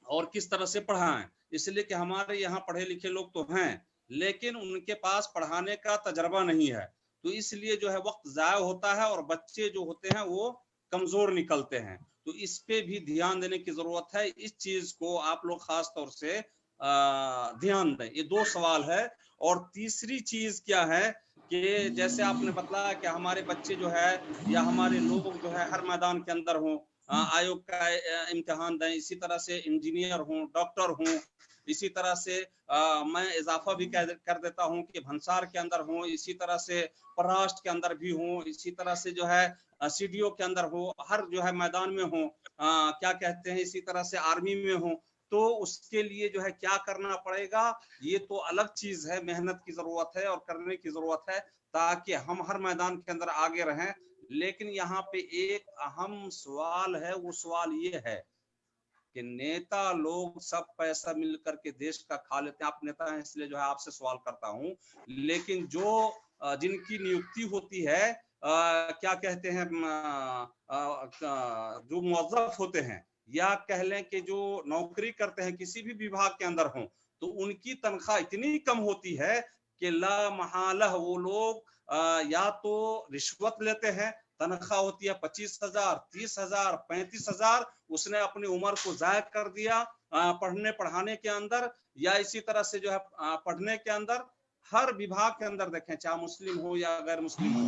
और किस तरह से पढ़ाएं। इसलिए कि हमारे यहाँ पढ़े लिखे लोग तो हैं, लेकिन उनके पास पढ़ाने का तजर्बा नहीं है, तो इसलिए जो है वक्त ज़ाया होता है और बच्चे जो होते हैं वो कमजोर निकलते हैं। तो इस पे भी ध्यान देने की जरूरत है। इस चीज को आप लोग खास तौर से ध्यान दें। ये 2 सवाल है। और तीसरी चीज क्या है कि जैसे आपने बताया कि हमारे बच्चे जो है या हमारे लोग जो है हर मैदान के अंदर हों, आयोग का इम्तिहान दें, इसी तरह से इंजीनियर हों, डॉक्टर हों, इसी तरह से मैं इजाफा भी कर देता हूं कि भंसार के अंदर हूं, इसी तरह से परराष्ट्र के अंदर भी हूं, इसी तरह से जो है सीडीओ के अंदर हो, हर जो है मैदान में हूं, क्या कहते हैं, इसी तरह से आर्मी में हूं। तो उसके लिए जो है क्या करना पड़ेगा, ये तो अलग चीज है, मेहनत की जरूरत है और करने की जरूरत है ताकि हम हर मैदान के अंदर आगे रहें। लेकिन यहाँ पे एक अहम सवाल है, वो सवाल ये है कि नेता लोग सब पैसा मिल करके देश का खा लेते हैं। आप नेता हैं इसलिए जो है आपसे सवाल करता हूं, लेकिन जो जिनकी नियुक्ति होती है, क्या कहते हैं, जो मुअज्जफ होते हैं या कह लें कि जो नौकरी करते हैं किसी भी विभाग के अंदर हों, तो उनकी तनख्वाह इतनी कम होती है कि ला महाला वो लोग या तो रिश्वत लेते हैं, तनख्वाह होती है 25,000, 30,000, 35,000, उसने अपनी उम्र को जाया कर दिया पढ़ने पढ़ाने के अंदर, या इसी तरह से जो है पढ़ने के अंदर। हर विभाग के अंदर देखें, चाहे मुस्लिम हो या गैर मुस्लिम हो,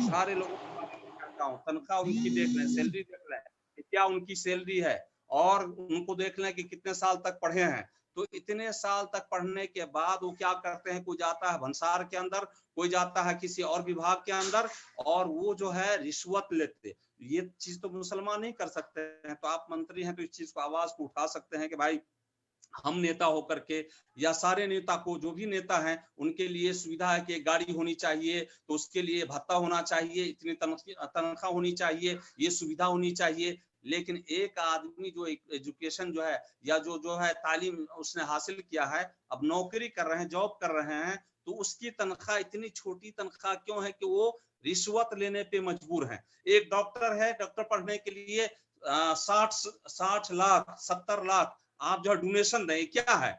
सारे लोगों को तनख्वाह उनकी देख लें, सैलरी देख लें कि क्या उनकी सैलरी है, और उनको देख लें कि कितने साल तक पढ़े हैं। तो इतने साल तक पढ़ने के बाद वो क्या करते हैं, कोई जाता है भंसार के अंदर, कोई जाता है किसी और विभाग के अंदर, और वो जो है रिश्वत लेते। ये चीज तो मुसलमान नहीं कर सकते हैं, तो आप मंत्री हैं तो इस चीज को आवाज को उठा सकते हैं कि भाई हम नेता होकर के, या सारे नेता को, जो भी नेता हैं उनके लिए सुविधा है कि एक गाड़ी होनी चाहिए, तो उसके लिए भत्ता होना चाहिए, इतनी तनख्वाह होनी चाहिए, ये सुविधा होनी चाहिए। लेकिन एक आदमी जो एजुकेशन जो है या जो है तालीम उसने हासिल किया है, अब नौकरी कर रहे हैं, जॉब कर रहे हैं, तो उसकी तनख्वाह इतनी छोटी तनख्वाह क्यों है कि वो रिश्वत लेने पे मजबूर है। एक डॉक्टर है, डॉक्टर पढ़ने के लिए 60 लाख 70 लाख आप जो डोनेशन दें, क्या है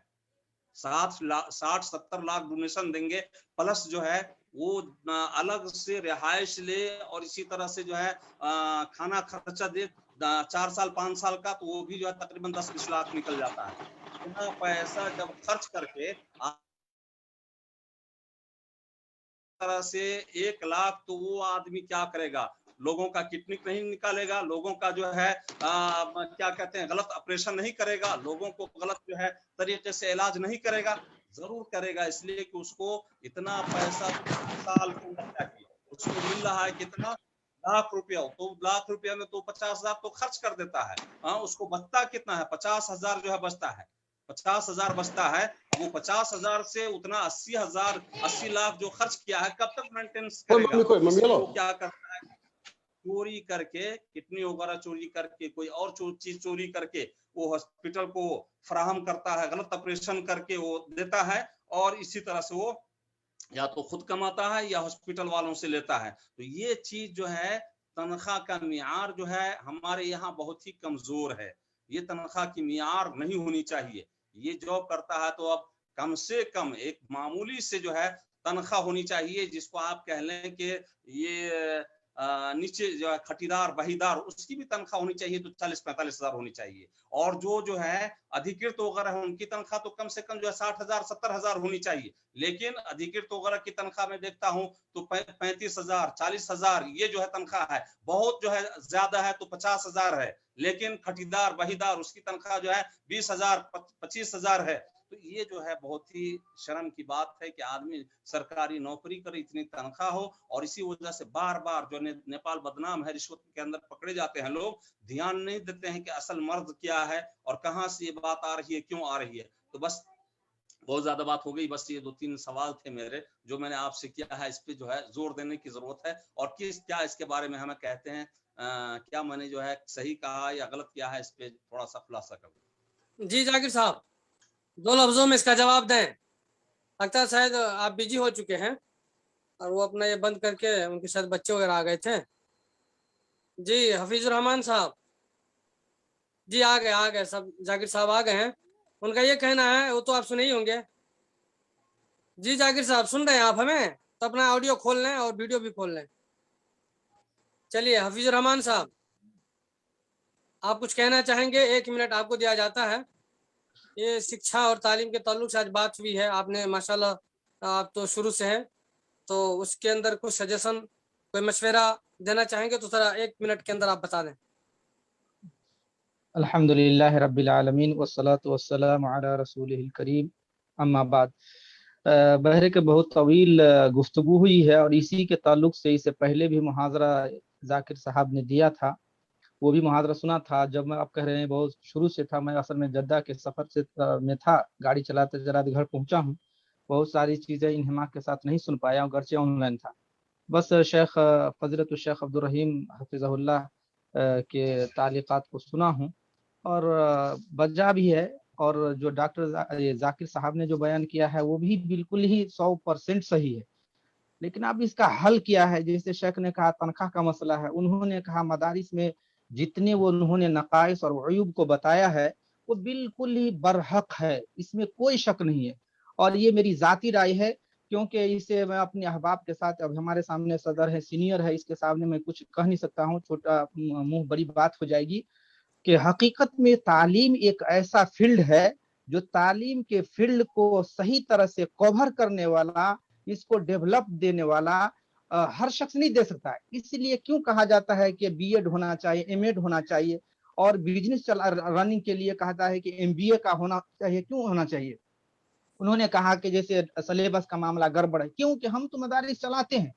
60-70 लाख डोनेशन देंगे, प्लस जो है वो अलग से रिहाइश ले, और इसी तरह से जो है खाना खर्चा दे 4 साल 5 साल का, तो वो भी जो है तकरीबन 10-20 लाख निकल जाता है। इतना पैसा जब खर्च करके तरह से 1 लाख, तो वो आदमी क्या करेगा, लोगों का किडनी नहीं निकालेगा, लोगों का जो है क्या कहते हैं गलत ऑपरेशन नहीं करेगा, लोगों को गलत जो है तरीके से इलाज नहीं करेगा, जरूर करेगा, इसलिए कि उसको इतना पैसा साल के अंदर चाहिए। उसको मिल रहा है कितना, लाख रुपया, तो लाख रुपया में तो 50,000 तो खर्च कर देता है। उसको बचता कितना है, 50,000 जो है बचता है, 50,000 बचता है। वो 50,000 से उतना 80,000 80 लाख जो खर्च किया है, कब तक मेंटेनेंस करेगा? वो क्या करता है, चोरी करके, किडनी वगैरह चोरी करके, कोई और चीज चोरी करके वो हॉस्पिटल को फराहम करता है, गलत ऑपरेशन करके वो देता है, और इसी तरह से वो या तो खुद कमाता है या हॉस्पिटल वालों से लेता है। तो ये चीज जो है, तनख्वाह का मियार जो है हमारे यहाँ बहुत ही कमजोर है। ये तनख्वाह की मियार नहीं होनी चाहिए। ये जॉब करता है तो अब कम से कम एक मामूली से जो है तनख्वाह होनी चाहिए, जिसको आप कह लें कि ये नीचे जो है खटीदार बहीदार, उसकी भी तनख्वाह होनी चाहिए तो 40-45 हजार होनी चाहिए। और जो है अधिकृत वगैरह है, उनकी तनख्वाह तो कम से कम जो है 60,000 70,000 होनी चाहिए। लेकिन अधिकृत वगैरह की तनख्वाह में देखता हूँ तो 35,000 40,000 ये जो है तनख्वाह है। बहुत जो है ज्यादा है तो 50,000 है, लेकिन खटीदार बहीदार उसकी तनख्वाह जो है 20,000 25,000 है। तो ये जो है बहुत ही शर्म की बात है कि आदमी सरकारी नौकरी करे, इतनी तनख्वाह हो, और इसी वजह से बार बार जो नेपाल बदनाम है, रिश्वत के अंदर पकड़े जाते हैं लोग, ध्यान नहीं देते हैं कि असल मर्द क्या है और कहाँ से ये बात आ रही है, क्यों आ रही है। तो बस बहुत ज्यादा बात हो गई, बस ये 2-3 सवाल थे मेरे जो मैंने आपसे किया है, इस पे जो है जोर देने की जरूरत है, और क्या इसके बारे में हमें कहते हैं, क्या मैंने जो है सही कहा या गलत किया है, इस पे थोड़ा सा खुलासा करूँ। जी जाकिर साहब, 2 लफ्जों में इसका जवाब दें। लगता है शायद आप बिजी हो चुके हैं और वो अपना ये बंद करके उनके साथ बच्चे वगैरह आ गए थे। जी हफीजुर रहमान साहब, जी आ गए सब, जाकिर साहब आ गए हैं। उनका ये कहना है, वो तो आप सुने ही होंगे। जी जाकिर साहब सुन रहे हैं आप हमें? तो अपना ऑडियो खोल लें और वीडियो भी खोल लें। चलिए हफीजुर रहमान साहब, आप कुछ कहना चाहेंगे? 1 मिनट आपको दिया जाता है। ये शिक्षा और तालीम के ताल्लुक से आज बात हुई है, आपने माशाल्लाह आप तो शुरू से हैं, तो उसके अंदर कुछ सजेशन, कोई मशवरा देना चाहेंगे तो जरा 1 मिनट के अंदर आप बता दें। अल्हम्दुलिल्लाह रब्बिल आलमीन वस्सलातु वस्सलामु अला रसूलिहिल करीम अम्मा बाद। बहरे के बहुत तवील गुफ्तगू हुई है और इसी के ताल्लुक से इससे पहले भी मुहाजरा जाकिर साहब ने दिया था, वो भी मुहाजरा सुना था। जब मैं आप कह रहे हैं बहुत शुरू से था, मैं असल में जद्दा के सफ़र से में था, गाड़ी चलाते जरा घर पहुंचा हूँ, बहुत सारी चीज़ें इन्हिमाक के साथ नहीं सुन पाया, गर्चे ऑनलाइन था। बस शेख फजरत शेख अब्दुल रहीम हफिज़हुल्लाह के तालीक़ात को सुना हूँ और वजह भी है, और जो डॉक्टर जाकिर साहब ने जो बयान किया है वो भी बिल्कुल ही 100% सही है। लेकिन अब इसका हल क्या है? जैसे शेख ने कहा तनख्वाह का मसला है, उन्होंने कहा मदारिस में जितने वो उन्होंने नकाइस और अयूब को बताया है वो बिल्कुल ही बरहक है, इसमें कोई शक नहीं है। और ये मेरी जाती राय है, क्योंकि इसे मैं अपने अहबाब के साथ, अब हमारे सामने सदर है, सीनियर है, इसके सामने मैं कुछ कह नहीं सकता हूँ, छोटा मुंह बड़ी बात हो जाएगी। कि हकीकत में तालीम एक ऐसा फील्ड है जो तालीम के फील्ड को सही तरह से कवर करने वाला, इसको डेवलप देने वाला हर शख्स नहीं दे सकता है। इसलिए क्यों कहा जाता है कि बीएड होना चाहिए, एमएड होना चाहिए, और बिजनेस रनिंग के लिए कहता है कि एमबीए का होना चाहिए। क्यों होना चाहिए? उन्होंने कहा कि जैसे सिलेबस का मामला गड़बड़ है, क्योंकि हम तो मदारिस चलाते हैं,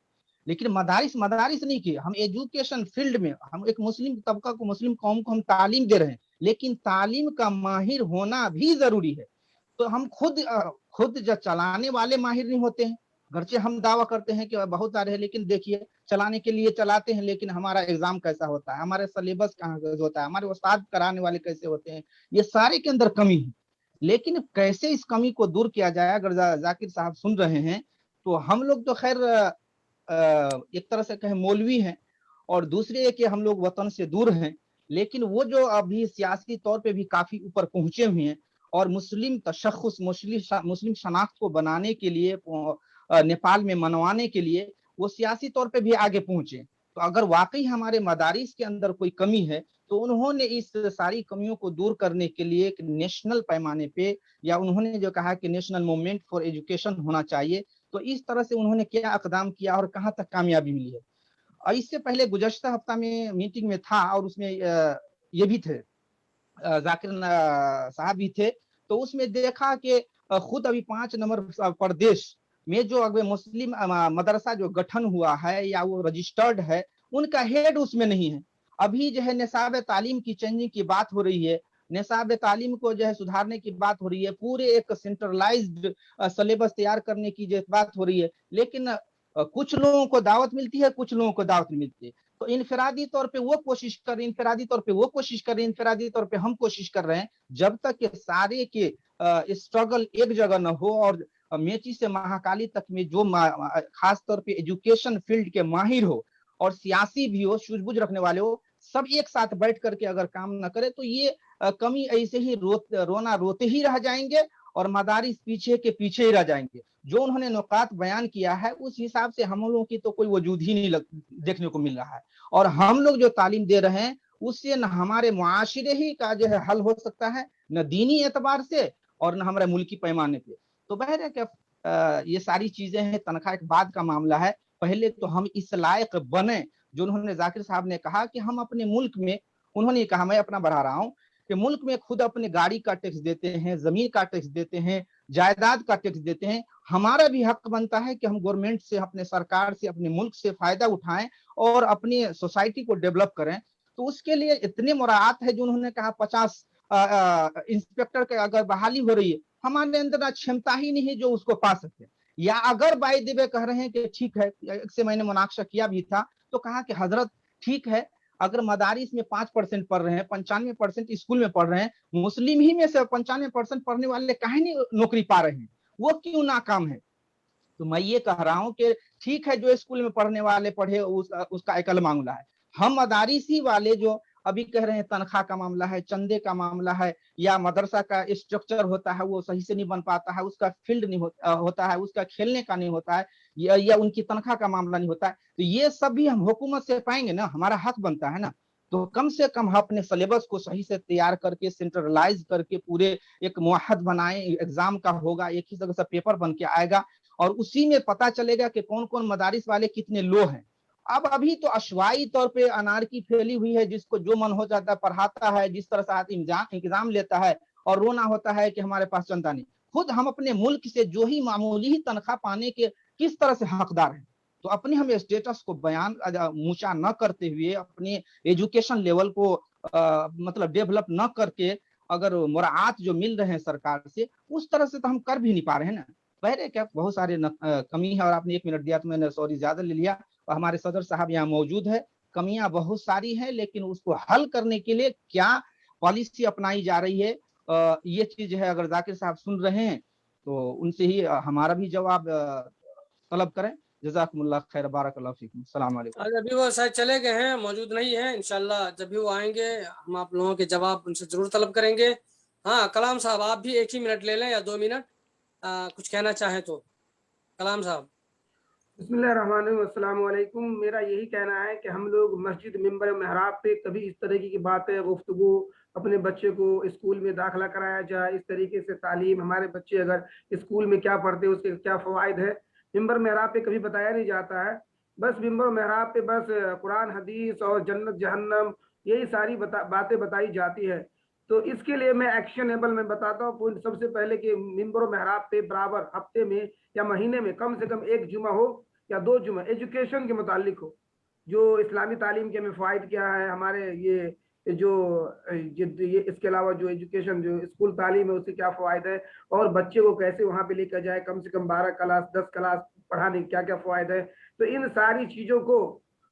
लेकिन मदारिस मदारिस नहीं किए, हम एजुकेशन फील्ड में, हम एक मुस्लिम तबका को, मुस्लिम कौम को हम तालीम दे रहे हैं, लेकिन तालीम का माहिर होना भी जरूरी है। तो हम खुद जो चलाने वाले माहिर नहीं होते हैं, घरचे हम दावा करते हैं कि बहुत सारे हैं, लेकिन देखिए चलाने के लिए चलाते हैं, लेकिन हमारा एग्जाम कैसा होता है, हमारे सिलेबस कहाँ होता है, हमारे उस्ताद कराने वाले कैसे होते हैं, ये सारे के अंदर कमी है। लेकिन कैसे इस कमी को दूर किया जाए, अगर जाकिर साहब सुन रहे हैं तो हम लोग तो खैर एक तरह से कहें मौलवी हैं, और दूसरे है कि हम लोग वतन से दूर हैं, लेकिन वो जो अभी सियासी तौर पे भी काफी ऊपर पहुंचे हुए हैं और मुस्लिम तशख्खुस, मुस्लिम शनाख्त को बनाने के लिए, नेपाल में मनवाने के लिए वो सियासी तौर पे भी आगे पहुंचे। तो अगर वाकई हमारे मदारिस के अंदर कोई कमी है तो उन्होंने इस सारी कमियों को दूर करने के लिए एक नेशनल पैमाने पे, या उन्होंने जो कहा कि नेशनल मूवमेंट फॉर एजुकेशन होना चाहिए, तो इस तरह से उन्होंने क्या इकदाम किया और कहाँ तक कामयाबी मिली है। और इससे पहले गुज़श्ता हफ्ता में मीटिंग में था और उसमें ये भी थे, जाकिर साहब भी थे, तो उसमें देखा कि खुद अभी 5 नंबर प्रदेश में जो अगर मुस्लिम मदरसा जो गठन हुआ है या वो रजिस्टर्ड है, उनका हेड उसमें नहीं है। अभी जो है निसाब तालीम की चेंजिंग की बात हो रही है, निसाब तालीम को जो है सुधारने की बात हो रही है, पूरे एक सेंट्रलाइज्ड सिलेबस तैयार करने की जो बात हो रही है, लेकिन कुछ लोगों को दावत मिलती है, कुछ लोगों को दावत नहीं मिलती है। तो इनफरादी तौर पे वो कोशिश कर रहे हैं, इनफरादी तौर पे वो कोशिश कर रहे हैं, इनफरादी तौर पे हम कोशिश कर रहे हैं। जब तक के सारे के स्ट्रगल एक जगह न हो और मेची से महाकाली तक में जो खास तौर पे एजुकेशन फील्ड के माहिर हो और सियासी भी हो, सूझबूझ रखने वाले हो, सब एक साथ बैठ करके अगर काम न करे तो ये कमी ऐसे ही रोना रोते ही रह जाएंगे और मदारिस पीछे के पीछे ही रह जाएंगे। जो उन्होंने नुकात बयान किया है उस हिसाब से हम लोगों की तो कोई वजूद ही नहीं देखने को मिल रहा है, और हम लोग जो तालीम दे रहे हैं उससे न हमारे मुआशरे ही का जो है हल हो सकता है, न दीनी एतबार से और न हमारे मुल्की पैमाने पे। तो बहर है कि ये सारी चीजें हैं, तनख्वाह एक बाद का मामला है। पहले तो हम इस लायक बने, जो उन्होंने जाकिर साहब ने कहा कि हम अपने मुल्क में, उन्होंने कहा, मैं अपना बढ़ा रहा हूँ, कि मुल्क में खुद अपने गाड़ी का टैक्स देते हैं, जमीन का टैक्स देते हैं, जायदाद का टैक्स देते हैं। हमारा भी हक बनता है कि हम गवर्नमेंट से, अपने सरकार से, अपने मुल्क से फायदा उठाएं और अपनी सोसाइटी को डेवलप करें। तो उसके लिए इतने मुराआत है, जो उन्होंने कहा 50 इंस्पेक्टर के अगर बहाली हो रही है, हमारे अंदर क्षमता ही नहीं है जो उसको पा सके। या अगर बाय दिबे कह रहे हैं कि ठीक है, एक से मैंने मुनाकशा किया भी था, तो कहा कि हजरत ठीक है, अगर मदारिस में 5% पढ़ रहे हैं, 95% स्कूल में पढ़ रहे हैं, मुस्लिम ही में से 95% पढ़ने वाले काहे नहीं नौकरी पा रहे हैं, वो क्यों नाकाम है? तो मैं ये कह रहा हूँ कि ठीक है, जो स्कूल में पढ़ने वाले पढ़े उसका एक अलग मामला है। हम मदारिस ही वाले जो अभी कह रहे हैं तनख्वाह का मामला है, चंदे का मामला है, या मदरसा का स्ट्रक्चर होता है वो सही से नहीं बन पाता है, उसका फील्ड नहीं होता है, उसका खेलने का नहीं होता है, या उनकी तनख्वाह का मामला नहीं होता है, तो ये सब भी हम हुकूमत से पाएंगे ना, हमारा हक बनता है ना। तो कम से कम हम अपने सिलेबस को सही से तैयार करके, सेंट्रलाइज करके पूरे एक मुआहद बनाएं, एग्जाम का होगा, एक ही जगह से पेपर बन के आएगा और उसी में पता चलेगा कि कौन कौन मदारिस वाले कितने लो हैं अब अभी तो अशवाई तौर पे अनारकी फैली हुई है, जिसको जो मन हो जाता है पढ़ाता है, जिस तरह से आदमी इंतजाम लेता है और रोना होता है कि हमारे पास चंदा नहीं। खुद हम अपने मुल्क से जो ही मामूली ही तनख्वाह पाने के किस तरह से हकदार हैं, तो अपनी हम स्टेटस को बयान ऊंचा न करते हुए अपने एजुकेशन लेवल को मतलब डेवलप न करके अगर मुराआत जो मिल रहे हैं सरकार से, उस तरह से तो हम कर भी नहीं पा रहे हैं ना। पहले क्या बहुत सारे कमी है, और आपने 1 मिनट दिया तो मैंने सॉरी ज्यादा ले लिया, और हमारे सदर साहब यहाँ मौजूद है। कमियां बहुत सारी हैं, लेकिन उसको हल करने के लिए क्या पॉलिसी अपनाई जा रही है, ये चीज है। अगर जाकिर साहब सुन रहे हैं तो उनसे ही हमारा भी जवाब तलब करें। जज़ाकुमुल्लाह खैर, बारकल्लाहु फीकुम, अस्सलाम वालेकुम। आज अभी वो शायद चले गए हैं, मौजूद नहीं है। इंशाल्लाह जब भी वो आएंगे हम आप लोगों के जवाब उनसे जरूर तलब करेंगे। हाँ कलाम साहब, आप भी 1 ही मिनट ले लें या 2 मिनट, कुछ कहना चाहें तो कलाम साहब। बिस्मिल्लाहिर्रहमानिर्रहीम, अस्सलाम वालेकुम। मेरा यही कहना है कि हम लोग मस्जिद मिंबर महराब पे कभी इस तरीके की बातें गुफ्तगू अपने बच्चे को स्कूल में दाखिला कराया जाए, इस तरीके से तालीम हमारे बच्चे अगर स्कूल में क्या पढ़ते हैं उसके क्या फ़वाइद है, मिंबर महराब पे कभी बताया नहीं जाता है। बस मिंबर महराब पे बस कुरान हदीस और जन्नत जहन्नम यही सारी बातें बताई जाती है। तो इसके लिए मैं एक्शनेबल में बताता हूँ। सबसे पहले कि मिंबर महराब पे बराबर हफ्ते में या महीने में कम से कम 1 जुमा हो या 2 जुमा एजुकेशन के मुतालिक हो, जो इस्लामी तालीम के हमें फ़ायदे क्या है, हमारे ये इसके अलावा जो एजुकेशन जो स्कूल तालीम है उससे क्या फ़वायद है, और बच्चे को कैसे वहाँ पे लेकर जाए, कम से कम 12 क्लास 10 क्लास पढ़ाने क्या क्या फ़वायद है। तो इन सारी चीज़ों को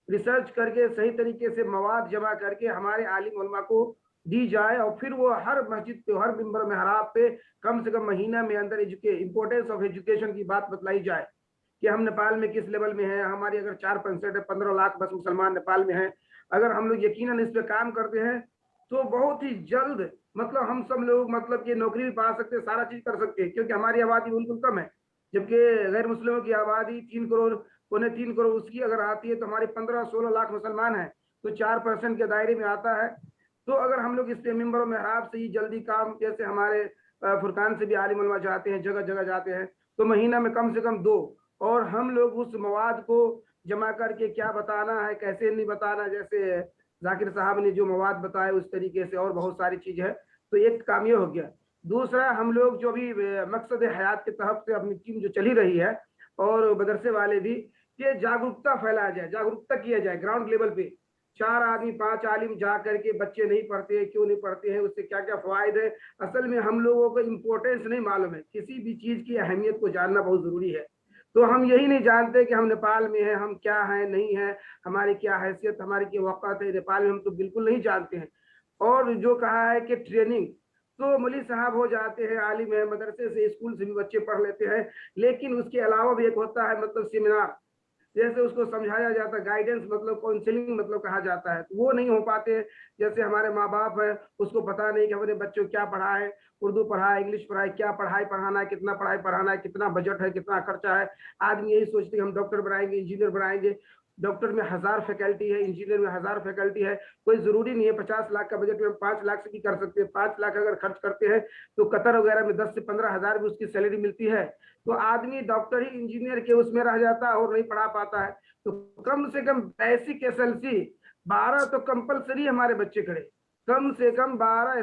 रिसर्च करके सही तरीके से मवाद जमा करके हमारे आलिम उलमा को दी जाए, और फिर वो हर मस्जिद पे हर मिंबर महराब पे कम से कम महीना में अंदर इम्पोर्टेंस ऑफ एजुकेशन की बात बतलाई जाए कि हम नेपाल में किस लेवल में हैं। हमारी अगर 4% है, 15 लाख बस मुसलमान नेपाल में हैं। अगर हम लोग यकीनन इस पे काम करते हैं तो बहुत ही जल्द मतलब हम सब लोग मतलब कि नौकरी भी पा सकते हैं, सारा चीज कर सकते हैं, क्योंकि हमारी आबादी बिल्कुल कम है। जबकि गैर मुस्लिमों की आबादी 3 करोड़ 3.25 करोड़ उसकी अगर आती है, तो हमारे 15-16 लाख मुसलमान हैं, तो 4% के दायरे में आता है। तो अगर हम लोग इस मिंबर महराब से ही जल्दी काम, जैसे हमारे फुरकान से भी आलिम उलमा जाते हैं, जगह जगह जाते हैं, तो महीना में कम से कम 2, और हम लोग उस मवाद को जमा करके क्या बताना है कैसे नहीं बताना, जैसे जाकिर साहब ने जो मवाद बताए उस तरीके से, और बहुत सारी चीज है। तो एक काम ये हो गया। दूसरा, हम लोग जो भी मकसद हयात के तहत से अपनी टीम जो चली रही है, और मदरसे वाले भी, ये जागरूकता फैलाया जाए, जागरूकता किया जाए ग्राउंड लेवल पे। 4 आदमी 5 आलिम जा करके बच्चे नहीं पढ़ते हैं, क्यों नहीं पढ़ते हैं, उससे क्या क्या फायद है। असल में हम लोगों को इम्पोर्टेंस नहीं मालूम है, किसी भी चीज की अहमियत को जानना बहुत जरूरी है। तो हम यही नहीं जानते कि हम नेपाल में हैं, हम क्या हैं नहीं हैं, हमारी क्या हैसियत, हमारी क्या वक़्त है नेपाल में, हम तो बिल्कुल नहीं जानते हैं। और जो कहा है कि ट्रेनिंग, तो मौलवी साहब हो जाते हैं, आलिम है, मदरसे से स्कूल से भी बच्चे पढ़ लेते हैं, लेकिन उसके अलावा भी एक होता है मतलब सेमिनार, जैसे उसको समझाया जाता है, गाइडेंस मतलब काउंसलिंग मतलब कहा जाता है, तो वो नहीं हो पाते। जैसे हमारे माँ बाप है, उसको पता नहीं कि हमारे बच्चों को क्या पढ़ाए, उर्दू पढ़ाए, इंग्लिश पढ़ाए, क्या पढ़ाई पढ़ाना है, कितना पढ़ाई पढ़ाना है, कितना बजट है, कितना खर्चा है। आदमी यही सोचते हैं हम डॉक्टर बनाएंगे, इंजीनियर बनाएंगे। डॉक्टर में 1000 फैकल्टी है, इंजीनियर में 1000 फैकल्टी है। कोई जरूरी नहीं है 50 लाख का बजट में 5 लाख से भी कर सकते हैं। 5 लाख अगर खर्च करते हैं तो कतर वगैरह में 10 से 15 हजार भी उसकी सैलरी मिलती है। तो आदमी डॉक्टर ही इंजीनियर के उसमें रह जाता है और नहीं पढ़ा पाता है। तो कम से कम बेसिक एसएलसी 12 तो कंपलसरी हमारे बच्चे करें, कम से कम 12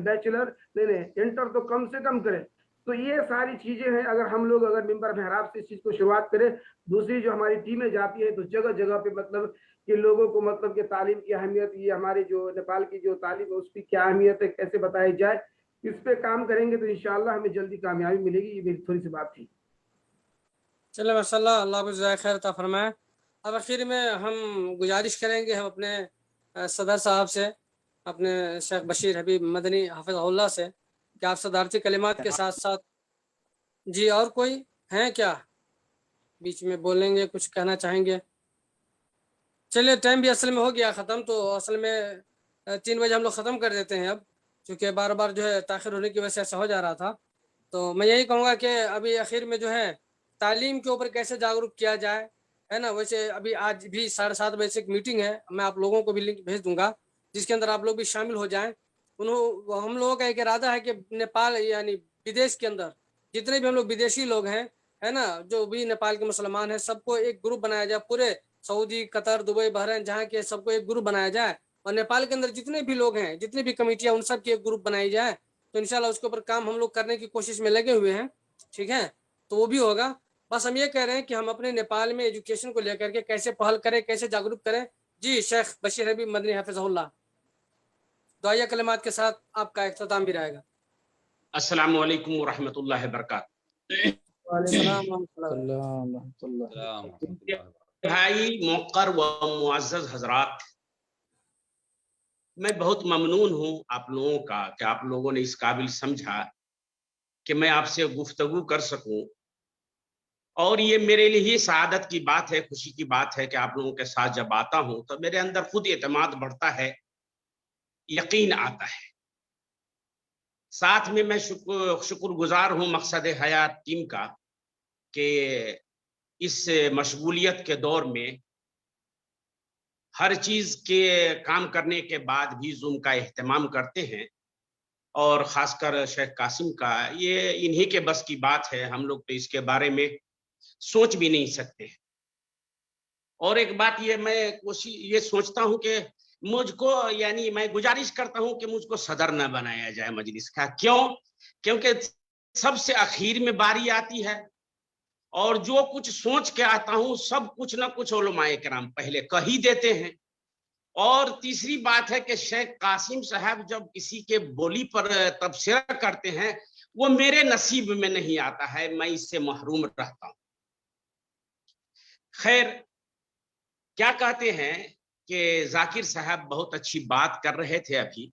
बैचलर नहीं इंटर तो कम से कम करें। तो ये सारी चीजें हैं, अगर हम लोग अगर मिंबर महराब से इस चीज को शुरुआत करें। दूसरी जो हमारी टीमें जाती है तो जगह जगह पे मतलब कि लोगों को मतलब कि तालीम की अहमियत, ये हमारे जो नेपाल की जो तालीम है उसकी क्या अहमियत है, कैसे बताई जाए, इस पे काम करेंगे तो इंशाल्लाह हमें जल्दी कामयाबी मिलेगी। ये मेरी थोड़ी सी बात थी। चले माशाल्लाह, अल्लाह को जज़ाए खैर अता फरमाए। अब आखिर में हम गुजारिश करेंगे हम अपने सदर साहब से, अपने शेख बशीर हबीब मदनी हाफिज़हुल्लाह से, कि आप सदारती कलिमात के साथ साथ जी और कोई हैं क्या बीच में बोलेंगे, कुछ कहना चाहेंगे? चलिए, टाइम भी असल में हो गया ख़त्म, तो असल में 3 बजे हम लोग ख़त्म कर देते हैं अब, क्योंकि बार बार जो है ताख़िर होने की वजह से ऐसा हो जा रहा था। तो मैं यही कहूँगा कि अभी आखिर में जो है तालीम के ऊपर कैसे जागरूक किया जाए, है ना। वैसे अभी आज भी 7:30 बजे से एक मीटिंग है, मैं आप लोगों को भी लिंक भेज दूंगा, जिसके अंदर आप लोग भी शामिल हो जाएं। हम लोगों का एक इरादा है कि नेपाल यानी विदेश के अंदर जितने भी हम लोग विदेशी लोग हैं, है ना, जो भी नेपाल के मुसलमान हैं, सबको एक ग्रुप बनाया जाए, पूरे सऊदी, कतर, दुबई, बहरीन, जहाँ के सबको एक ग्रुप बनाया जाए और नेपाल के अंदर जितने भी लोग हैं, जितनी भी कमेटियां, उन सब की एक ग्रुप बनाई जाए, तो इंशाल्लाह उसके ऊपर काम हम लोग करने की कोशिश में लगे हुए हैं। ठीक है, तो वो भी होगा। बस हम ये कह रहे हैं कि हम अपने नेपाल में एजुकेशन को लेकर के कैसे पहल करें, कैसे जागरूक करें। जी शेख बशीर हबीब मदनी हाफिज़हुल्लाह, दुआया कलिमात के साथ आपका इख्तिताम भी रहेगा। अस्सलामु अलैकुम व रहमतुल्लाहि व बरकातहू। भाई मोकर व मुअज़्ज़ज़ हजरात, मैं बहुत ममनून हूँ आप लोगों का कि आप लोगों ने इस काबिल समझा कि मैं आपसे गुफ्तगू कर सकूं, और ये मेरे लिए सआदत की बात है, खुशी की बात है कि आप लोगों के साथ जब आता हूं तो मेरे अंदर खुद एतमाद बढ़ता है, यकीन आता है। साथ में मैं शुक्रगुजार हूं मकसद हयात टीम का कि इस मशगूलियत के दौर में हर चीज के काम करने के बाद भी जूम का एहतमाम करते हैं, और खासकर शेख कासिम का, ये इन्हीं के बस की बात है। हम लोग तो इसके बारे में सोच भी नहीं सकते। और एक बात ये मैं ये सोचता हूं कि मुझको, यानी मैं गुजारिश करता हूं कि मुझको सदर न बनाया जाए मजलिस का। क्यों? क्योंकि सबसे आखिर में बारी आती है, और जो कुछ सोच के आता हूं सब कुछ ना कुछ उलमाए किराम पहले कह ही देते हैं। और तीसरी बात है कि शेख कासिम साहब जब किसी के बोली पर तबसरा करते हैं, वो मेरे नसीब में नहीं आता है, मैं इससे महरूम रहता हूं। खैर, क्या कहते हैं कि जाकिर साहब बहुत अच्छी बात कर रहे थे अभी,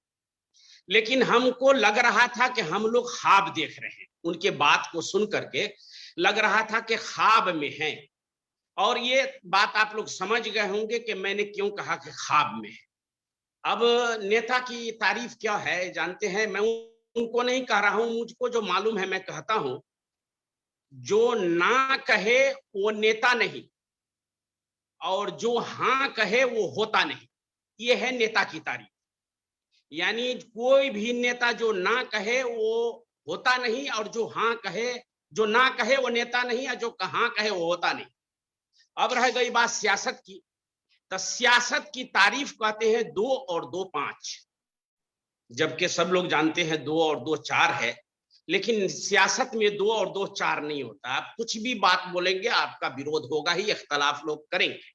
लेकिन हमको लग रहा था कि हम लोग ख्वाब देख रहे हैं। उनके बात को सुन करके लग रहा था कि ख्वाब में हैं। और ये बात आप लोग समझ गए होंगे कि मैंने क्यों कहा कि ख्वाब में है। अब नेता की तारीफ क्या है जानते हैं, मैं उनको नहीं कह रहा हूं, मुझको जो मालूम है मैं कहता हूं, जो ना कहे वो नेता नहीं, और जो हाँ कहे वो होता नहीं। ये है नेता की तारीफ। यानी कोई भी नेता जो ना कहे वो होता नहीं, और जो हाँ कहे, जो ना कहे वो नेता नहीं, और जो हाँ कहे वो होता नहीं। अब रह गई बात सियासत की, तो सियासत की तारीफ कहते हैं 2 और 2 5, जबकि सब लोग जानते हैं 2 और 2 4 है। लेकिन सियासत में 2 और 2 4 नहीं होता। आप कुछ भी बात बोलेंगे आपका विरोध होगा ही, इख्तलाफ लोग करेंगे।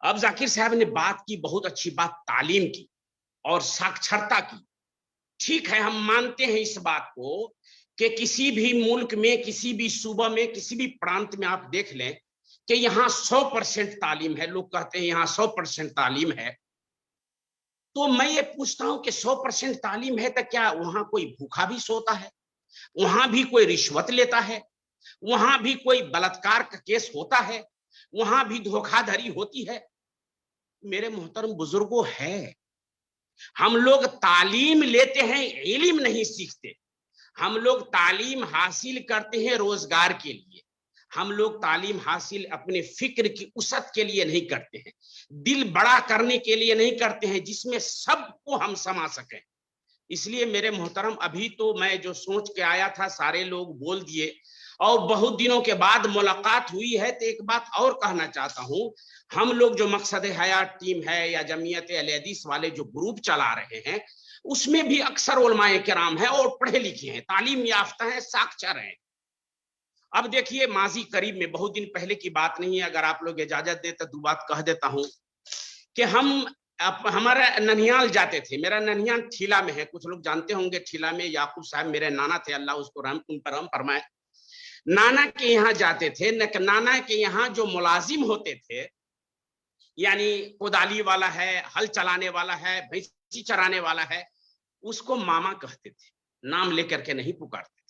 अब जाकिर साहब ने बात की, बहुत अच्छी बात, तालीम की और साक्षरता की। ठीक है, हम मानते हैं इस बात को कि किसी भी मुल्क में, किसी भी सूबा में, किसी भी प्रांत में आप देख लें कि यहाँ 100% तालीम है। लोग कहते हैं यहाँ 100% तालीम है। तो मैं ये पूछता हूं कि 100% तालीम है तो क्या वहां कोई भूखा भी सोता है? वहां भी कोई रिश्वत लेता है? वहां भी कोई बलात्कार का केस होता है? वहां भी धोखाधड़ी होती है? मेरे मोहतरम बुजुर्गों, है। हम लोग तालीम लेते हैं, इल्म नहीं सीखते। हम लोग तालीम हासिल करते हैं रोजगार के लिए। हम लोग तालीम हासिल अपने फिक्र की उसत के लिए नहीं करते हैं, दिल बड़ा करने के लिए नहीं करते हैं, जिसमें सबको हम समा सकें। इसलिए मेरे मोहतरम, अभी तो मैं जो सोच के आया था सारे लोग बोल दिए, और बहुत दिनों के बाद मुलाकात हुई है। तो एक बात और कहना चाहता हूं, हम लोग जो मकसद हयात टीम है या जमीयत अहले हदीस वाले जो ग्रुप चला रहे हैं, उसमें भी अक्सर उलमाए किराम है और पढ़े लिखे हैं, तालीम याफ्ता है, साक्षर हैं। अब देखिए, माजी करीब में, बहुत दिन पहले की बात नहीं है, अगर आप लोग इजाजत दे तो 2 बात कह देता हूं कि हमारा ननिहाल जाते थे। मेरा ननिहाल ठीला में है, कुछ लोग जानते होंगे। ठीला में याकूब साहब मेरे नाना थे, अल्लाह उसको उन पर रहम फरमाए। नाना के यहाँ जाते थे। नाना के यहाँ जो मुलाजिम होते थे, यानी कोदाली वाला है, हल चलाने वाला है, भैंसी चराने वाला है, उसको मामा कहते थे, नाम लेकर के नहीं पुकारते थे।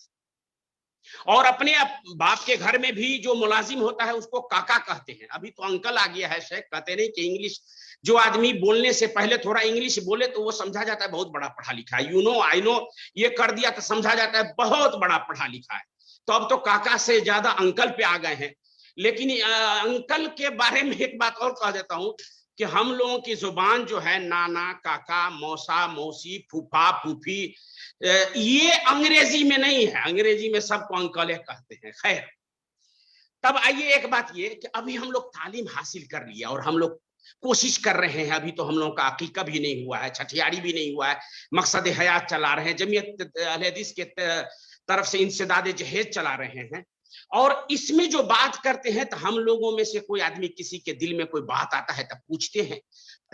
और अपने बाप के घर में भी जो मुलाजिम होता है उसको काका कहते हैं। अभी तो अंकल आ गया है, शेख कहते नहीं कि इंग्लिश, जो आदमी बोलने से पहले थोड़ा इंग्लिश बोले तो वो समझा जाता है बहुत बड़ा पढ़ा लिखा है। यू नो, आई नो, ये कर दिया तो समझा जाता है बहुत बड़ा पढ़ा लिखा है। तो अब तो काका से ज्यादा अंकल पे आ गए हैं। लेकिन अंकल के बारे में एक बात और कह देता हूं कि हम लोगों की जुबान जो है, नाना, काका, मौसा, मौसी, फूफा, फूफी, ये अंग्रेजी में नहीं है। अंग्रेजी में सबको अंकल कहते हैं। खैर, तब आइए एक बात ये कि अभी हम लोग तालीम हासिल कर लिया और हम लोग कोशिश कर रहे हैं, अभी तो हम लोगों का अकीका भी नहीं हुआ है, छठियारी भी नहीं हुआ है, मकसद हयात चला रहे हैं, जमीयत अहले हदीस के तरफ से इंसदाद जहेज चला रहे हैं। और इसमें जो बात करते हैं तो हम लोगों में से कोई आदमी किसी के दिल में कोई बात आता है तो पूछते हैं,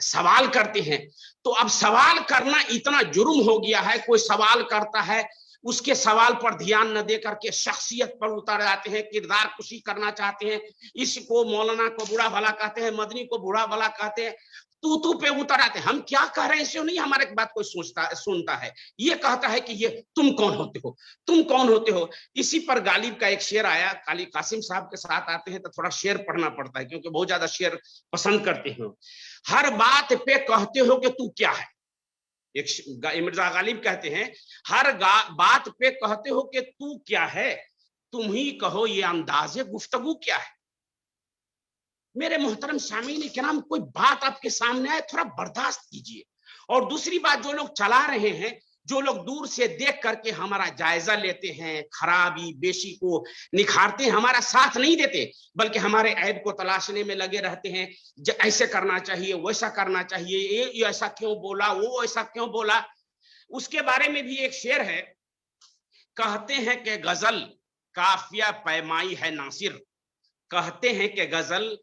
सवाल करते हैं। तो अब सवाल करना इतना जुर्म हो गया है, कोई सवाल करता है उसके सवाल पर ध्यान न दे करके शख्सियत पर उतर जाते हैं, किरदार कुशी करना चाहते हैं, इसको मौलाना को बुरा भला कहते हैं, मदनी को बुरा भला कहते हैं, तू पे उतर आते हैं। हम क्या कह रहे हैं इससे नहीं हमारे बात कोई सुनता है, ये कहता है कि ये तुम कौन होते हो, तुम कौन होते हो। इसी पर गालिब का एक शेर आया, कासिम साहब के साथ आते हैं तो थोड़ा शेर पढ़ना पड़ता है क्योंकि बहुत ज्यादा शेर पसंद करते हैं। हर बात पे कहते हो कि तू क्या है, एक मिर्जा गालिब कहते हैं हर बात पे कहते हो कि तू क्या है, तुम ही कहो ये अंदाज़े गुफ्तगू क्या है। मेरे मोहतरम सामीन किराम, कोई बात आपके सामने आए थोड़ा बर्दाश्त कीजिए। और दूसरी बात, जो लोग चला रहे हैं, जो लोग दूर से देख करके हमारा जायजा लेते हैं, खराबी बेशी को निखारते हैं, हमारा साथ नहीं देते बल्कि हमारे ऐब को तलाशने में लगे रहते हैं, ऐसे करना चाहिए, वैसा करना चाहिए, ये ऐसा क्यों बोला, वो ऐसा क्यों बोला। उसके बारे में भी एक शेर है, कहते हैं कि गजल काफिया पैमाई है नासिर, कहते हैं कि गजल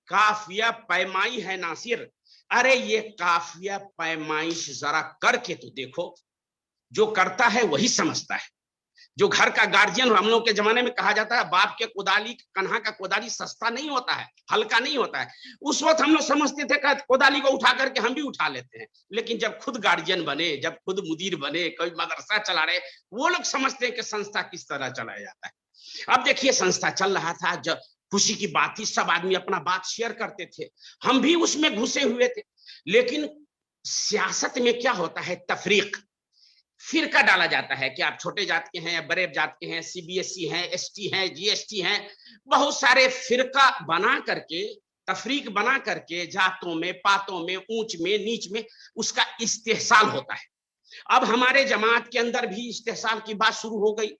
काफिया पैमाई है नासिर। अरे ये काफिया पैमाइश जरा करके तो देखो, जो करता है वही समझता है। जो घर का गार्जियन, हम लोग के जमाने में कहा जाता है बाप के कोदाली, कन्हा का कोदाली सस्ता नहीं होता है, हल्का नहीं होता है। उस वक्त हम लोग समझते थे कि कोदाली को उठा करके हम भी उठा लेते हैं, लेकिन जब खुद गार्जियन बने, जब खुद मुदीर बने, कोई मदरसा चला रहे, वो लोग समझते हैं कि संस्था किस तरह चलाया जाता है। अब देखिए संस्था चल रहा था, जब खुशी की बात थी, सब आदमी अपना बात शेयर करते थे, हम भी उसमें घुसे हुए थे। लेकिन सियासत में क्या होता है, तफरीक, फिरका डाला जाता है कि आप छोटे जात के हैं या बड़े जात के हैं, सीबीएसई हैं, एसटी हैं, जीएसटी हैं, बहुत सारे फिरका बना करके, तफरीक बना करके जातों में, पातों में, ऊंच में, नीच में उसका इस्तेहसाल होता है। अब हमारे जमात के अंदर भी इस्तेहसाल की बात शुरू हो गई।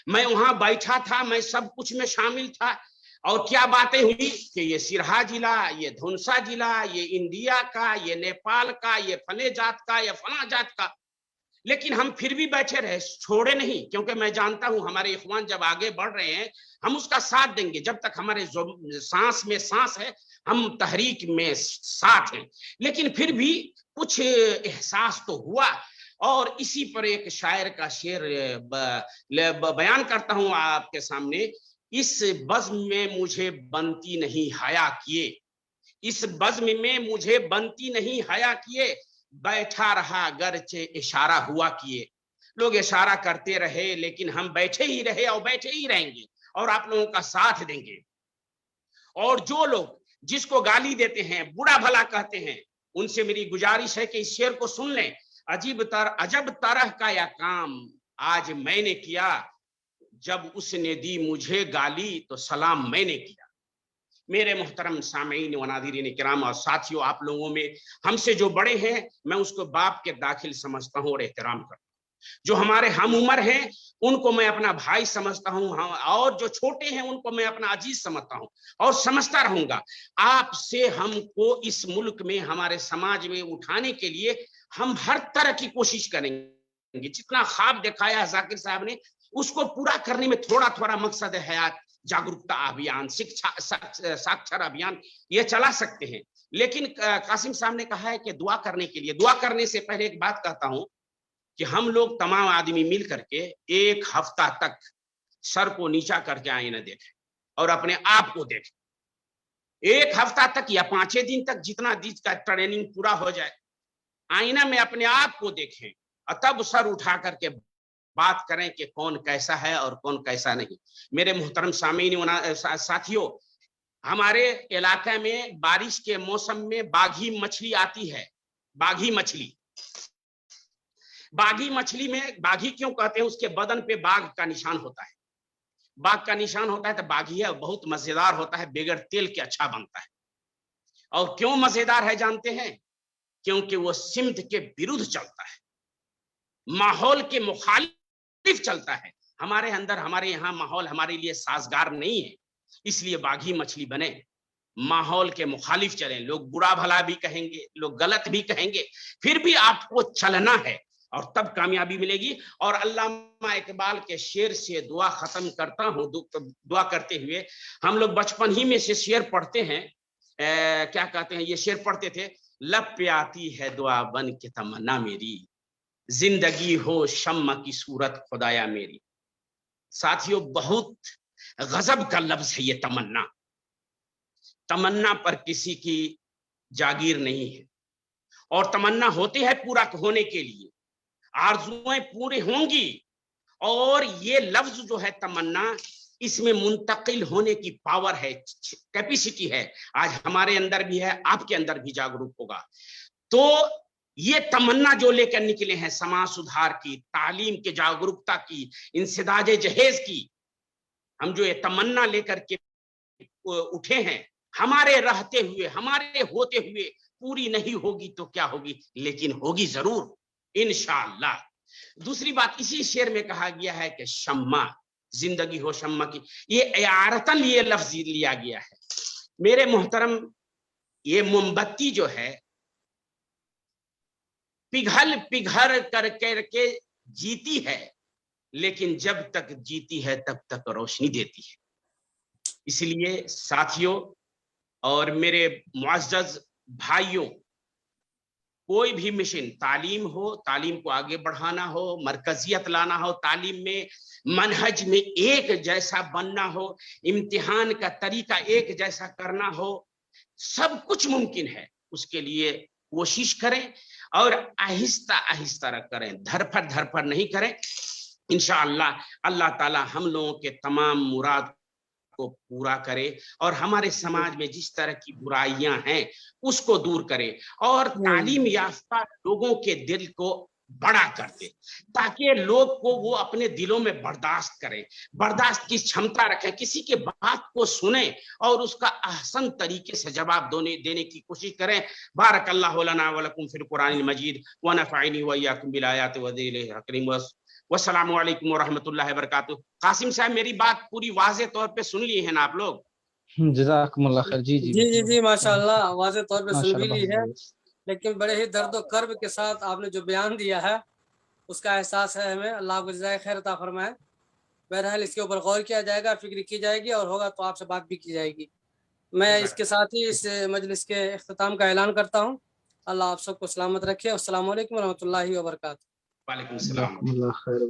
मैं वहां बैठा था, मैं सब कुछ में शामिल था, और क्या बातें हुई कि ये सिरहा जिला, ये धुनसा जिला, ये इंडिया का, ये नेपाल का, ये फले जात का, ये फला जात का। लेकिन हम फिर भी बैठे रहे, छोड़े नहीं, क्योंकि मैं जानता हूं हमारे इख्वान जब आगे बढ़ रहे हैं हम उसका साथ देंगे। जब तक हमारे सांस में सांस है हम तहरीक में साथ हैं। लेकिन फिर भी कुछ एहसास तो हुआ, और इसी पर एक शायर का शेर बयान करता हूं आपके सामने। इस बज़्म में मुझे बनती नहीं हया किए, इस बज़्म में मुझे बनती नहीं हया किए, बैठा रहा गरचे इशारा हुआ किए। लोग इशारा करते रहे लेकिन हम बैठे ही रहे और बैठे ही रहेंगे और आप लोगों का साथ देंगे। और जो लोग जिसको गाली देते हैं, बुरा भला कहते हैं, उनसे मेरी गुजारिश है कि इस शेर को सुन लें। अजब तरह का यह काम आज मैंने किया, जब उसने दी मुझे गाली तो सलाम मैंने किया। मेरे मोहतरम सामीन व नाज़रीन किराम और साथियों, आप लोगों में हमसे जो बड़े हैं मैं उसको बाप के दाखिल समझता हूँ और एहतराम करता हूँ। जो हमारे हम उम्र हैं उनको मैं अपना भाई समझता हूँ, और जो छोटे हैं उनको मैं अपना अजीज समझता हूँ और समझता रहूंगा। आपसे हमको इस मुल्क में, हमारे समाज में उठाने के लिए हम हर तरह की कोशिश करेंगे। जितना ख्वाब दिखाया है जाकिर साहब ने, उसको पूरा करने में थोड़ा थोड़ा मकसद हयात, जागरूकता अभियान, शिक्षा साक्षर अभियान ये चला सकते हैं। लेकिन कासिम साहब ने कहा है कि दुआ करने के लिए, दुआ करने से पहले एक बात कहता हूं कि हम लोग तमाम आदमी मिल करके एक हफ्ता तक सर को नीचा करके आईना देखें और अपने आप को देखें। एक हफ्ता तक या 5 दिन तक, जितना दिन का ट्रेनिंग पूरा हो जाए, आईना में अपने आप को देखें और तब सर उठा करके बात करें कि कौन कैसा है और कौन कैसा नहीं। मेरे मोहतरम सामीन साथियों, हमारे इलाके में बारिश के मौसम में बाघी मछली आती है। बाघी मछली, बाघी मछली में बाघी क्यों कहते हैं? उसके बदन पे बाघ का निशान होता है। बाघ का निशान होता है तो बाघी है, बहुत मजेदार होता है, बगैर तेल के अच्छा बनता है। और क्यों मजेदार है जानते हैं? क्योंकि वो सिमत के विरुद्ध चलता है, माहौल के मुखालिफ चलता है। हमारे अंदर, हमारे यहाँ माहौल हमारे लिए साजगार नहीं है। इसलिए बाघी मछली बने, माहौल के मुखालिफ चलें। लोग बुरा भला भी कहेंगे, लोग गलत भी कहेंगे, फिर भी आपको चलना है और तब कामयाबी मिलेगी। और अल्लामा इकबाल के शेर से दुआ खत्म करता हूं। दुआ करते हुए, हम लोग बचपन ही में से शेर पढ़ते हैं, क्या कहते हैं, ये शेर पढ़ते थे, लब पे आती है दुआ बन के तमन्ना मेरी, जिंदगी हो शम्मा की सूरत खुदाया मेरी। साथियों, बहुत गजब का लफ्ज है ये तमन्ना। तमन्ना पर किसी की जागीर नहीं है, और तमन्ना होती है पूरा होने के लिए, आरजुएं पूरी होंगी। और ये लफ्ज जो है तमन्ना, इसमें मुंतकिल होने की पावर है, कैपेसिटी है। आज हमारे अंदर भी है, आपके अंदर भी जागरूक होगा। तो ये तमन्ना जो लेकर निकले हैं समाज सुधार की, तालीम के जागरूकता की, इंसदाज जहेज की, हम जो ये तमन्ना लेकर के उठे हैं, हमारे रहते हुए, हमारे होते हुए पूरी नहीं होगी तो क्या होगी, लेकिन होगी जरूर इंशाअल्लाह। दूसरी बात, इसी शेर में कहा गया है कि शम्मा, जिंदगी हो शम्मा की, ये इयारतन ये लफ्ज लिया गया है। मेरे मोहतरम, ये मोमबत्ती जो है पिघल पिघल करके जीती है, लेकिन जब तक जीती है तब तक रोशनी देती है। इसलिए साथियों और मेरे मुअज़्ज़ज़ भाइयों, कोई भी मिशन, तालीम हो, तालीम को आगे बढ़ाना हो, मरकजियत लाना हो, तालीम में मनहज में एक जैसा बनना हो, इम्तिहान का तरीका एक जैसा करना हो, सब कुछ मुमकिन है। उसके लिए कोशिश करें और आहिस्ता आहिस्ता करें, धरफर नहीं करें। इंशाअल्लाह अल्लाह ताला हम लोगों के तमाम मुराद को पूरा करे और हमारे समाज में जिस तरह की बुराइयां हैं उसको दूर करे और तालीम याफ्ता लोगों के दिल को बड़ा कर दे, ताकि लोग को वो अपने दिलों में बर्दाश्त करें, बर्दाश्त की क्षमता रखें, किसी के बात को सुने और उसका अहसन तरीके से जवाब देने की कोशिश करें। बारकल्लाहु लना व लकुम फिल कुरानिल मजीद व नफ़अनी व इय्याकुम बिल आयाति व ज़िक्रिल हकीम। वस्सलामु अलैकुम व रहमतुल्लाहि व बरकातुहू। कासिम साहब, मेरी बात पूरी वाज़े तौर पे सुन ली है ना आप लोग? जज़ाकुमुल्लाह खैर। जी जी जी जी जी माशाल्लाह, वाज़े तौर पे सुन भी ली है, माशाल्लाह। लेकिन बड़े ही दर्द और कर्ब के साथ आपने जो बयान दिया है उसका एहसास है हमें। अल्लाह को जज़ाए खैर अता फरमाए। बहरहाल इसके ऊपर गौर किया जाएगा, फिक्र की जाएगी और होगा तो आपसे बात भी की जाएगी। मैं इसके साथ ही इस मजलिस के इख्तिताम का ऐलान करता हूँ। अल्लाह आप सबको सलामत रखे। अस्सलामु अलैकुम व रहमतुल्लाहि व बरकातुहू। वालेकुम सलाम। जज़ाकुमुल्लाह खैर।